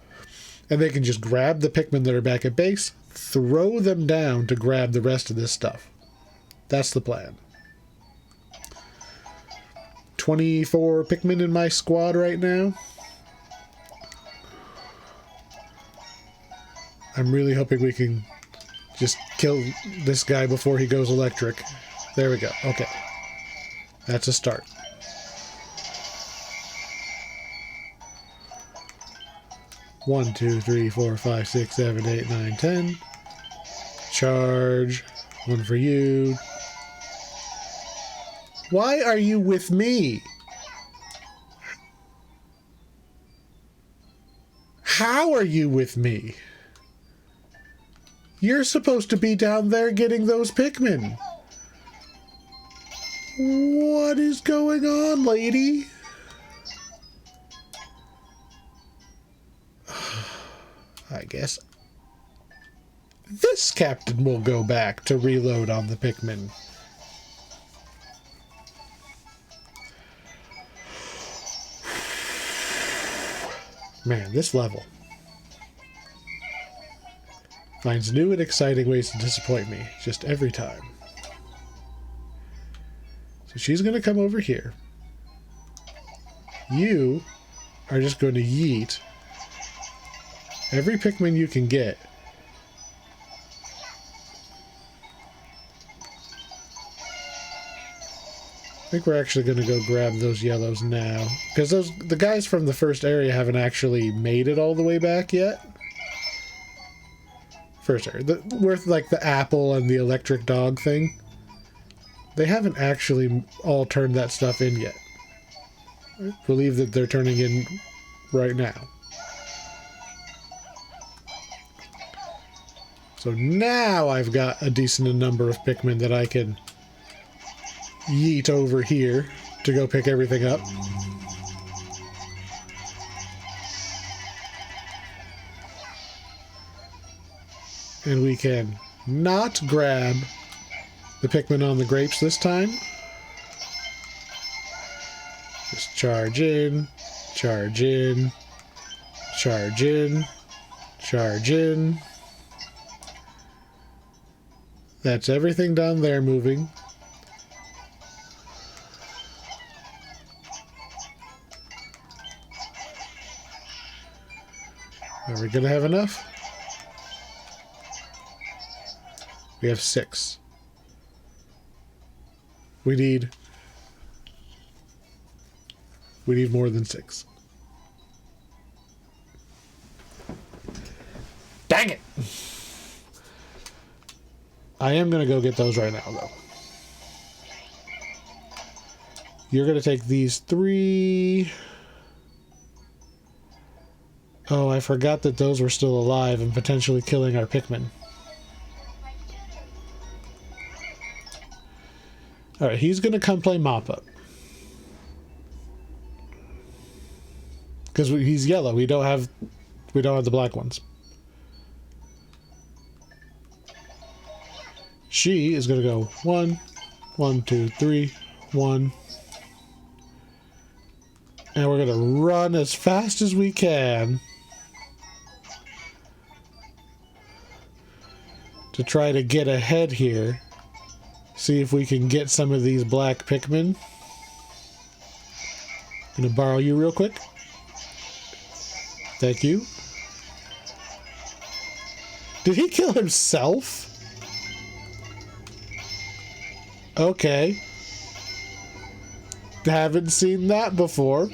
S1: And they can just grab the Pikmin that are back at base, throw them down to grab the rest of this stuff. That's the plan. 24 Pikmin in my squad right now. I'm really hoping we can just kill this guy before he goes electric. There we go. Okay. That's a start. One, two, three, four, five, 6, 7, 8, 9, 10. Charge. One for you. Why are you with me? How are you with me? You're supposed to be down there getting those Pikmin. What is going on, lady? I guess this captain will go back to reload on the Pikmin. Man, this level finds new and exciting ways to disappoint me just every time. So she's going to come over here. You are just going to yeet every Pikmin you can get. I think we're actually going to go grab those yellows now. Because the guys from the first area haven't actually made it all the way back yet. First area. With like the apple and the electric dog thing. They haven't actually all turned that stuff in yet. I believe that they're turning in right now. So now I've got a decent number of Pikmin that I can yeet over here to go pick everything up. And we can not grab the Pikmin on the grapes this time. Just charge in, charge in, charge in, charge in. That's everything down there moving. Are we gonna have enough? We have 6. We need more than 6. Dang it! I am going to go get those right now, though. You're going to take these 3. Oh, I forgot that those were still alive and potentially killing our Pikmin. Alright, he's going to come play mop-up. Because he's yellow. We don't have the black ones. She is going to go 1, 1, 2, 3, 1. And we're going to run as fast as we can to try to get ahead here. See if we can get some of these black Pikmin. I'm going to borrow you real quick. Thank you. Did he kill himself? Okay. Haven't seen that before.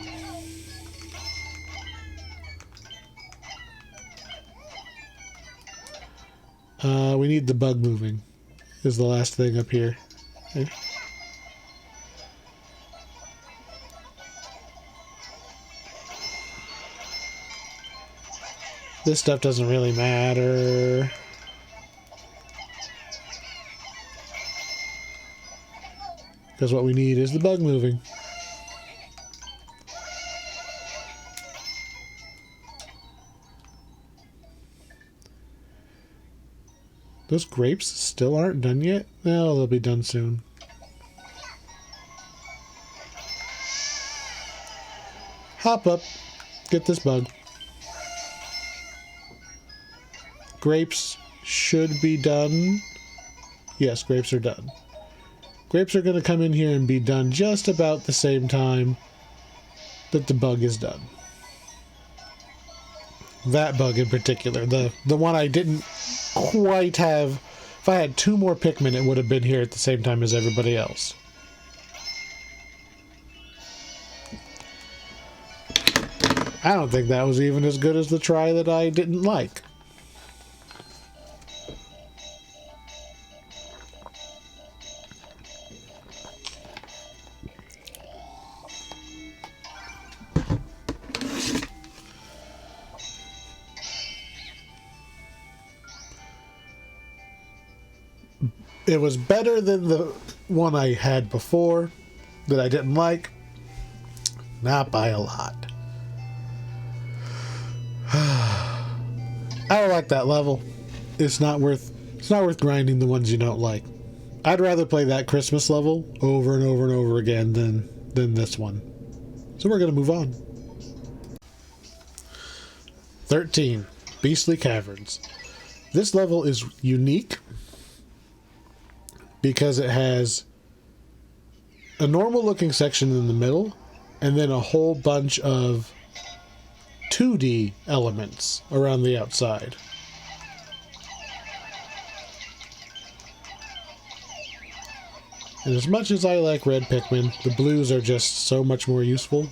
S1: We need the bug moving. Is the last thing up here. Okay. This stuff doesn't really matter. Because what we need is the bug moving. Those grapes still aren't done yet? No, they'll be done soon. Hop up. Get this bug. Grapes should be done. Yes, grapes are done. Grapes are going to come in here and be done just about the same time that the bug is done. That bug in particular. The one I didn't quite have. If I had 2 more Pikmin, it would have been here at the same time as everybody else. I don't think that was even as good as the try that I didn't like. It was better than the one I had before that I didn't like. Not by a lot. I don't like that level. It's not worth grinding the ones you don't like. I'd rather play that Christmas level over and over and over again than this one. So we're going to move on. 13. Beastly Caverns. This level is unique because it has a normal looking section in the middle and then a whole bunch of 2D elements around the outside. And as much as I like red Pikmin, the blues are just so much more useful.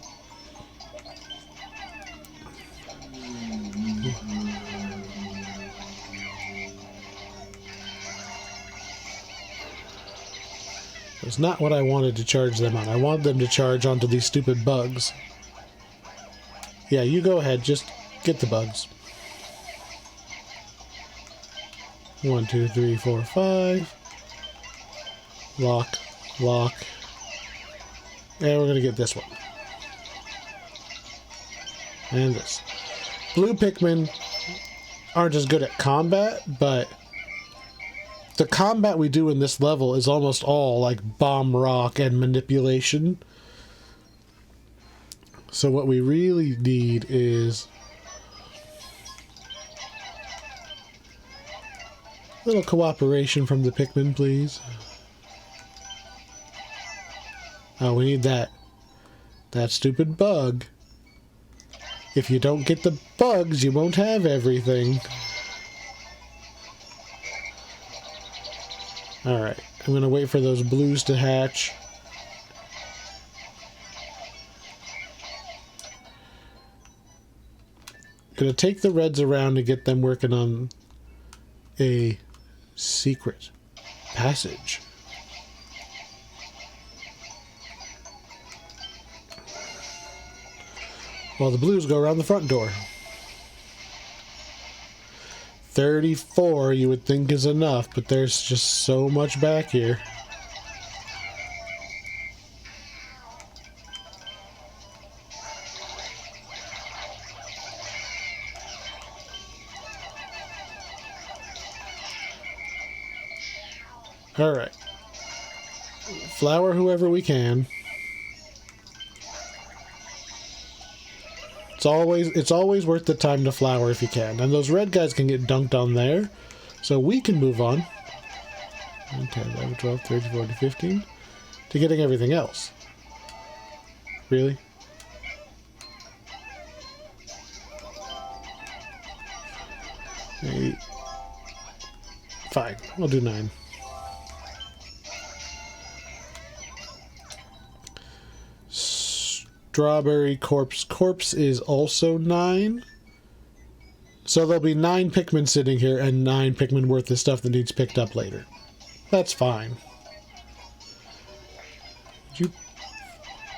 S1: It's not what I wanted to charge them on. I wanted them to charge onto these stupid bugs. Yeah, you go ahead. Just get the bugs. 1, 2, 3, 4, 5. Lock, lock. And we're going to get this one. And this. Blue Pikmin aren't as good at combat, but the combat we do in this level is almost all like bomb rock and manipulation. So what we really need is a little cooperation from the Pikmin, please. Oh, we need that stupid bug. If you don't get the bugs, you won't have everything. Alright, I'm going to wait for those blues to hatch. Going to take the reds around to get them working on a secret passage. While the blues go around the front door. 34 you would think is enough, but there's just so much back here. Alright. Flower whoever we can. It's always worth the time to flower if you can. And those red guys can get dunked on there. So we can move on. 10, 11, 12, 13, 14, 15. To getting everything else. Really? Eight. Fine. I'll do 9. Strawberry Corpse. Corpse is also 9. So there'll be 9 Pikmin sitting here and 9 Pikmin worth of stuff that needs picked up later. That's fine. Would you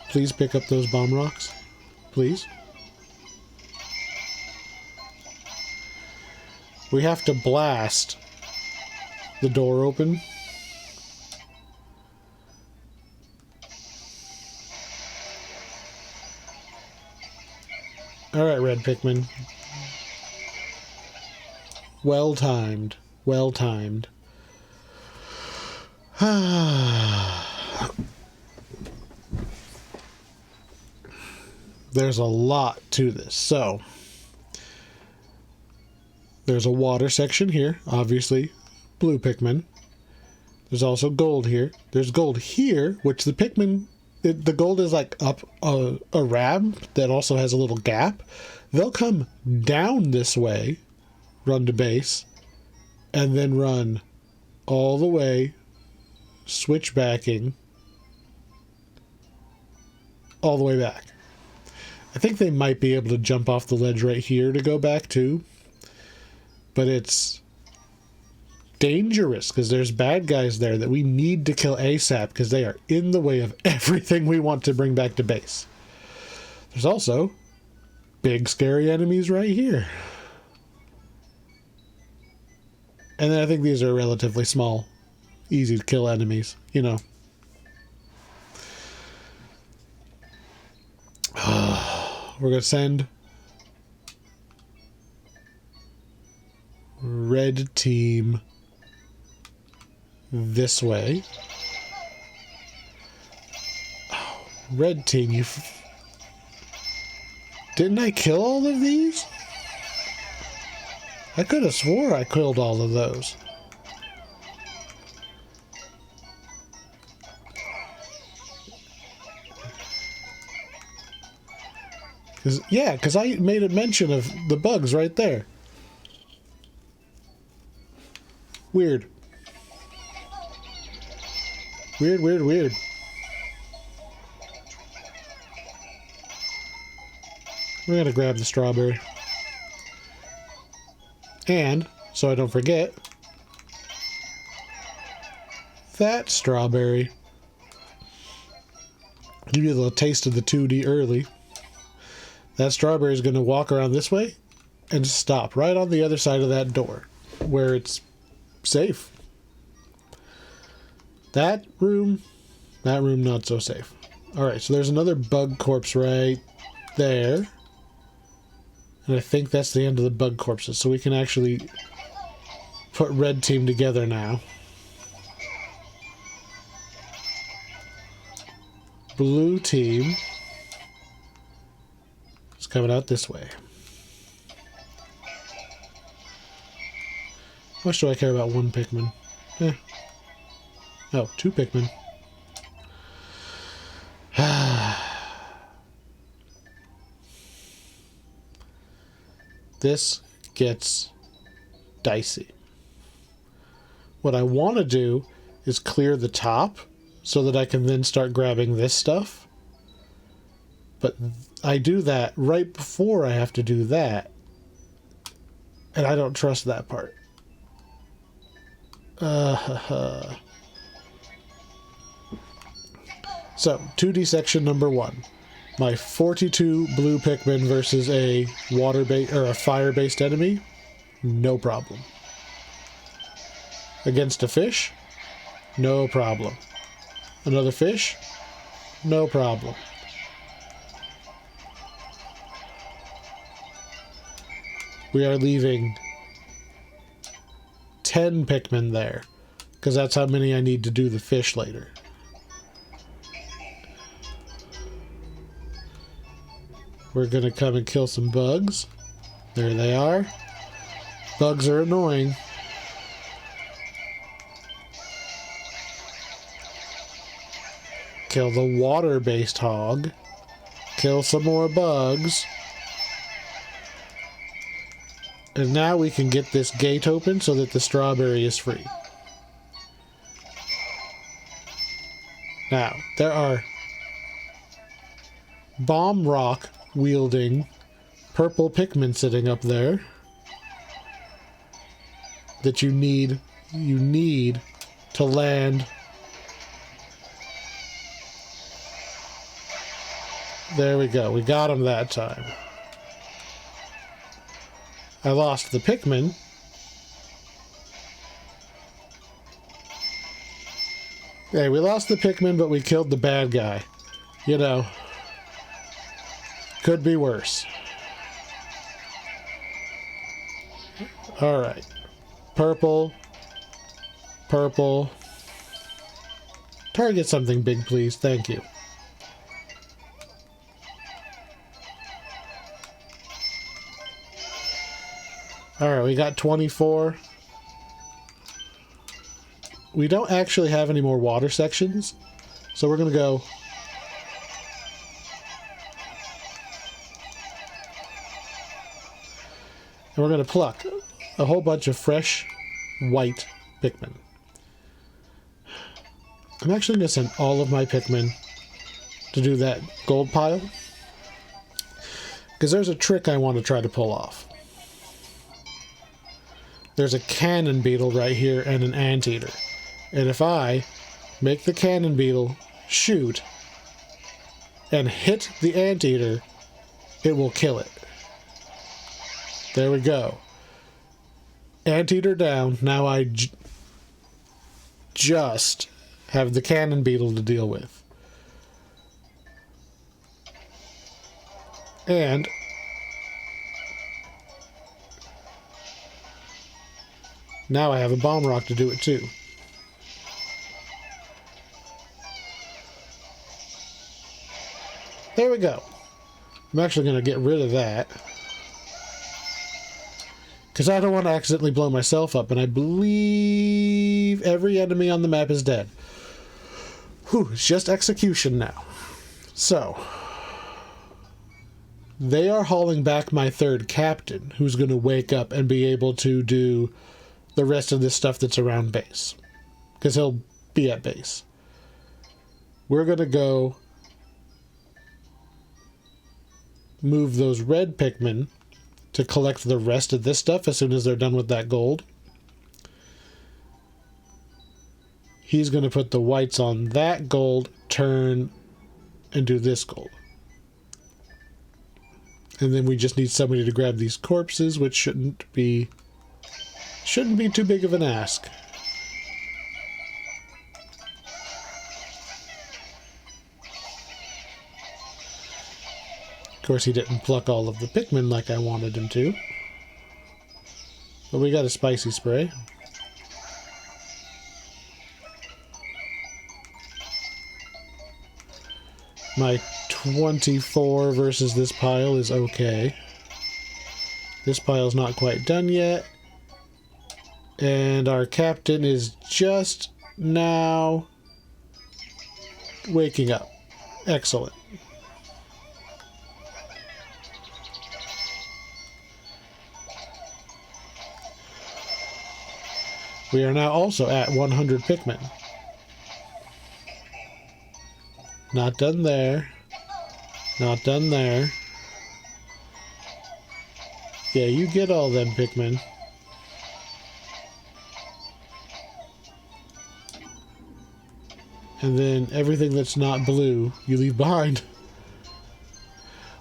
S1: please pick up those bomb rocks? Please? We have to blast the door open. Alright, red Pikmin. Well timed. Well timed. There's a lot to this. So, there's a water section here, obviously. Blue Pikmin. There's also gold here. There's gold here, which the Pikmin... the gold is like up a ramp that also has a little gap. They'll come down this way, run to base, and then run all the way, switchbacking, all the way back. I think they might be able to jump off the ledge right here to go back too. But it's dangerous because there's bad guys there that we need to kill ASAP because they are in the way of everything we want to bring back to base. There's also big scary enemies right here. And then I think these are relatively small, easy to kill enemies, you know. We're going to send red team this way. Oh, red team, you... Didn't I kill all of these? I could have swore I killed all of those. Because I made a mention of the bugs right there. Weird. Weird, weird, weird. We're gonna grab the strawberry. And, so I don't forget, that strawberry. Give you a little taste of the 2D early. That strawberry is going to walk around this way and stop right on the other side of that door where it's safe. That room not so safe. Alright, so there's another bug corpse right there. And I think that's the end of the bug corpses. So we can actually put red team together now. Blue team is coming out this way. How much do I care about one Pikmin? Oh, two Pikmin. This gets dicey. What I want to do is clear the top so that I can then start grabbing this stuff. But I do that right before I have to do that. And I don't trust that part. So, 2D section number 1. My 42 blue Pikmin versus a a fire-based enemy, no problem. Against a fish, no problem. Another fish, no problem. We are leaving 10 Pikmin there, because that's how many I need to do the fish later. We're going to come and kill some bugs. There they are. Bugs are annoying. Kill the water-based hog. Kill some more bugs. And now we can get this gate open so that the strawberry is free. Now, there are bomb rock wielding purple Pikmin sitting up there that you need to land. There we go. We got him that time. I lost the Pikmin. Hey, we lost the Pikmin, but we killed the bad guy. You know, could be worse. Alright. Purple. Purple. Target something big, please. Thank you. Alright, we got 24. We don't actually have any more water sections, so we're going to go... and we're going to pluck a whole bunch of fresh white Pikmin. I'm actually going to send all of my Pikmin to do that gold pile, because there's a trick I want to try to pull off. There's a cannon beetle right here and an anteater. And if I make the cannon beetle shoot and hit the anteater, it will kill it. There we go. Anteater down. Now I just have the cannon beetle to deal with. And now I have a bomb rock to do it too. There we go. I'm actually going to get rid of that, because I don't want to accidentally blow myself up, and I believe every enemy on the map is dead. Whew, it's just execution now. So, they are hauling back my third captain, who's going to wake up and be able to do the rest of this stuff that's around base, because he'll be at base. We're going to go move those red Pikmin to collect the rest of this stuff as soon as they're done with that gold. He's going to put the whites on that gold, turn, and do this gold. And then we just need somebody to grab these corpses, which shouldn't be too big of an ask. Of course, he didn't pluck all of the Pikmin like I wanted him to. But we got a spicy spray. My 24 versus this pile is okay. This pile's not quite done yet. And our captain is just now waking up. Excellent. We are now also at 100 Pikmin. Not done there. Not done there. Yeah, you get all them Pikmin. And then everything that's not blue, you leave behind.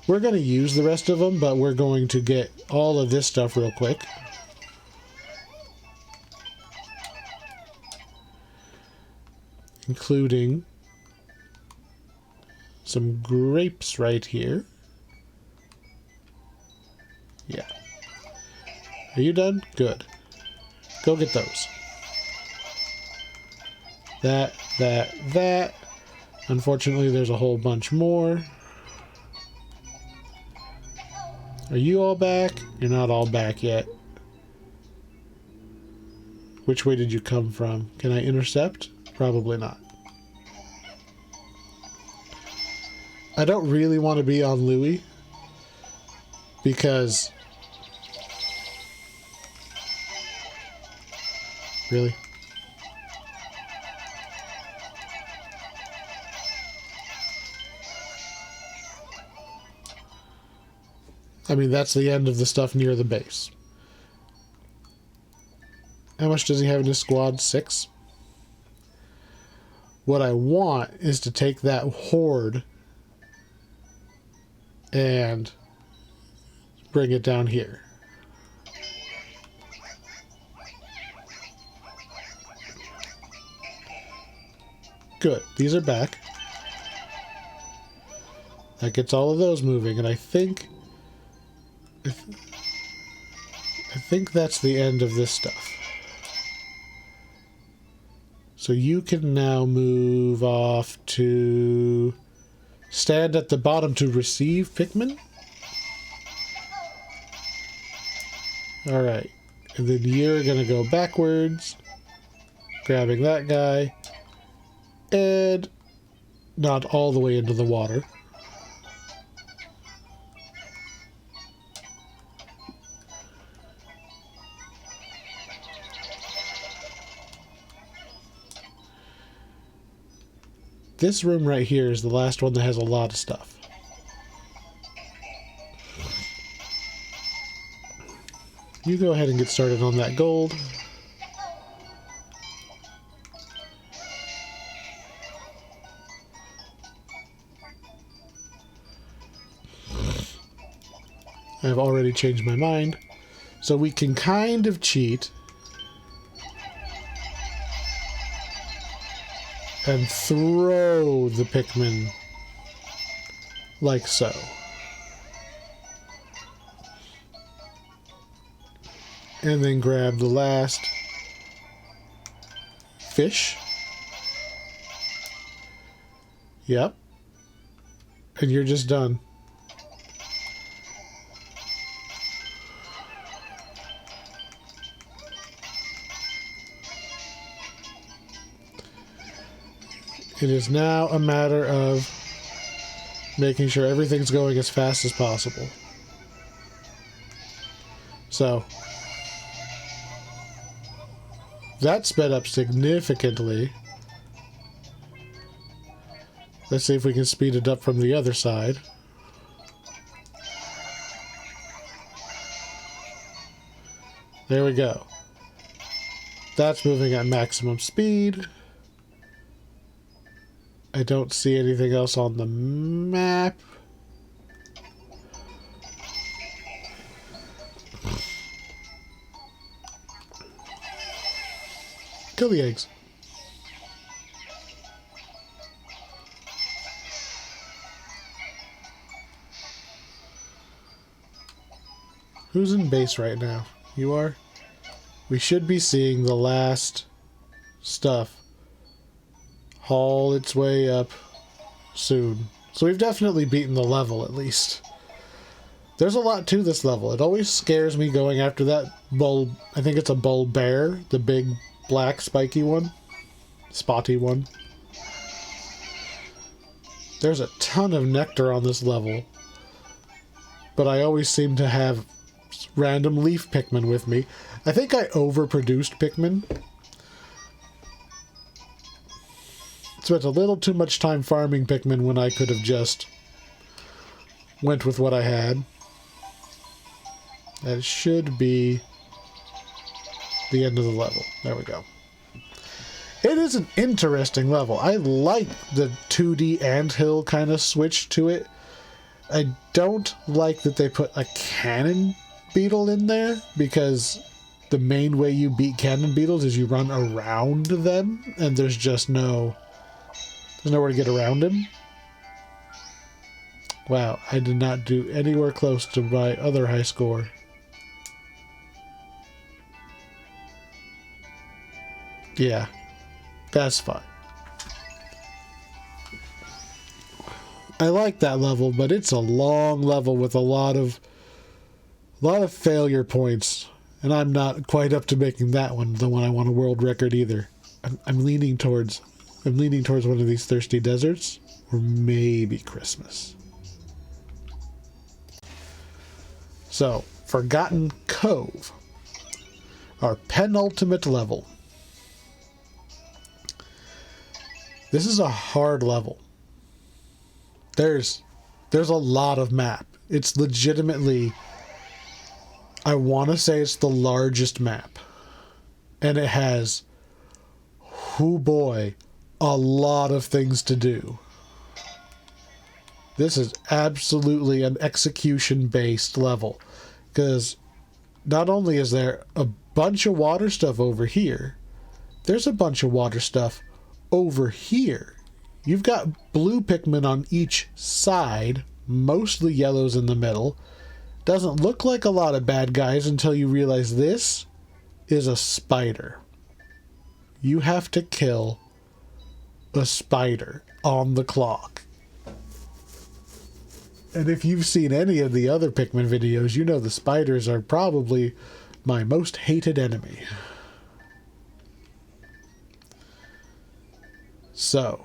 S1: We're going to use the rest of them, but we're going to get all of this stuff real quick. Including some grapes right here. Yeah. Are you done? Good. Go get those. That. Unfortunately, there's a whole bunch more. Are you all back? You're not all back yet. Which way did you come from? Can I intercept? Probably not. I don't really want to be on Louis, because... Really? I mean, that's the end of the stuff near the base. How much does he have in his squad? 6? What I want is to take that horde and bring it down here. Good. These are back. That gets all of those moving, and I think that's the end of this stuff. So you can now move off to stand at the bottom to receive Pikmin. Alright. And then you're going to go backwards, grabbing that guy, and not all the way into the water. This room right here is the last one that has a lot of stuff. You go ahead and get started on that gold. I've already changed my mind. So we can kind of cheat and throw the Pikmin like so. And then grab the last fish. Yep. And you're just done. It is now a matter of making sure everything's going as fast as possible. So, that sped up significantly. Let's see if we can speed it up from the other side. There we go. That's moving at maximum speed. I don't see anything else on the map. Kill the eggs. Who's in base right now? You are? We should be seeing the last stuff haul its way up soon. So we've definitely beaten the level, at least. There's a lot to this level. It always scares me going after that bull. I think it's a bull bear, the big black spiky one, spotty one. There's a ton of nectar on this level, but I always seem to have random leaf Pikmin with me. I think I overproduced Pikmin. Spent a little too much time farming Pikmin when I could have just went with what I had. That should be the end of the level. There we go. It is an interesting level. I like the 2D anthill kind of switch to it. I don't like that they put a cannon beetle in there, because the main way you beat cannon beetles is you run around them, and there's nowhere to get around him. Wow, I did not do anywhere close to my other high score. Yeah, that's fine. I like that level, but it's a long level with a lot of failure points, and I'm not quite up to making that one the one I want a world record either. I'm leaning towards one of these thirsty deserts, or maybe Christmas. So, Forgotten Cove, our penultimate level. This is a hard level. There's a lot of map. It's legitimately, I want to say it's the largest map. And it has, oh boy, a lot of things to do. This is absolutely an execution-based level. Because not only is there a bunch of water stuff over here, there's a bunch of water stuff over here. You've got blue Pikmin on each side, mostly yellows in the middle. Doesn't look like a lot of bad guys until you realize this is a spider. you have to kill a spider on the clock. And if you've seen any of the other Pikmin videos, you know the spiders are probably my most hated enemy. So,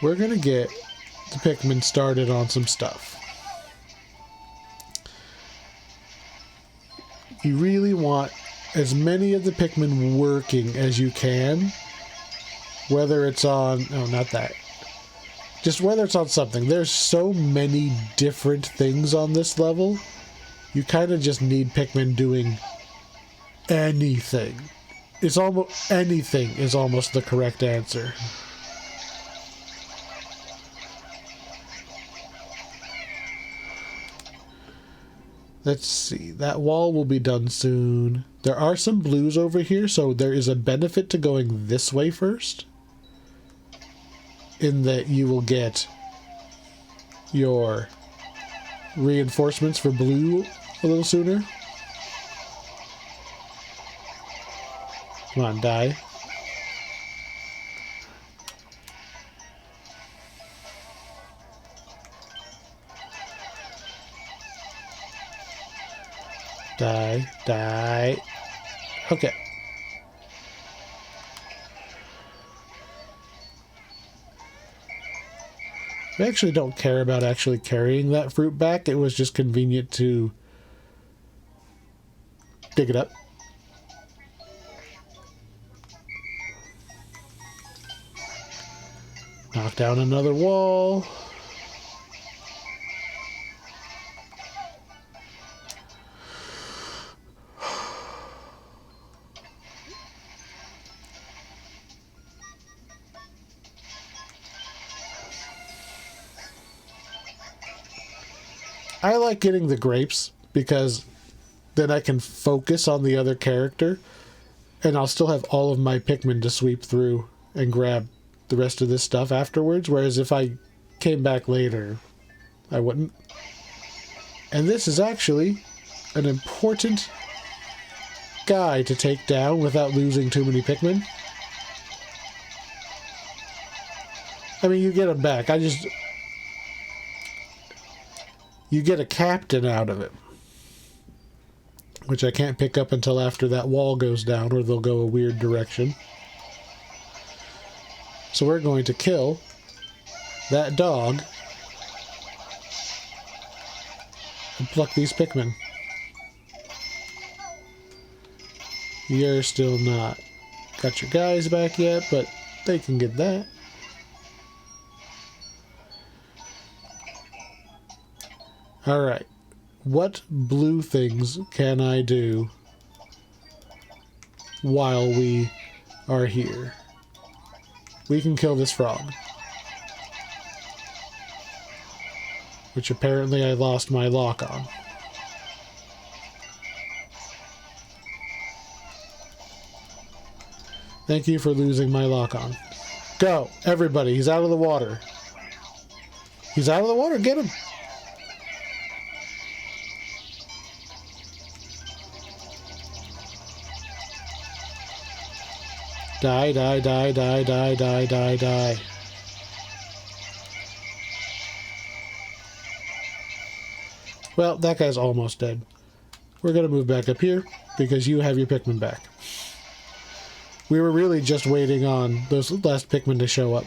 S1: we're going to get the Pikmin started on some stuff. You really want as many of the Pikmin working as you can, whether it's on, no, not that, just whether it's on something. There's so many different things on this level, you kind of just need Pikmin doing anything. It's almost, anything is almost the correct answer. Let's see, that wall will be done soon. There are some blues over here, so there is a benefit to going this way first, in that you will get your reinforcements for blue a little sooner. Come on, die. Die, die. Okay. I actually don't care about actually carrying that fruit back. It was just convenient to dig it up. Knock down another wall. I like getting the grapes because then I can focus on the other character and I'll still have all of my Pikmin to sweep through and grab the rest of this stuff afterwards, whereas if I came back later, I wouldn't. And this is actually an important guy to take down without losing too many Pikmin. I mean, you get him back. You get a captain out of it, which I can't pick up until after that wall goes down, or they'll go a weird direction. So we're going to kill that dog and pluck these Pikmin. You're still not got your guys back yet, but they can get that. Alright, what blue things can I do while we are here? We can kill this frog, which apparently I lost my lock on. Thank you for losing my lock on. Go, everybody, he's out of the water. He's out of the water, get him! Die, die, die, die, die, die, die, die. Well, that guy's almost dead. We're going to move back up here because you have your Pikmin back. We were really just waiting on those last Pikmin to show up.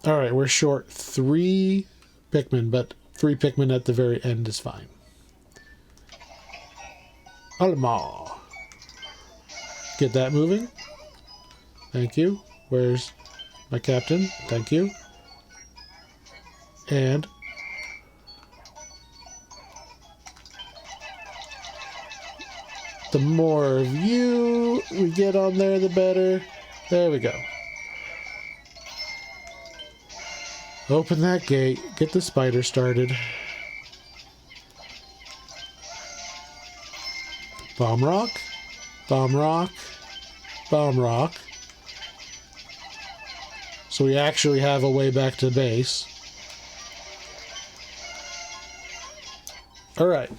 S1: Alright, we're short 3 Pikmin, but 3 Pikmin at the very end is fine. Allemaal. Get that moving. Thank you. Where's my captain? Thank you. And the more of you we get on there, the better. There we go. Open that gate. Get the spider started. Bomb rock. Bomb rock. Bomb rock. So we actually have a way back to base. Alright.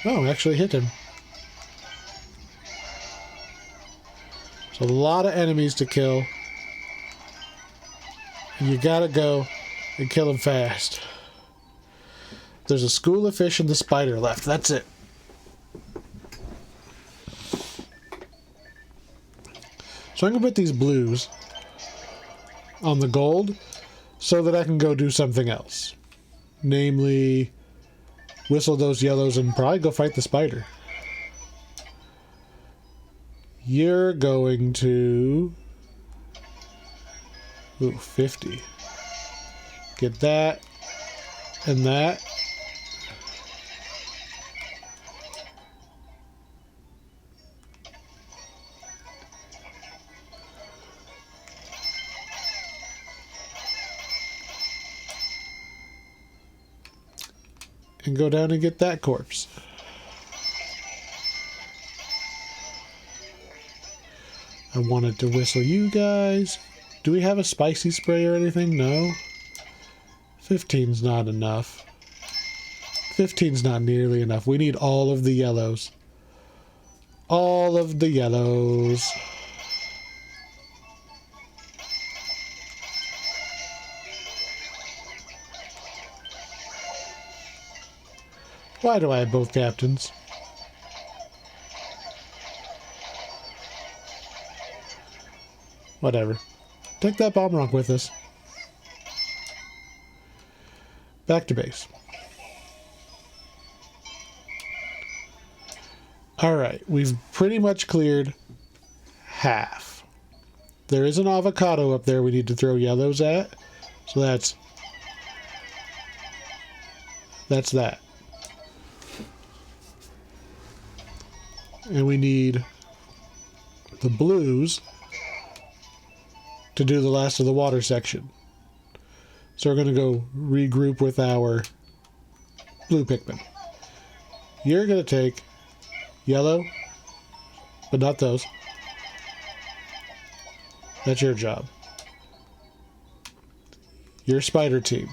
S1: Oh, actually hit him. There's a lot of enemies to kill. And you gotta go and kill them fast. There's a school of fish and the spider left. That's it. So I'm gonna put these blues on the gold so that I can go do something else. Namely, whistle those yellows and probably go fight the spider. You're going to... Ooh, 50. Get that and that. And go down and get that corpse. I wanted to whistle you guys. Do we have a spicy spray or anything? No. 15's not enough. 15's not nearly enough. We need all of the yellows. All of the yellows. Why do I have both captains? Whatever. Take that bomb rock with us. Back to base. Alright, we've pretty much cleared half. There is an avocado up there we need to throw yellows at. So that's that. And we need the blues to do the last of the water section. So we're going to go regroup with our blue Pikmin. You're going to take yellow, but not those. That's your job. Your spider team.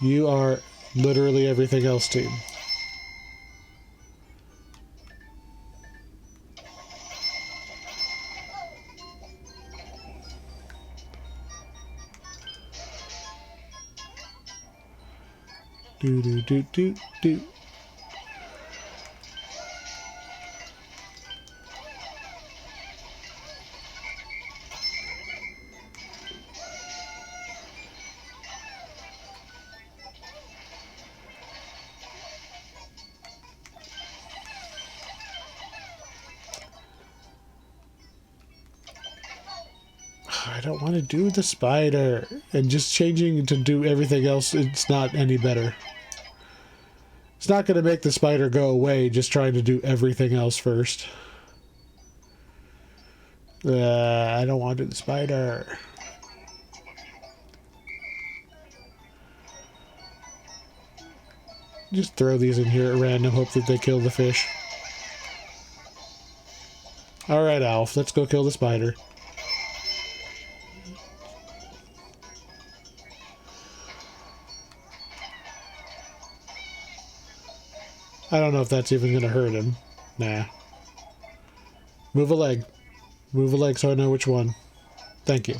S1: You are literally everything else team. Do do do do do. I don't want to do the spider. And just changing to do everything else, it's not any better. It's not going to make the spider go away, just trying to do everything else first. I don't want to do the spider. Just throw these in here at random, hope that they kill the fish. Alright, Alf, let's go kill the spider. I don't know if that's even going to hurt him. Nah. Move a leg. Move a leg so I know which one. Thank you.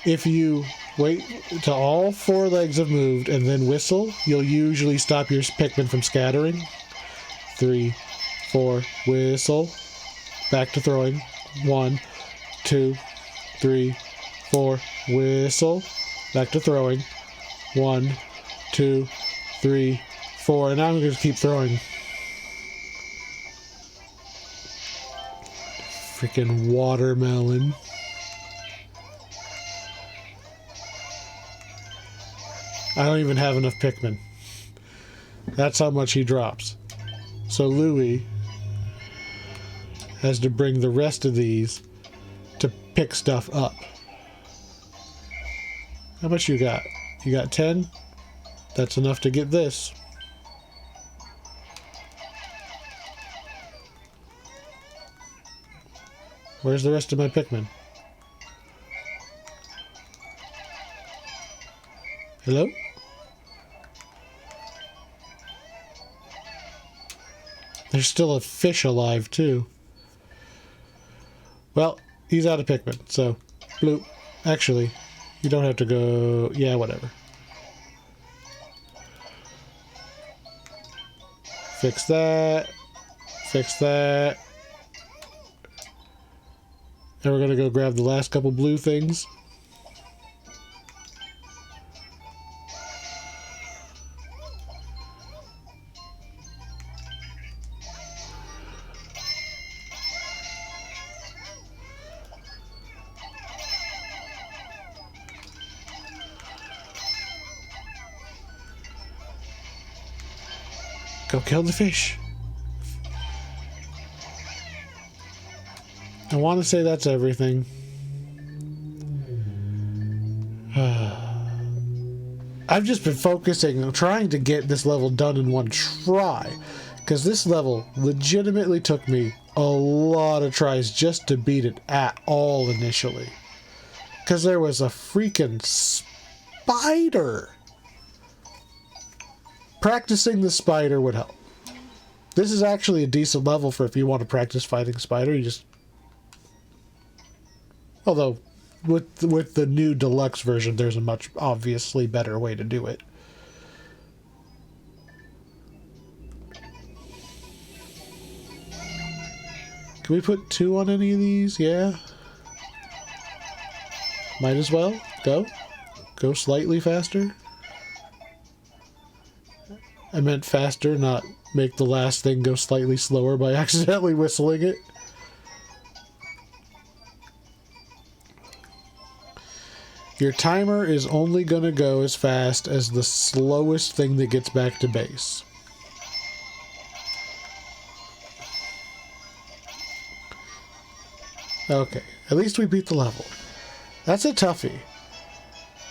S1: If you wait till all 4 legs have moved and then whistle, you'll usually stop your Pikmin from scattering. 3, 4, whistle. Back to throwing. 1, 2, 3, 4, whistle. Back to throwing. 1, 2, 3, 4, and now I'm going to keep throwing. Freaking watermelon. I don't even have enough Pikmin. That's how much he drops. So Louis has to bring the rest of these to pick stuff up. How much you got? You got 10? That's enough to get this. Where's the rest of my Pikmin? Hello? There's still a fish alive, too. Well, he's out of Pikmin, so... Bloop. Actually, you don't have to go... Yeah, whatever. Fix that. Fix that. And we're gonna go grab the last couple blue things. Go kill the fish. I want to say that's everything. I've just been focusing on trying to get this level done in one try, because this level legitimately took me a lot of tries just to beat it at all initially. Because there was a freaking spider. Practicing the spider would help. This is actually a decent level for if you want to practice fighting spider. You just... Although, with the new deluxe version, there's a much obviously better way to do it. Can we put 2 on any of these? Yeah. Might as well. Go. Go slightly faster. I meant faster, not make the last thing go slightly slower by accidentally whistling it. Your timer is only going to go as fast as the slowest thing that gets back to base. Okay, at least we beat the level. That's a toughie.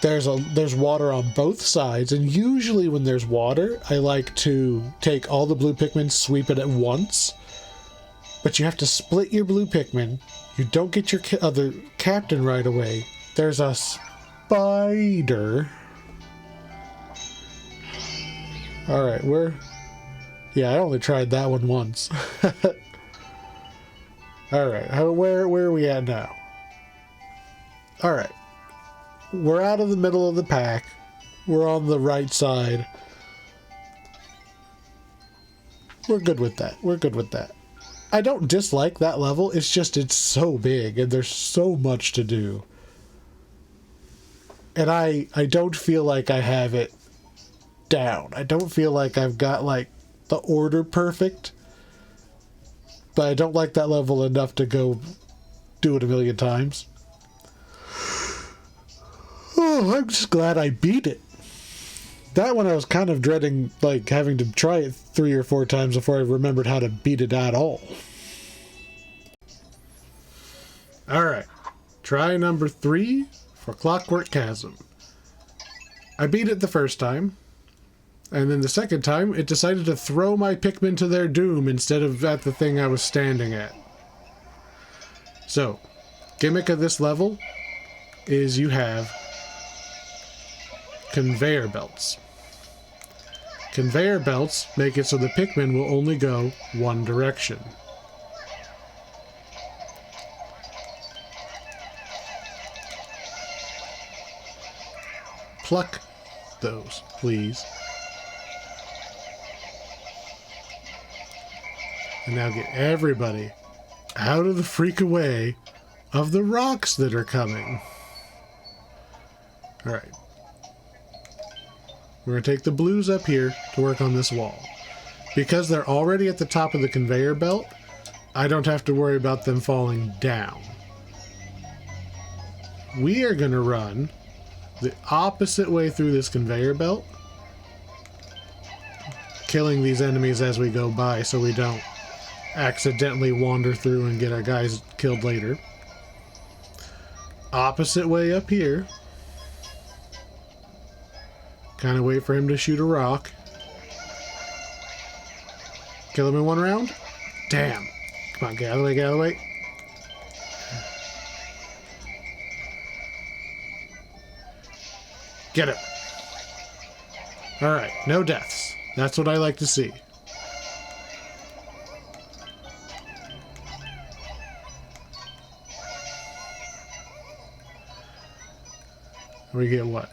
S1: There's water on both sides, and usually when there's water, I like to take all the blue Pikmin, sweep it at once. But you have to split your blue Pikmin. You don't get your other captain right away. There's a spider. Alright, yeah, I only tried that one once. Alright, where are we at now? Alright. We're out of the middle of the pack. We're on the right side. We're good with that. We're good with that. I don't dislike that level. It's just it's so big and there's so much to do. And I don't feel like I have it down. I don't feel like I've got like the order perfect. But I don't like that level enough to go do it a million times. Oh, I'm just glad I beat it. That one I was kind of dreading, like, having to try it 3 or 4 times before I remembered how to beat it at all. Alright. Try number 3 for Clockwork Chasm. I beat it the first time. And then the second time, it decided to throw my Pikmin to their doom instead of at the thing I was standing at. So, gimmick of this level is you have conveyor belts. Conveyor belts make it so the Pikmin will only go one direction. Pluck those, please. And now get everybody out of the freak away of the rocks that are coming. Alright. We're going to take the blues up here to work on this wall. Because they're already at the top of the conveyor belt, I don't have to worry about them falling down. We are going to run the opposite way through this conveyor belt, killing these enemies as we go by so we don't accidentally wander through and get our guys killed later. Opposite way up here. Kind of wait for him to shoot a rock. Kill him in one round? Damn. Come on, get out of the way, get out of the way. Get him. Alright, no deaths. That's what I like to see. We get what?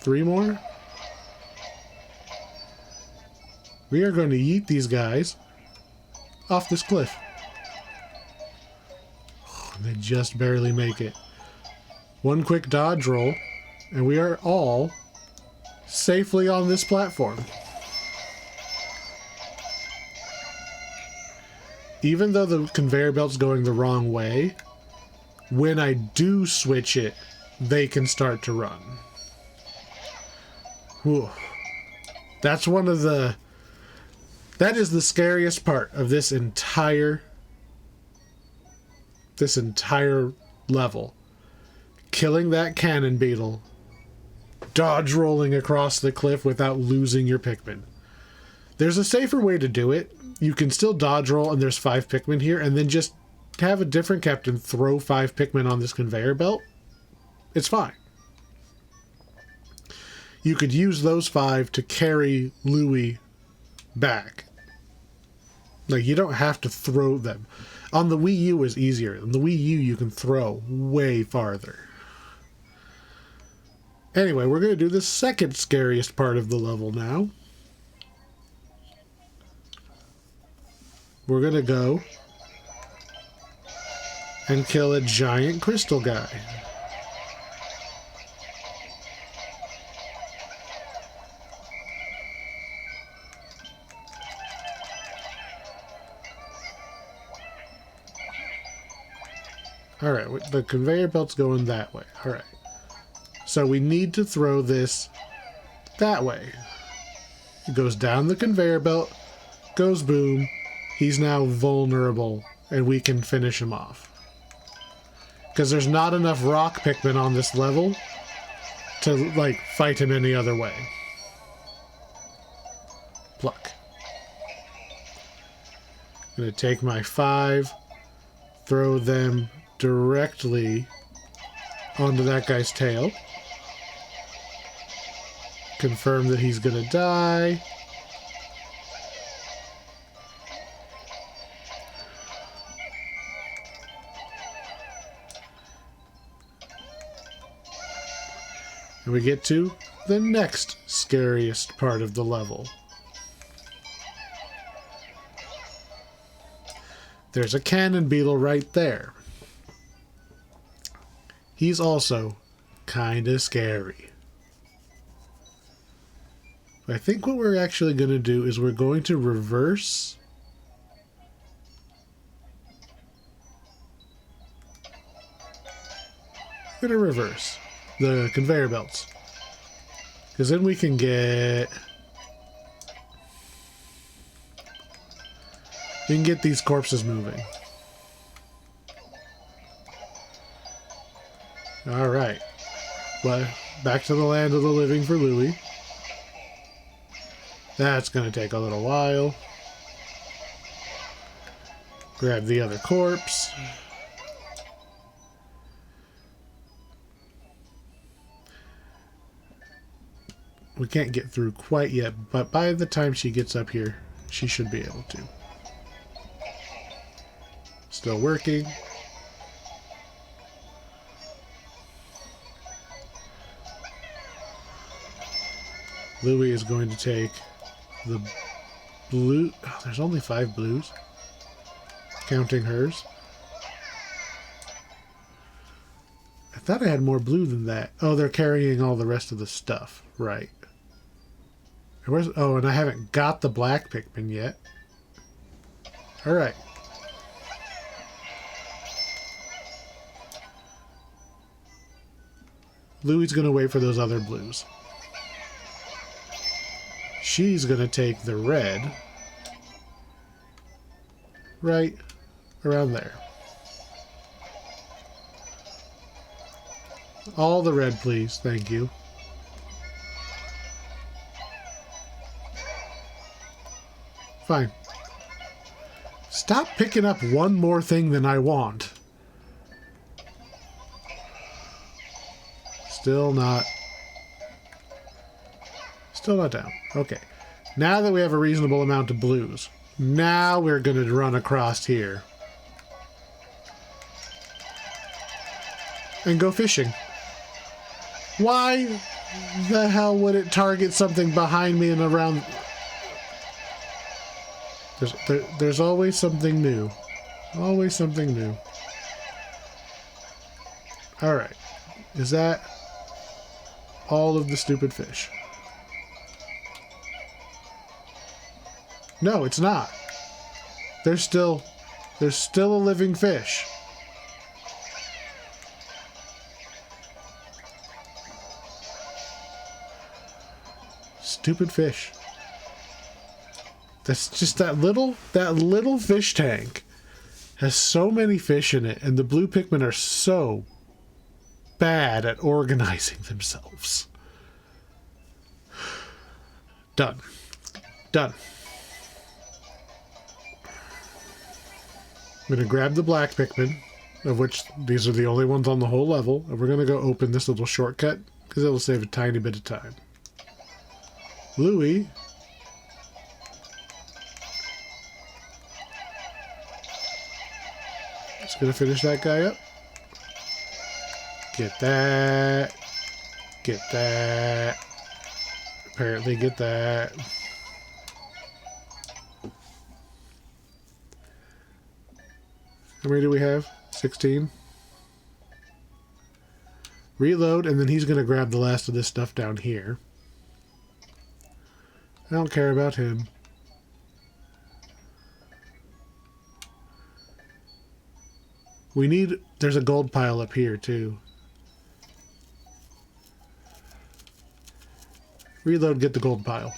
S1: 3 more? We are going to yeet these guys off this cliff. Oh, they just barely make it. One quick dodge roll, and we are all safely on this platform. Even though the conveyor belt's going the wrong way, when I do switch it, they can start to run. Whew. That's one of the... That is the scariest part of this entire level. Killing that cannon beetle. Dodge rolling across the cliff without losing your Pikmin. There's a safer way to do it. You can still dodge roll and there's 5 Pikmin here, and then just have a different captain throw 5 Pikmin on this conveyor belt. It's fine. You could use those 5 to carry Louie back. Like, you don't have to throw them. On the Wii U is easier. On the Wii U, you can throw way farther. Anyway, we're going to do the second scariest part of the level now. We're going to go and kill a giant crystal guy. Alright, the conveyor belt's going that way. Alright. So we need to throw this that way. It goes down the conveyor belt, goes boom. He's now vulnerable, and we can finish him off. Because there's not enough rock Pikmin on this level to, like, fight him any other way. Pluck. I'm gonna take my 5, throw them directly onto that guy's tail. Confirm that he's gonna die. And we get to the next scariest part of the level. There's a cannon beetle right there. He's also kinda scary. I think what we're actually going to do is we're going to reverse. We're going to reverse the conveyor belts. Because then we can get... We can get these corpses moving. Alright. Well, back to the land of the living for Louie. That's going to take a little while. Grab the other corpse. We can't get through quite yet, but by the time she gets up here, she should be able to. Still working. Louie is going to take the blue... Oh, there's only 5 blues. Counting hers. I thought I had more blue than that. Oh, they're carrying all the rest of the stuff. Right. Where's, oh, and I haven't got the black Pikmin yet. Alright. Louie's gonna wait for those other blues. She's gonna take the red right around there. All the red, please. Thank you. Fine. Stop picking up one more thing than I want. Still not down. Okay. Now that we have a reasonable amount of blues, now we're going to run across here and go fishing. Why the hell would it target something behind me and around? There's always something new. Always something new. Alright. Is that all of the stupid fish? No, it's not. There's still a living fish. Stupid fish. That's just that little fish tank has so many fish in it, and the blue Pikmin are so bad at organizing themselves. Done. Done. I'm going to grab the black Pikmin, of which these are the only ones on the whole level, and we're going to go open this little shortcut, because it'll save a tiny bit of time. Louie. Just going to finish that guy up. Get that. Get that. Apparently get that. How many do we have? 16. Reload, and then he's going to grab the last of this stuff down here. I don't care about him. We need... There's a gold pile up here, too. Reload, get the gold pile.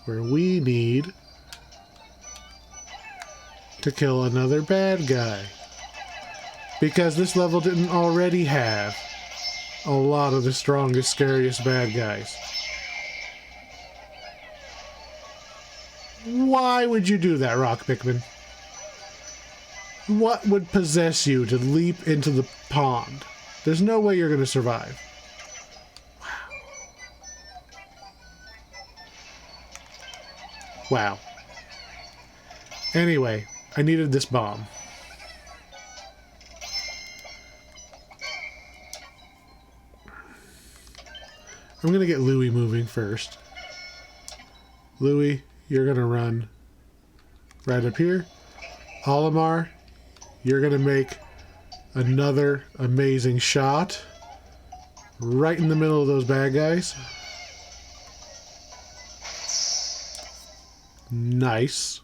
S1: Where we need to kill another bad guy. Because this level didn't already have a lot of the strongest, scariest bad guys. Why would you do that, Rock Pikmin? What would possess you to leap into the pond? There's no way you're going to survive. Wow. Anyway, I needed this bomb. I'm going to get Louie moving first. Louie, you're going to run right up here. Olimar, you're going to make another amazing shot right in the middle of those bad guys. Nice.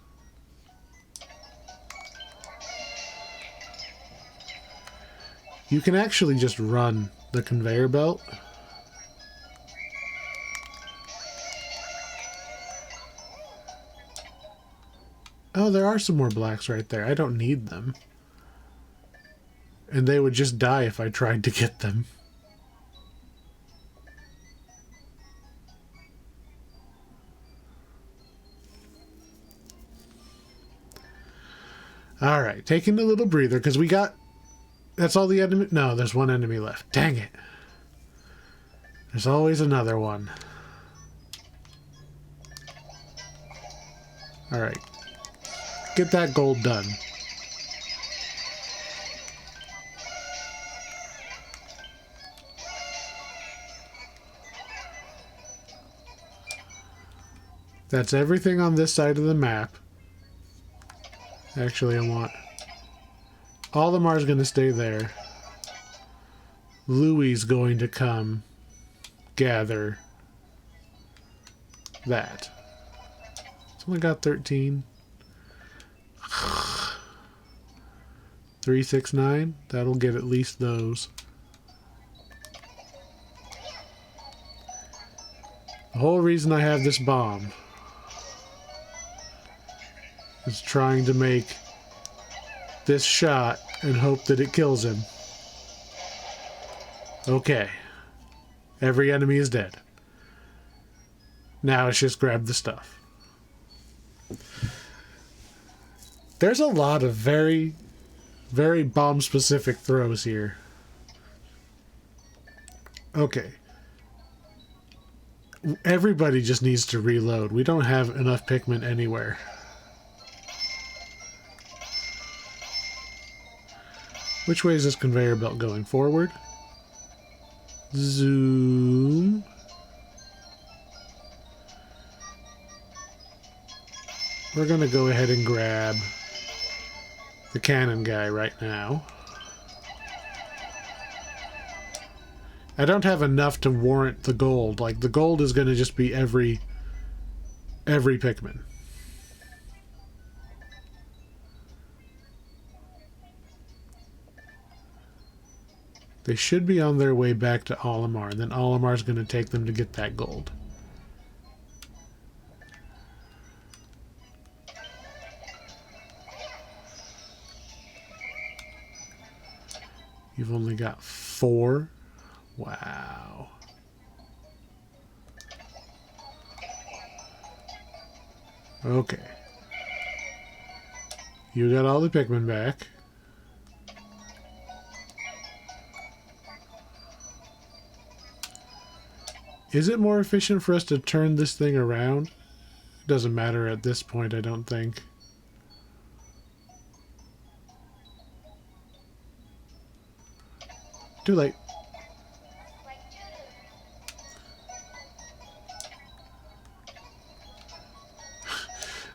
S1: You can actually just run the conveyor belt. Oh, there are some more blacks right there. I don't need them. And they would just die if I tried to get them. Alright, taking a little breather, because we got... That's all the enemy... No, there's one enemy left. Dang it. There's always another one. Alright. Get that gold done. That's everything on this side of the map. Actually, I want Olimar's going to stay there. Louie's going to come gather that. It's only got 13. 3, 6, 9. That'll get at least those. The whole reason I have this bomb is trying to make this shot and hope that it kills him. Okay. Every enemy is dead. Now let's just grab the stuff. There's a lot of very, very bomb-specific throws here. Okay. Everybody just needs to reload. We don't have enough Pikmin anywhere. Which way is this conveyor belt going? Forward? Zoom. We're going to go ahead and grab the cannon guy right now. I don't have enough to warrant the gold. Like, the gold is going to just be every Pikmin. They should be on their way back to Olimar, and then Olimar's going to take them to get that gold. You've only got 4? Wow. Okay. You got all the Pikmin back. Is it more efficient for us to turn this thing around? It doesn't matter at this point, I don't think. Too late.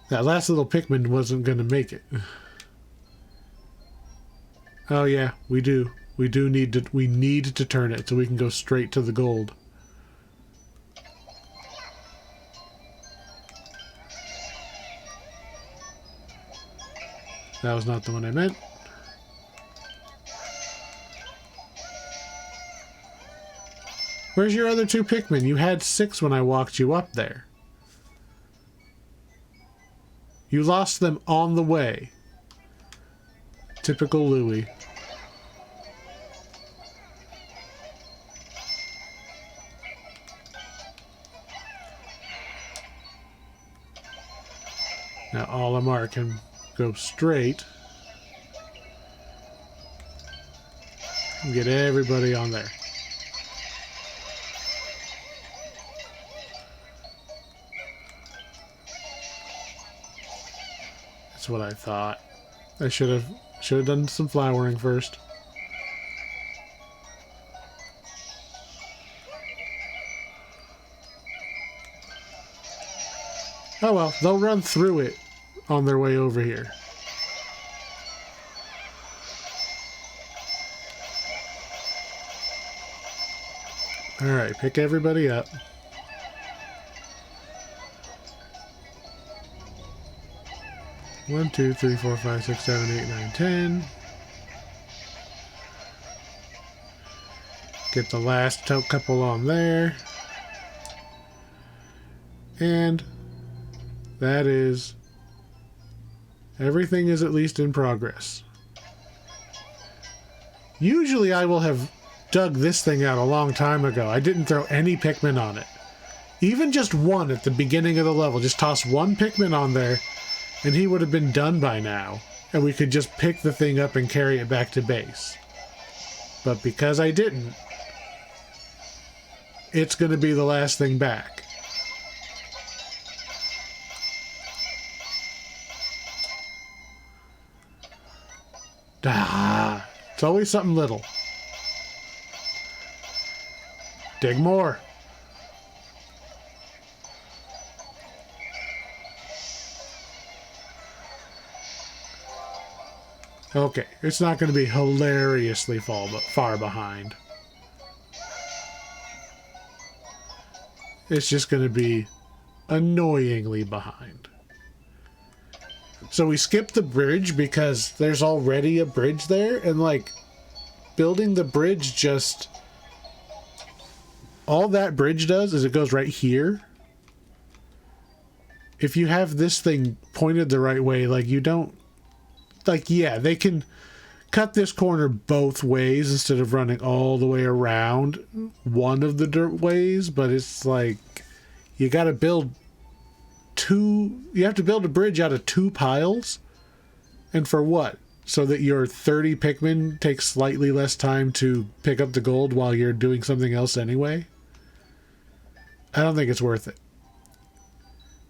S1: That last little Pikmin wasn't going to make it. Oh yeah, we do. We need to turn it so we can go straight to the gold. That was not the one I meant. Where's your other 2 Pikmin? You had 6 when I walked you up there. You lost them on the way. Typical Louie. Now Olimar can go straight and get everybody on there. That's what I thought. I should have done some flowering first. Oh well, they'll run through it on their way over here. Alright, pick everybody up. One, 2, 3, 4, 5, 6, 7, 8, 9, 10. Get the last couple on there. And that is... everything is at least in progress. Usually I will have dug this thing out a long time ago. I didn't throw any Pikmin on it. Even just one at the beginning of the level. Just toss one Pikmin on there and he would have been done by now. And we could just pick the thing up and carry it back to base. But because I didn't, it's going to be the last thing back. Ah, it's always something little. Dig more. Okay, it's not going to be hilariously far behind. It's just going to be annoyingly behind. So we skipped the bridge because there's already a bridge there, and like building the bridge just... all that bridge does is it goes right here. If you have this thing pointed the right way, like you don't... like, yeah, they can cut this corner both ways instead of running all the way around one of the dirt ways, but it's like you got to build you have to build a bridge out of 2 piles, and for what? So that your 30 Pikmin takes slightly less time to pick up the gold while you're doing something else anyway? I don't think it's worth it.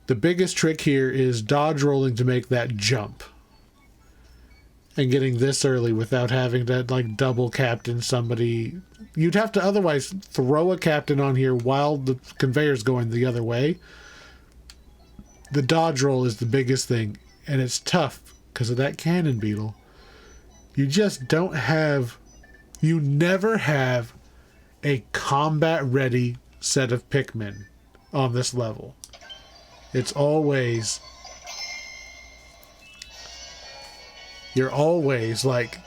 S1: The biggest trick here is dodge rolling to make that jump. And getting this early without having to, like, double captain somebody. You'd have to otherwise throw a captain on here while the conveyor's going the other way. The dodge roll is the biggest thing. And it's tough because of that cannon beetle. You just don't have... you never have a combat-ready set of Pikmin on this level. It's always... you're always, like,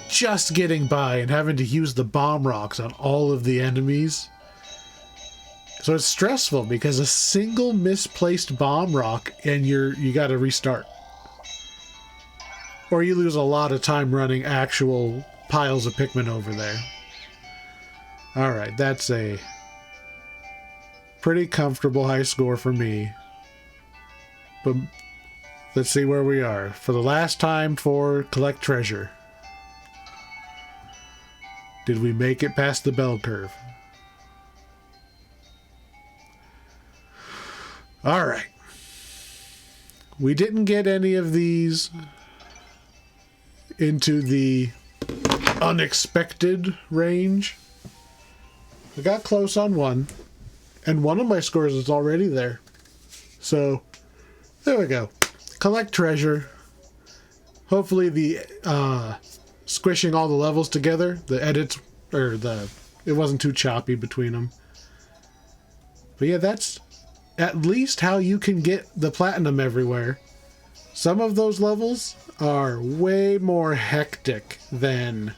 S1: just getting by and having to use the bomb rocks on all of the enemies. So it's stressful because a single misplaced bomb rock and you gotta restart. Or you lose a lot of time running actual piles of Pikmin over there. Alright, that's a pretty comfortable high score for me. But... let's see where we are. For the last time for Collect Treasure. Did we make it past the bell curve? Alright. We didn't get any of these into the unexpected range. I got close on one. And one of my scores is already there. So, there we go. Collect treasure. Hopefully the squishing all the levels together, the edits, or it wasn't too choppy between them. But yeah, that's at least how you can get the platinum everywhere. Some of those levels are way more hectic than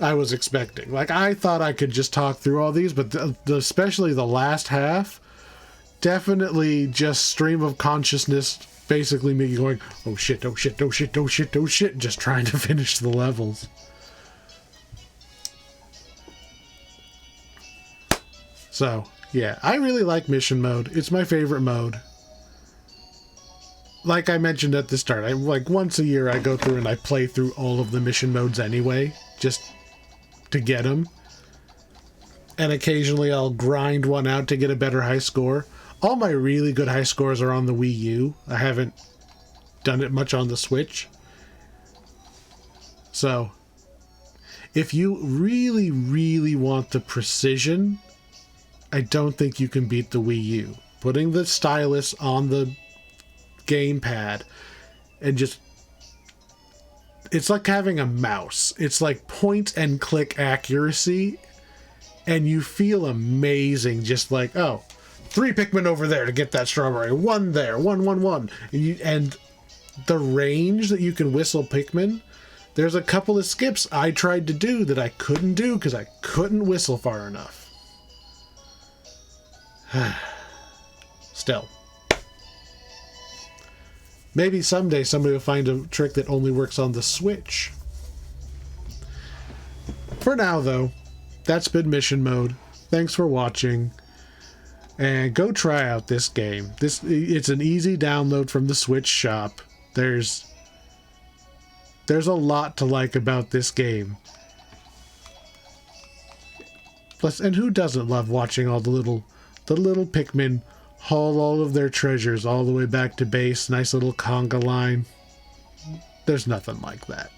S1: I was expecting. Like, I thought I could just talk through all these, but especially the last half, definitely just stream of consciousness, basically me going, oh shit, oh shit, oh shit, oh shit, oh shit, just trying to finish the levels. So, yeah, I really like mission mode. It's my favorite mode. Like I mentioned at the start, like once a year I go through and I play through all of the mission modes anyway, just to get them. And occasionally I'll grind one out to get a better high score. All my really good high scores are on the Wii U. I haven't done it much on the Switch. So, if you really, really want the precision, I don't think you can beat the Wii U. Putting the stylus on the gamepad and just... it's like having a mouse. It's like point and click accuracy, and you feel amazing, just like, oh, 3 Pikmin over there to get that strawberry, 1 there, 1, 1, 1. And the range that you can whistle Pikmin, there's a couple of skips I tried to do that I couldn't do because I couldn't whistle far enough. Still. Maybe someday somebody will find a trick that only works on the Switch. For now, though, that's been Mission Mode. Thanks for watching. And go try out this game. It's an easy download from the Switch shop. There's a lot to like about this game. Plus, and who doesn't love watching all the little Pikmin haul all of their treasures all the way back to base? Nice little conga line. There's nothing like that.